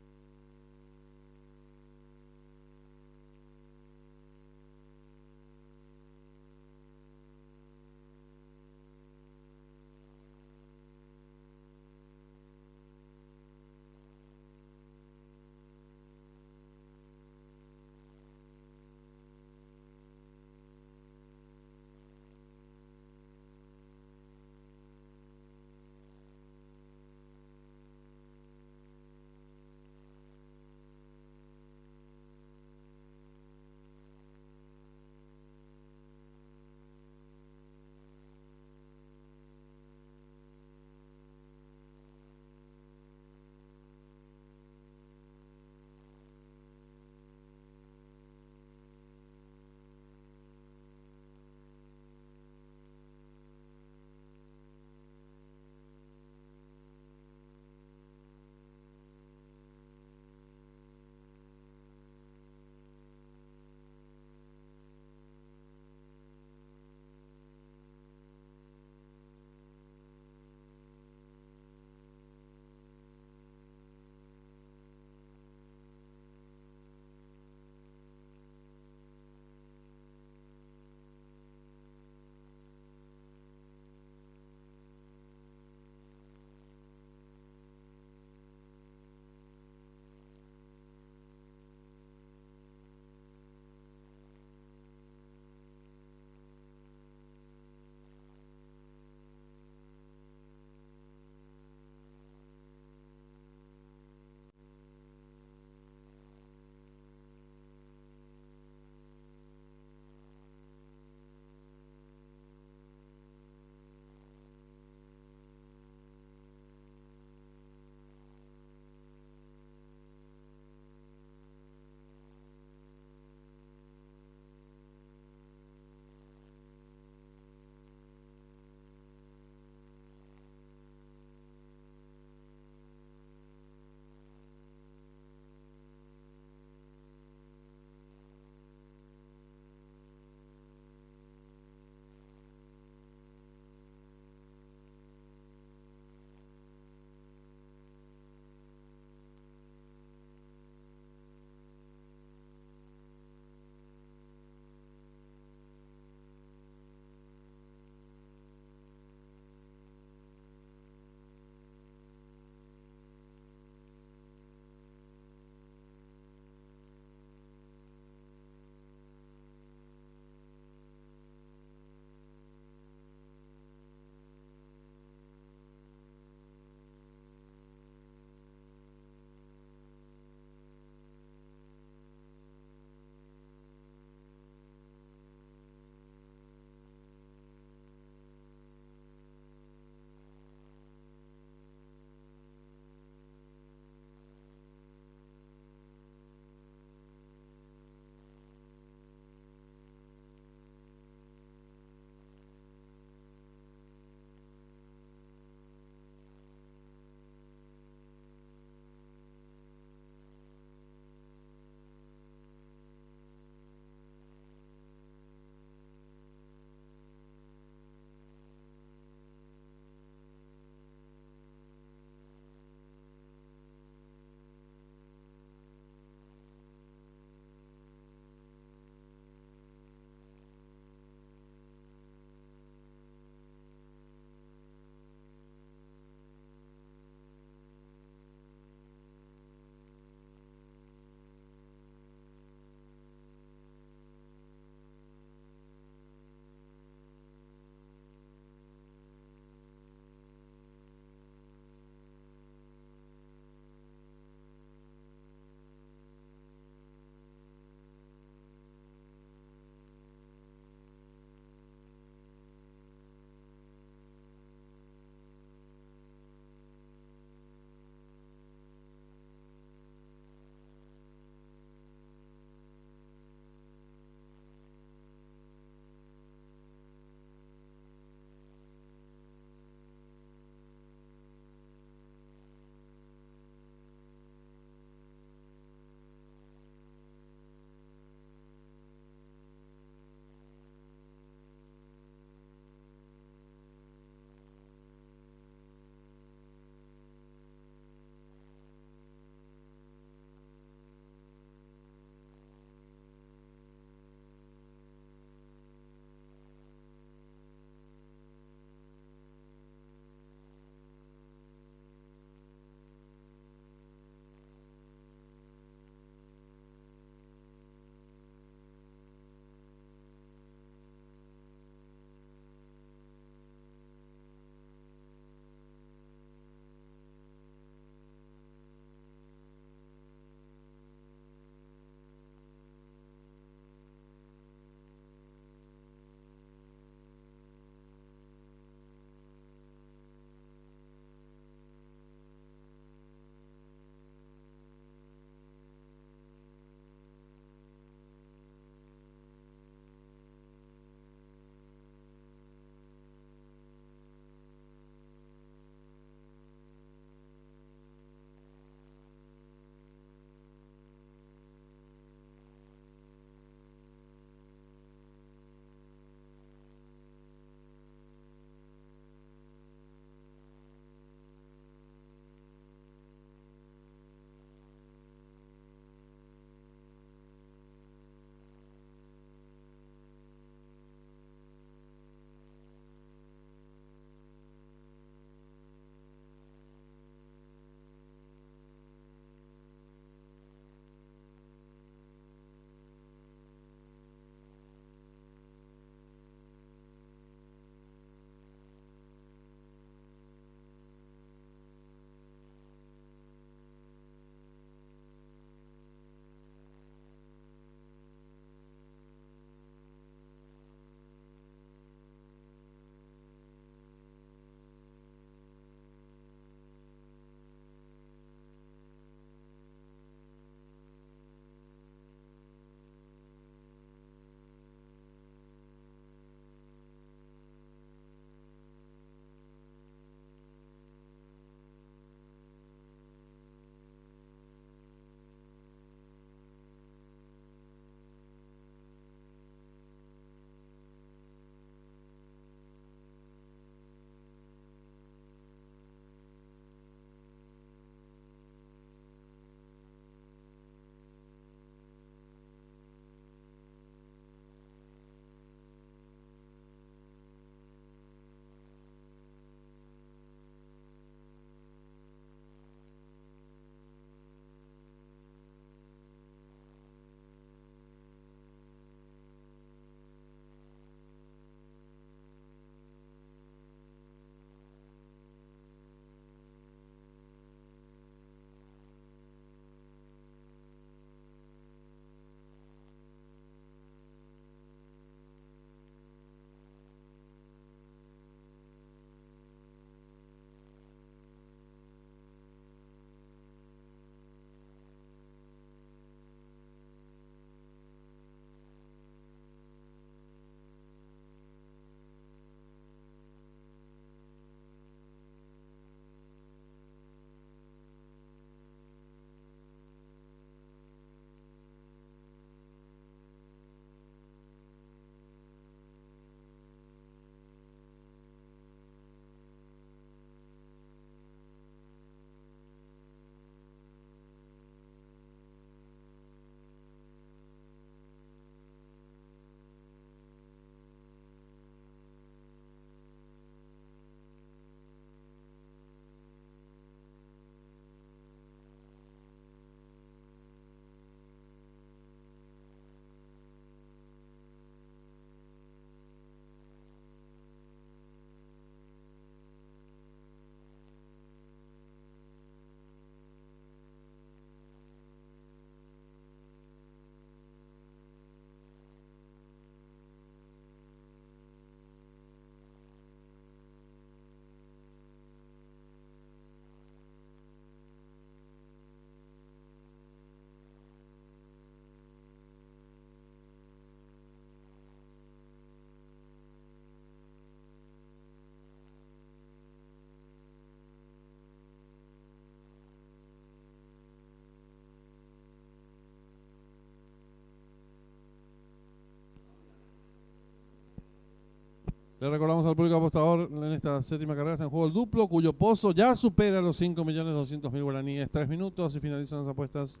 A: Le recordamos al público apostador en esta séptima carrera está en juego el duplo, cuyo pozo ya supera los 5.200.000 guaraníes. 3 minutos y finalizan las apuestas.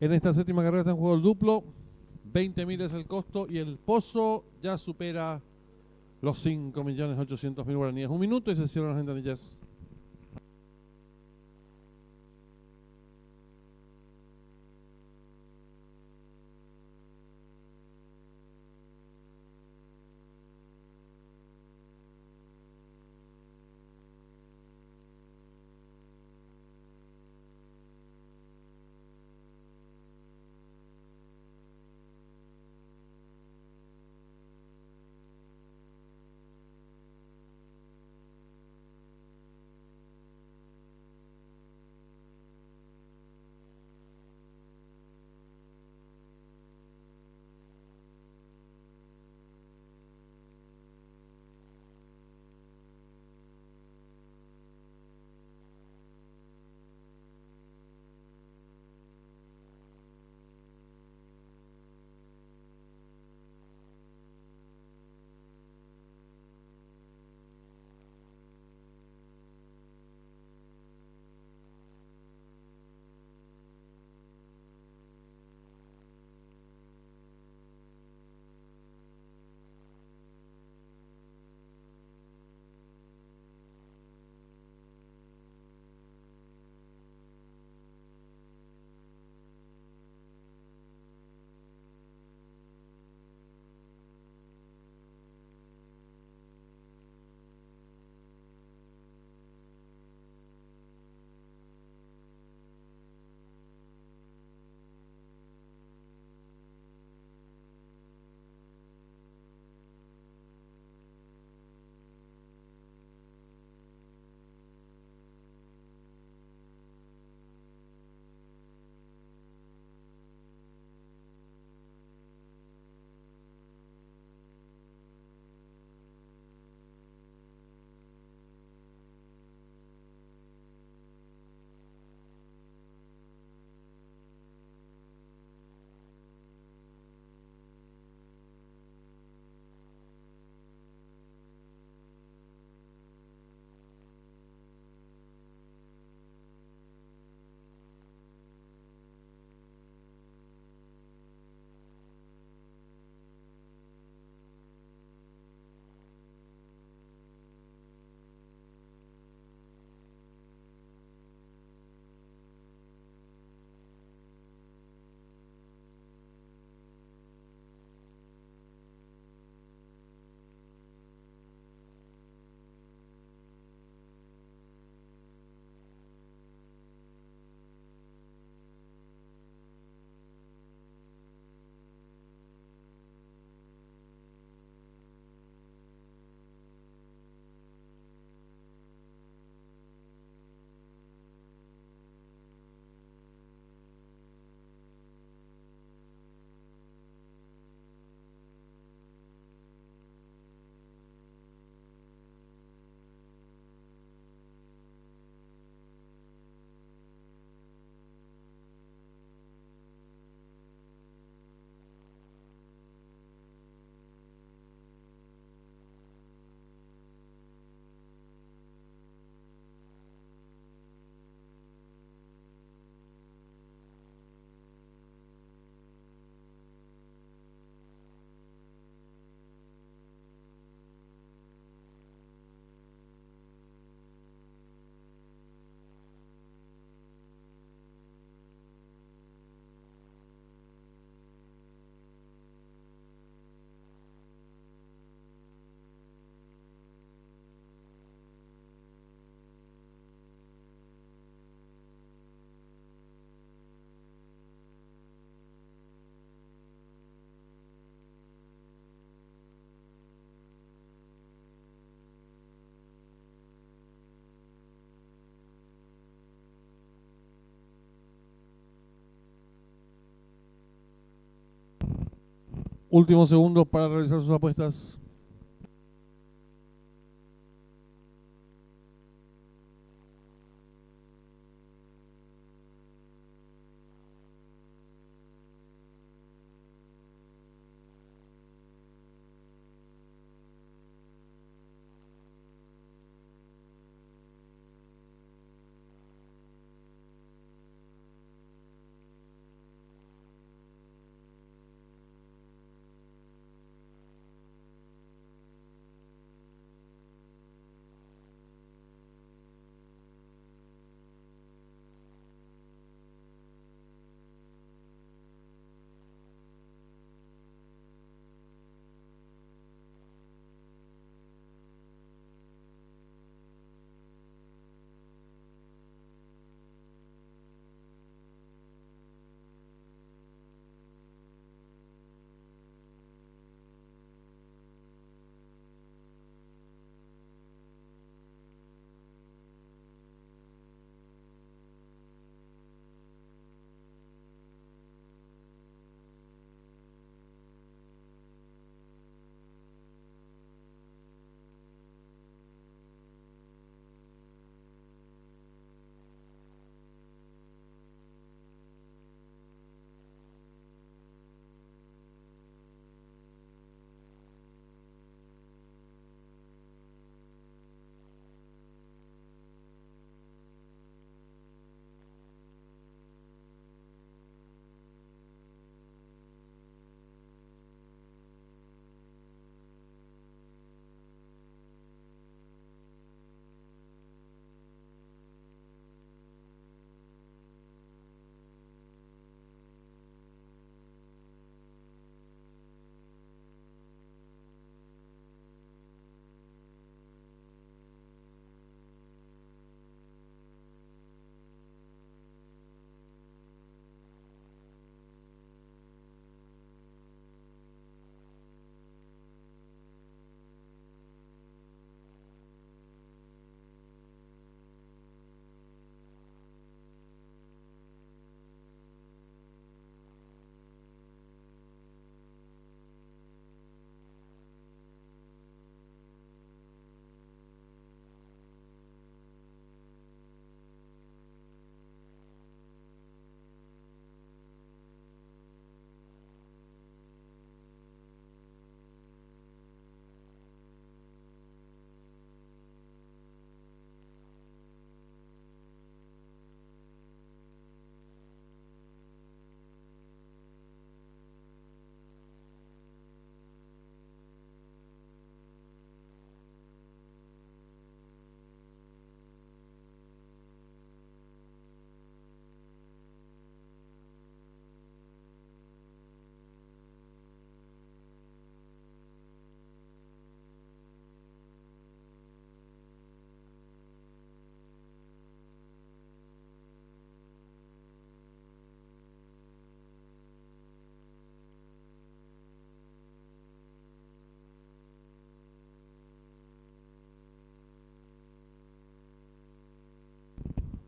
A: En esta séptima carrera está en juego el duplo, 20.000 es el costo y el pozo ya supera los 5.800.000 guaraníes. 1 minuto y se cierran las ventanillas. Últimos segundos para realizar sus apuestas.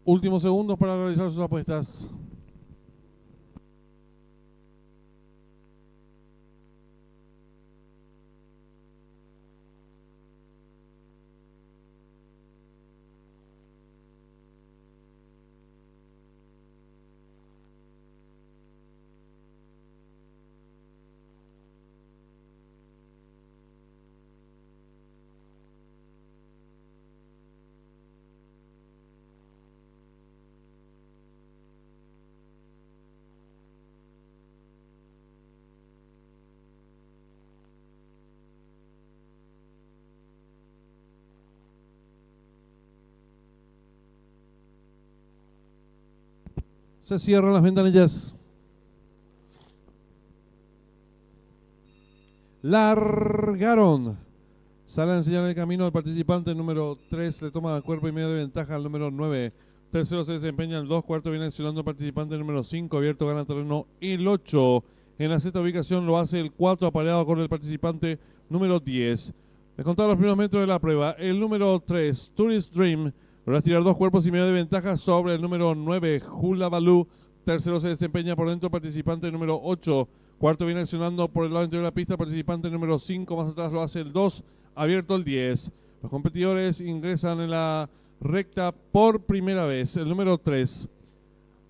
A: Últimos segundos para realizar sus apuestas. Se cierran las ventanillas. Largaron. Sale a enseñar el camino al participante número 3. Le toma cuerpo y medio de ventaja al número 9. Tercero se desempeña el 2. Cuarto viene accionando el participante número 5. Abierto gana terreno el 8. En la sexta ubicación lo hace el 4. Apareado con el participante número 10. Les contaba los primeros metros de la prueba. El número 3, Tourist Dream, logra tirar 2 cuerpos y medio de ventaja sobre el número 9, Hula Baloo. Tercero se desempeña por dentro el participante número 8. Cuarto viene accionando por el lado interior de la pista el participante número 5, más atrás lo hace el 2, abierto el 10. Los competidores ingresan en la recta por primera vez. El número 3,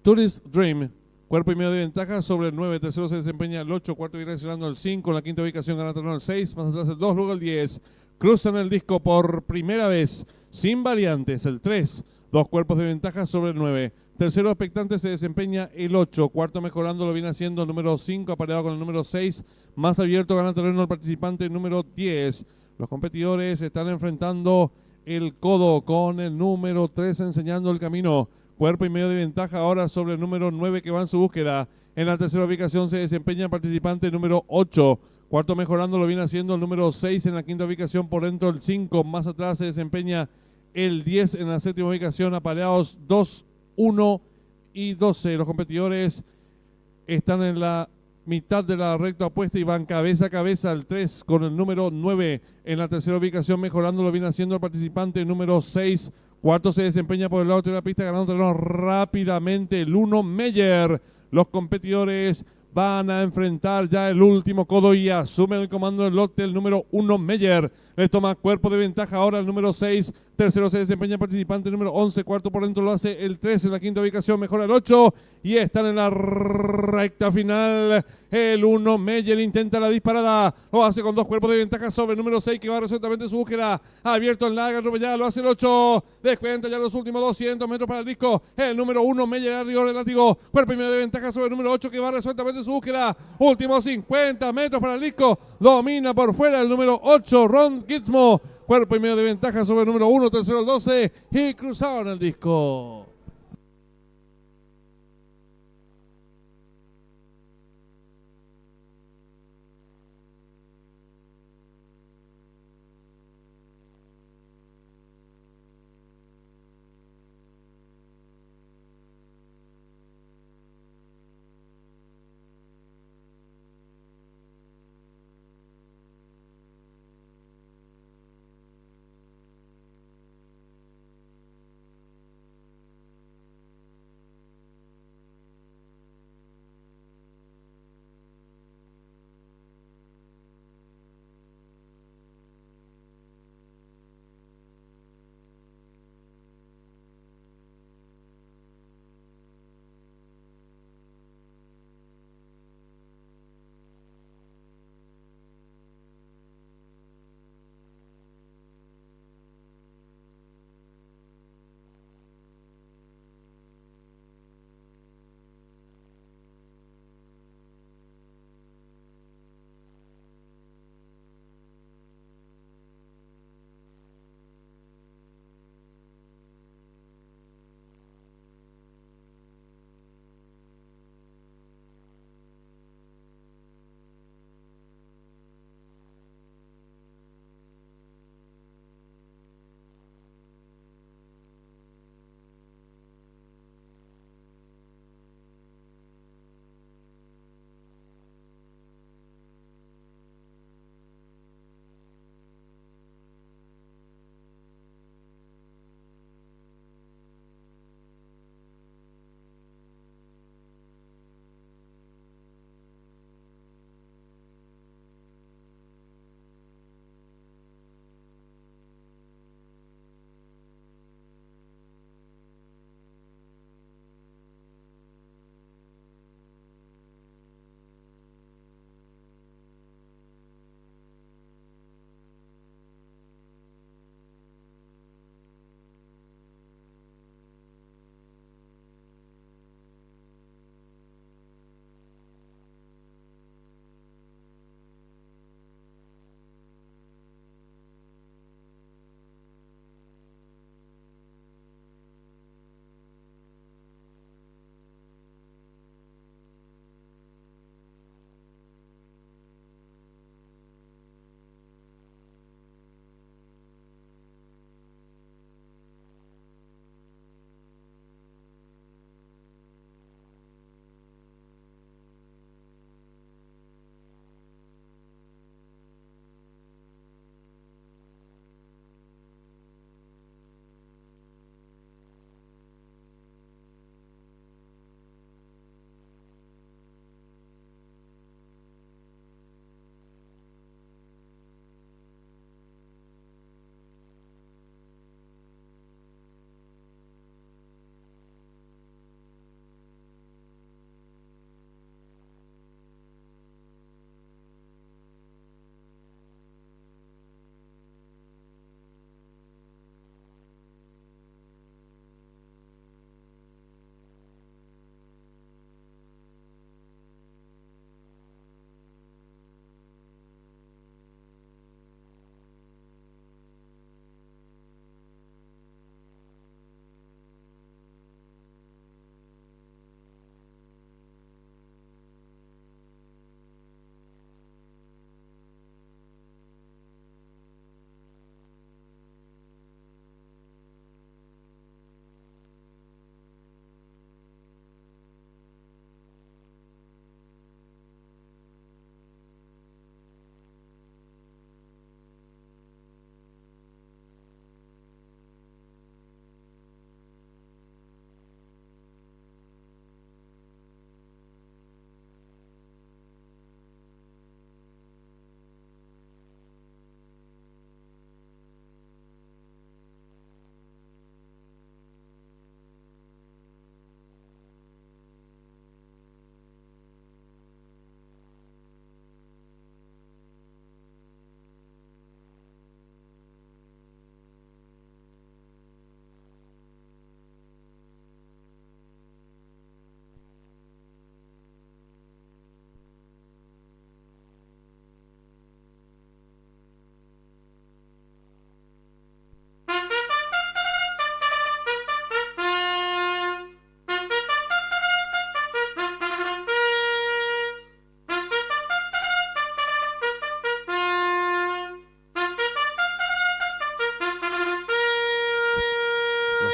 A: Tourist Dream, cuerpo y medio de ventaja sobre el 9, tercero se desempeña el 8, cuarto viene accionando el 5, en la quinta ubicación gana terreno el 6, más atrás el 2, luego el 10. Cruzan el disco por primera vez, sin variantes, el 3, dos cuerpos de ventaja sobre el 9. Tercero expectante se desempeña el 8, cuarto mejorando lo viene haciendo el número 5, apareado con el número 6, más abierto gana terreno el participante número 10. Los competidores están enfrentando el codo con el número 3 enseñando el camino. Cuerpo y medio de ventaja ahora sobre el número 9 que va en su búsqueda. En la tercera ubicación se desempeña el participante número 8. Cuarto mejorando lo viene haciendo el número 6 en la quinta ubicación, por dentro el 5. Más atrás se desempeña el 10 en la séptima ubicación, apareados 2, 1 y 12. Los competidores están en la mitad de la recta opuesta y van cabeza a cabeza el 3 con el número 9 en la tercera ubicación, mejorando lo viene haciendo el participante número 6. Cuarto se desempeña por el lado de la pista, ganando terreno rápidamente el 1, Meyer. Los competidores van a enfrentar ya el último codo y asumen el comando del lote el número 1, Meyer. Le toma cuerpo de ventaja ahora el número 6. Tercero se desempeña el participante número 11. Cuarto por dentro lo hace el 3 en la quinta ubicación. Mejora el 8. Y están en la recta final. El 1, Meyer, intenta la disparada. Lo hace con dos cuerpos de ventaja sobre el número 6 que va resueltamente su búsqueda. Abierto en larga, atropellada, lo hace el 8. Descuenta ya los últimos 200 metros para el disco. El número 1, Meyer, a rigor del látigo. Cuerpo y medio de ventaja sobre el número 8 que va resueltamente su búsqueda. Últimos 50 metros para el disco. Domina por fuera el número 8, Ron Gizmo. Cuerpo y medio de ventaja sobre el número 1, tercero el 12 y cruzaron el disco.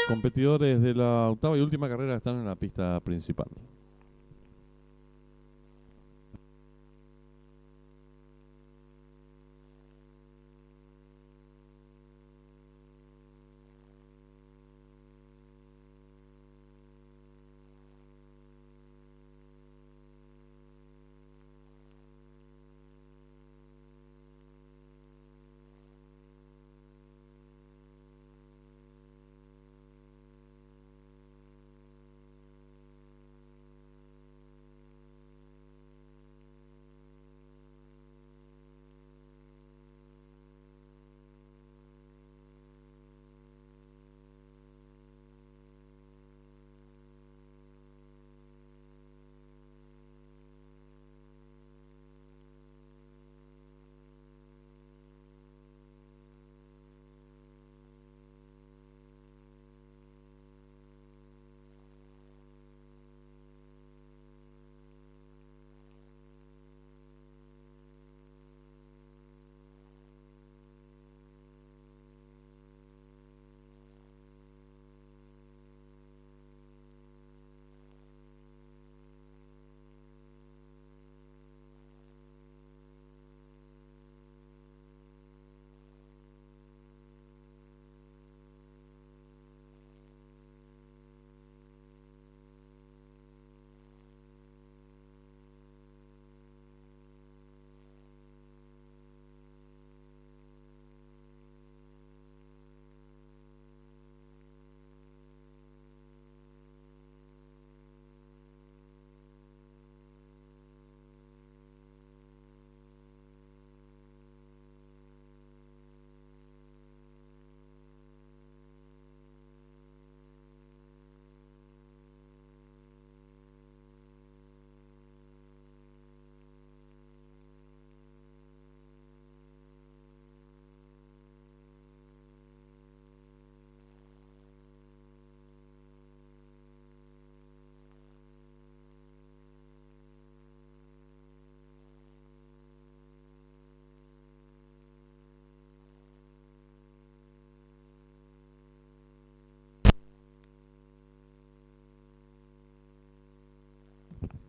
A: competidores de la octava y última carrera están en la pista principal.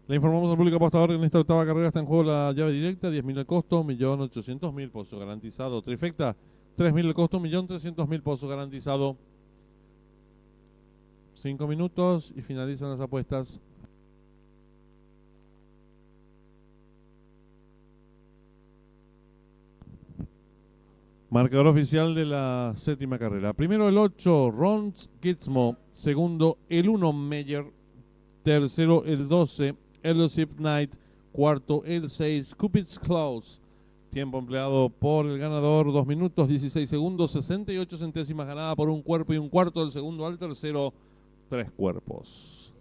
A: Le informamos al público apostador que en esta octava carrera está en juego la llave directa, 10.000 el costo, 1.800.000 pozo garantizado. Trifecta, 3.000 el costo, 1.300.000 pozo garantizado. 5 minutos y finalizan las apuestas. Marcador oficial de la séptima carrera. Primero el 8, Ron Gizmo. Segundo el 1, Meyer. Tercero el 12, Elusive Knight. Cuarto el 6, Cupid's Claws. Tiempo empleado por el ganador, 2 minutos 16 segundos, 68 centésimas ganada por un cuerpo y un cuarto del segundo al tercero, 3 cuerpos.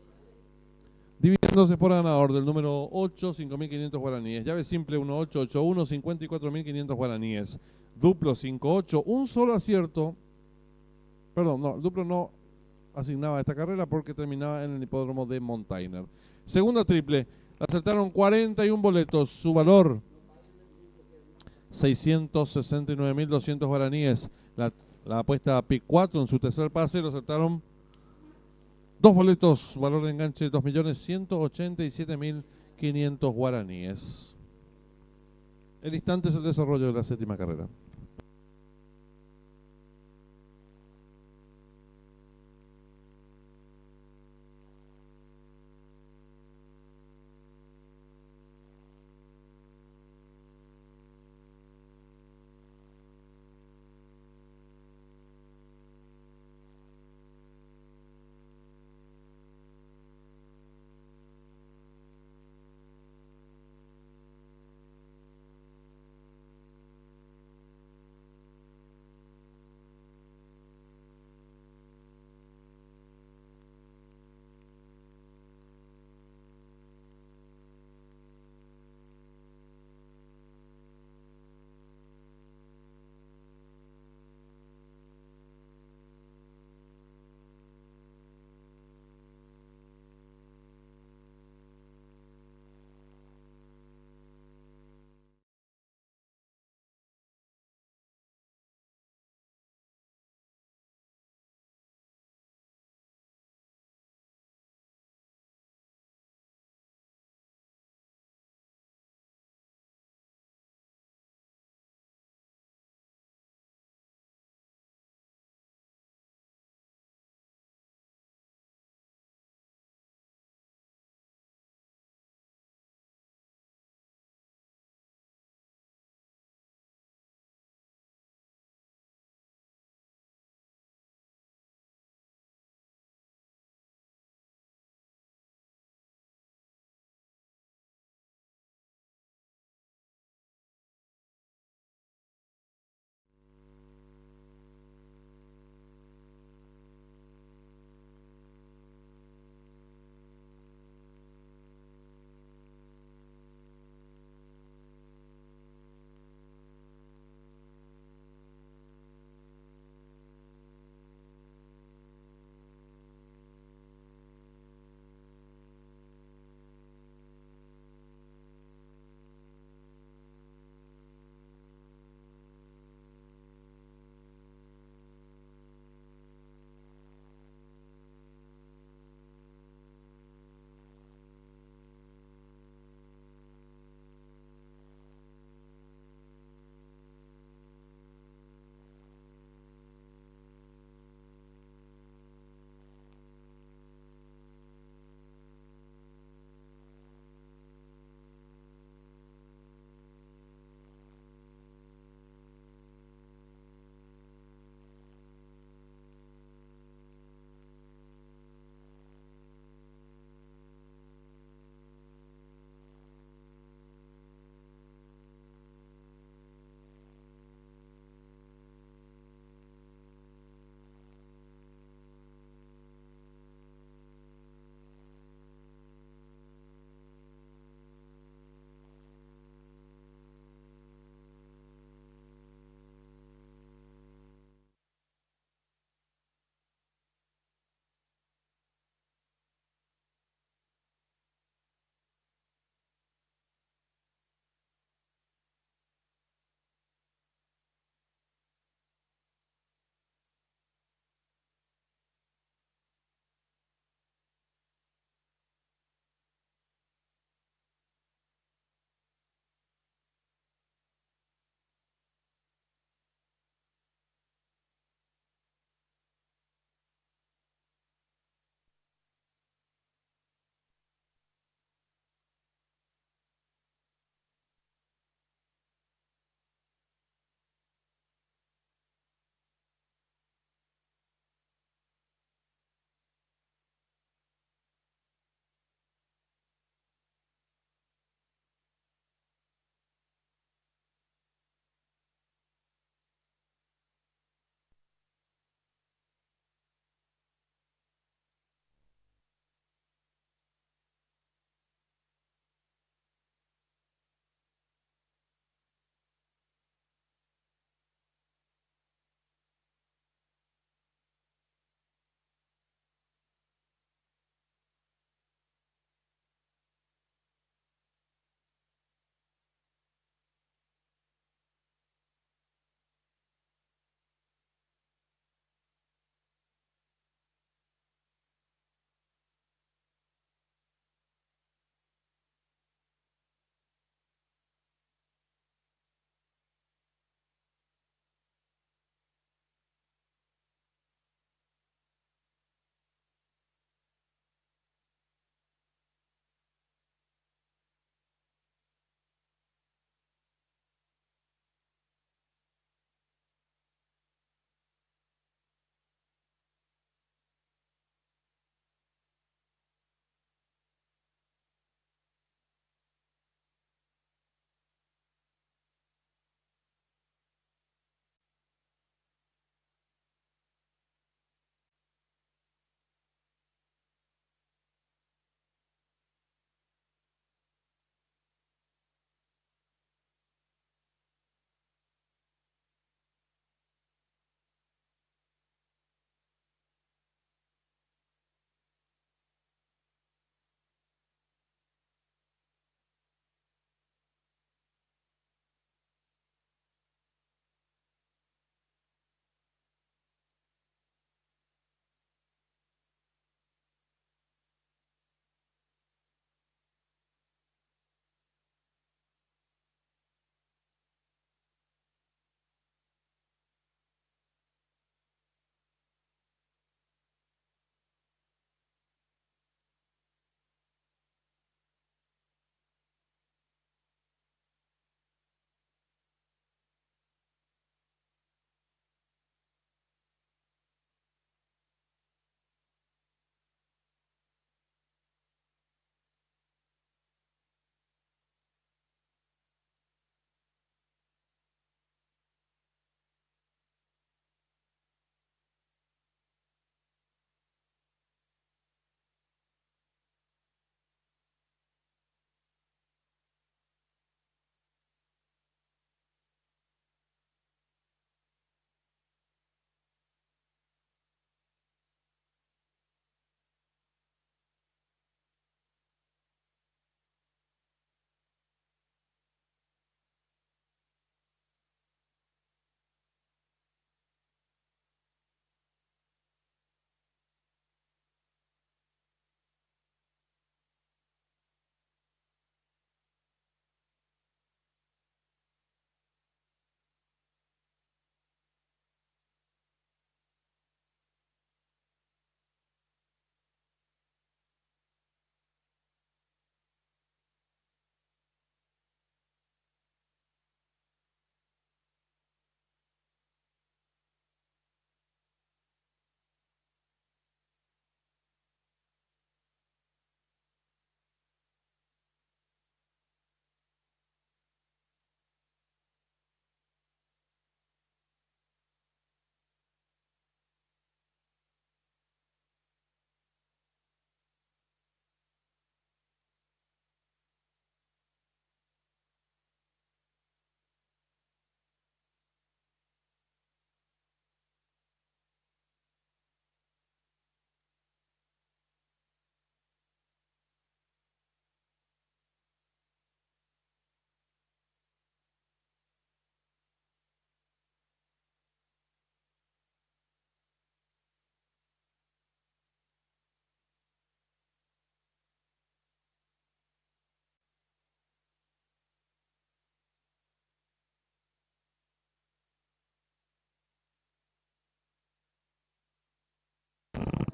A: Dividiéndose por ganador del número 8, 5.500 guaraníes. Llave simple 1881, 54.500 guaraníes. Duplo 58, un solo acierto. Perdón, no, el duplo no asignaba esta carrera porque terminaba en el hipódromo de Montaigne. Segunda triple, acertaron 41 boletos, su valor 669.200 guaraníes. La apuesta PIC 4 en su tercer pase lo acertaron 2 boletos, valor de enganche 2.187.500 guaraníes. El instante es el desarrollo de la séptima carrera.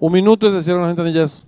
A: Un minuto y se cierran las ventanillas.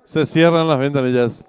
A: Se cierran las ventanillas.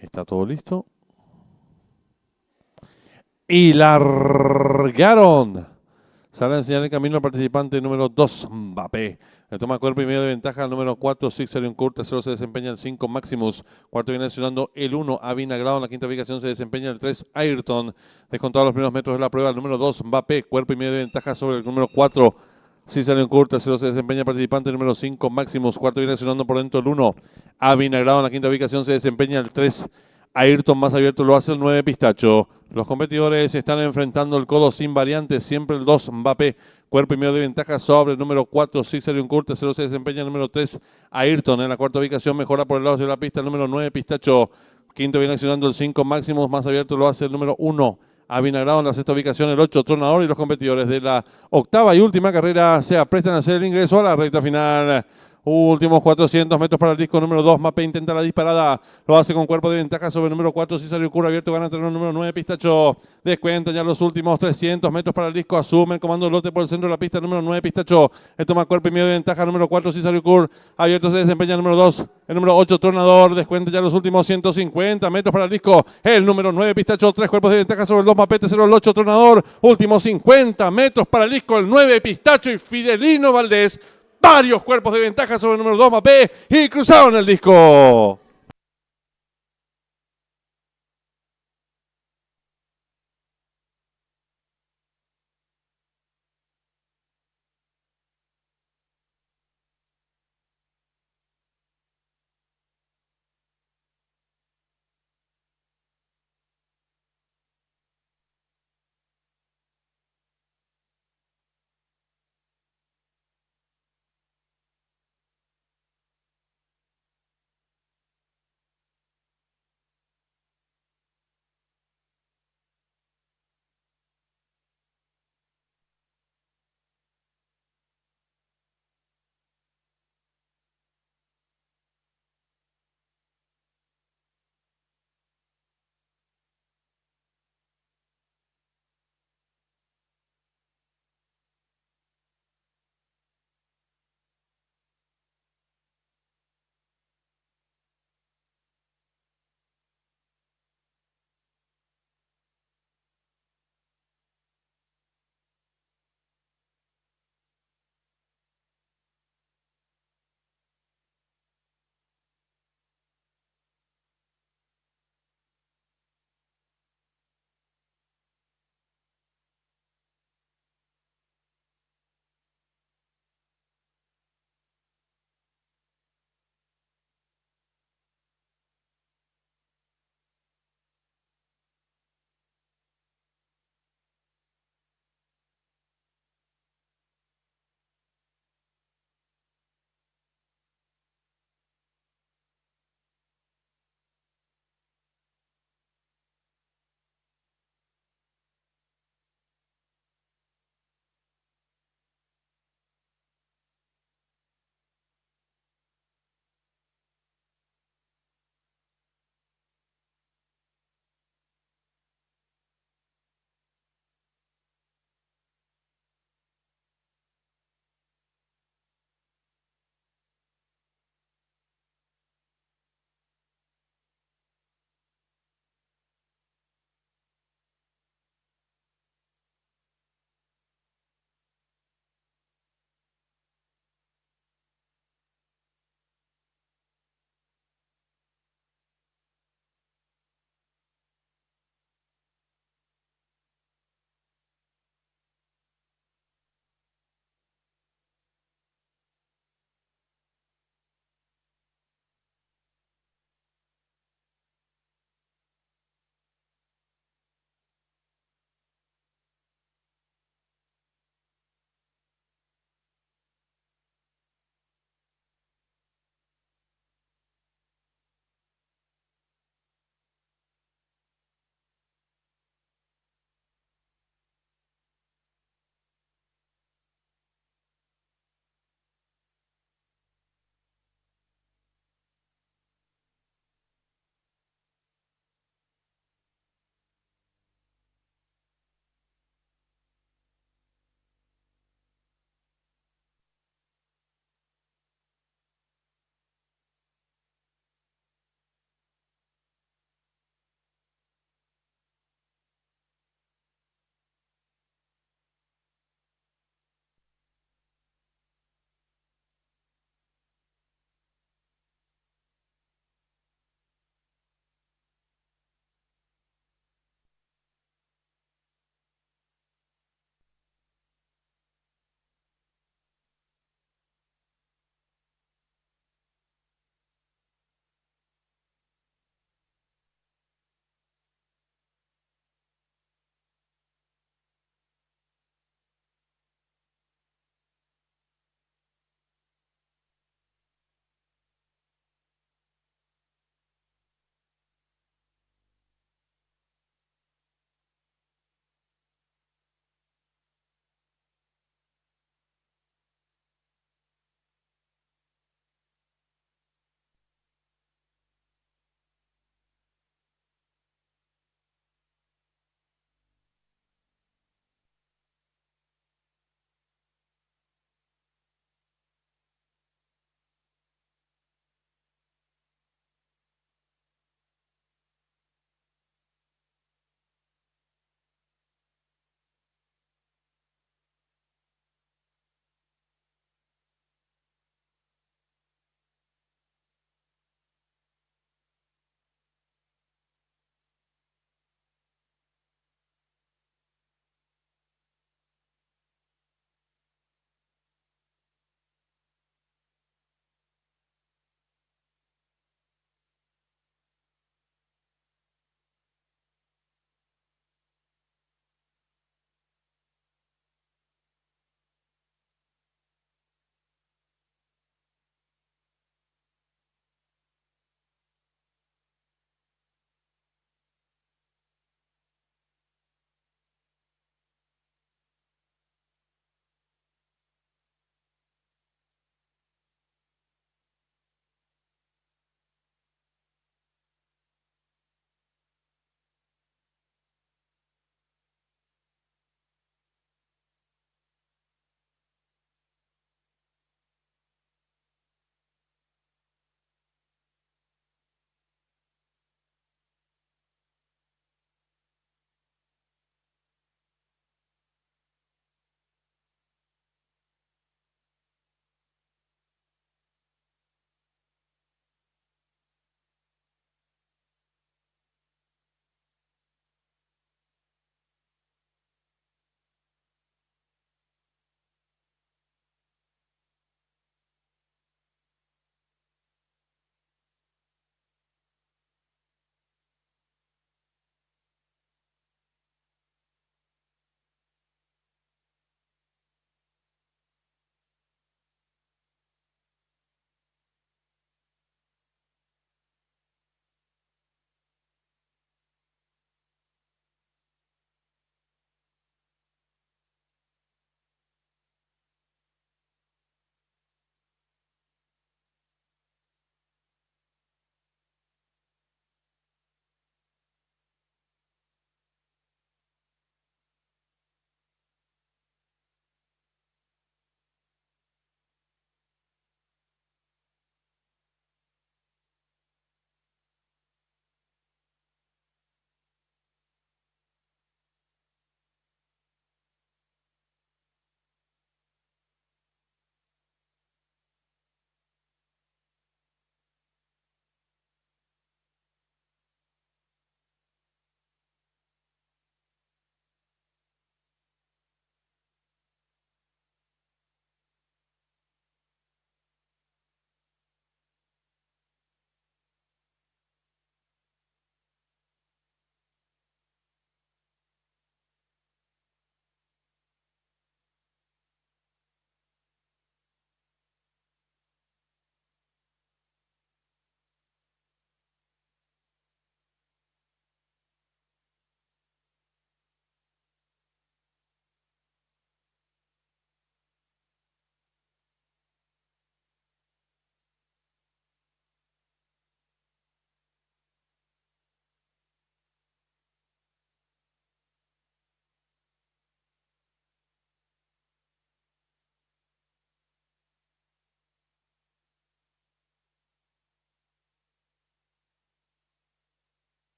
A: Está todo listo. Y largaron. Sale a enseñar el camino al participante número 2, Mbappé. Le toma cuerpo y medio de ventaja al número 4, Sixerion Court. Tercero se desempeña el 5, Maximus. Cuarto viene accionando el 1, Avinagrado. En la quinta ubicación se desempeña el 3, Ayrton. Descontado los primeros metros de la prueba, el número 2, Mbappé. Cuerpo y medio de ventaja sobre el número 4, Sixerion Court. Tercero se desempeña el participante número 5, Maximus. Cuarto viene accionando por dentro el 1, Avinagrado. En la quinta ubicación se desempeña el 3, Ayrton. Más abierto lo hace el 9, Pistacho. Los competidores están enfrentando el codo sin variantes, siempre el 2, Mbappé. Cuerpo y medio de ventaja sobre el número 4, Sixerion Court. Tercero se desempeña el número 3, Ayrton. En la cuarta ubicación mejora por el lado de la pista el número 9, Pistacho. Quinto viene accionando el 5, Máximos. Más abierto lo hace el número 1, Avinagrado. En la sexta ubicación el 8, Tronador. Y los competidores de la octava y última carrera se aprestan a hacer el ingreso a la recta final. Últimos 400 metros para el disco número 2. Mbappé intenta la disparada. Lo hace con cuerpo de ventaja sobre el número 4. Cesáreo Cura abierto. Gana terreno número 9. Pistacho. Descuenta ya los últimos 300 metros para el disco. Asume el comando del lote por el centro de la pista. Número 9. Pistacho. Le toma cuerpo y medio de ventaja. Número 4. Cesáreo Cur. Abierto se desempeña el número 2. El número 8. Tronador. Descuenta ya los últimos 150 metros para el disco. El número 9. Pistacho. 3 cuerpos de ventaja sobre el 2. Mbappé. Tercero el 8. Tronador. Últimos 50 metros para el disco. El 9. Pistacho y Fidelino Valdés. Varios cuerpos de ventaja sobre el número 2, Mbappé, y cruzaron el disco.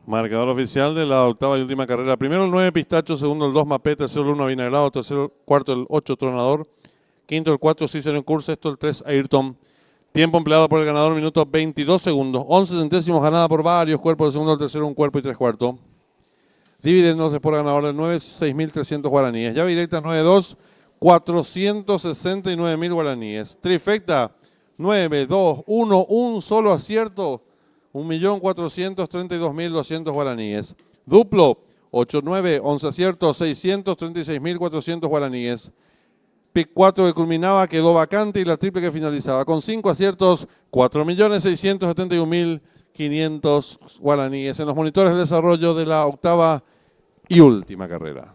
A: Marcador oficial de la octava y última carrera. Primero el 9 Pistacho, segundo el 2 Mapé, tercero el 1 Avinagrado, cuarto el 8 Tronador, quinto el 4 Cicero Curso, sexto el 3 Ayrton. Tiempo empleado por el ganador, minutos 22 segundos. 11 centésimos ganada por varios cuerpos, el segundo, el tercero un cuerpo y 3/4. Dividendos por ganador del 9, 6.300 guaraníes. Llave directa 9-2, 469.000 guaraníes. Trifecta 9-2-1, un solo acierto, 1.432.200 guaraníes. Duplo 8-9, 11 aciertos, 636.400 guaraníes. Pick 4 que culminaba quedó vacante y la triple que finalizaba con 5 aciertos, 4.671.500 guaraníes en los monitores de desarrollo de la octava y última carrera.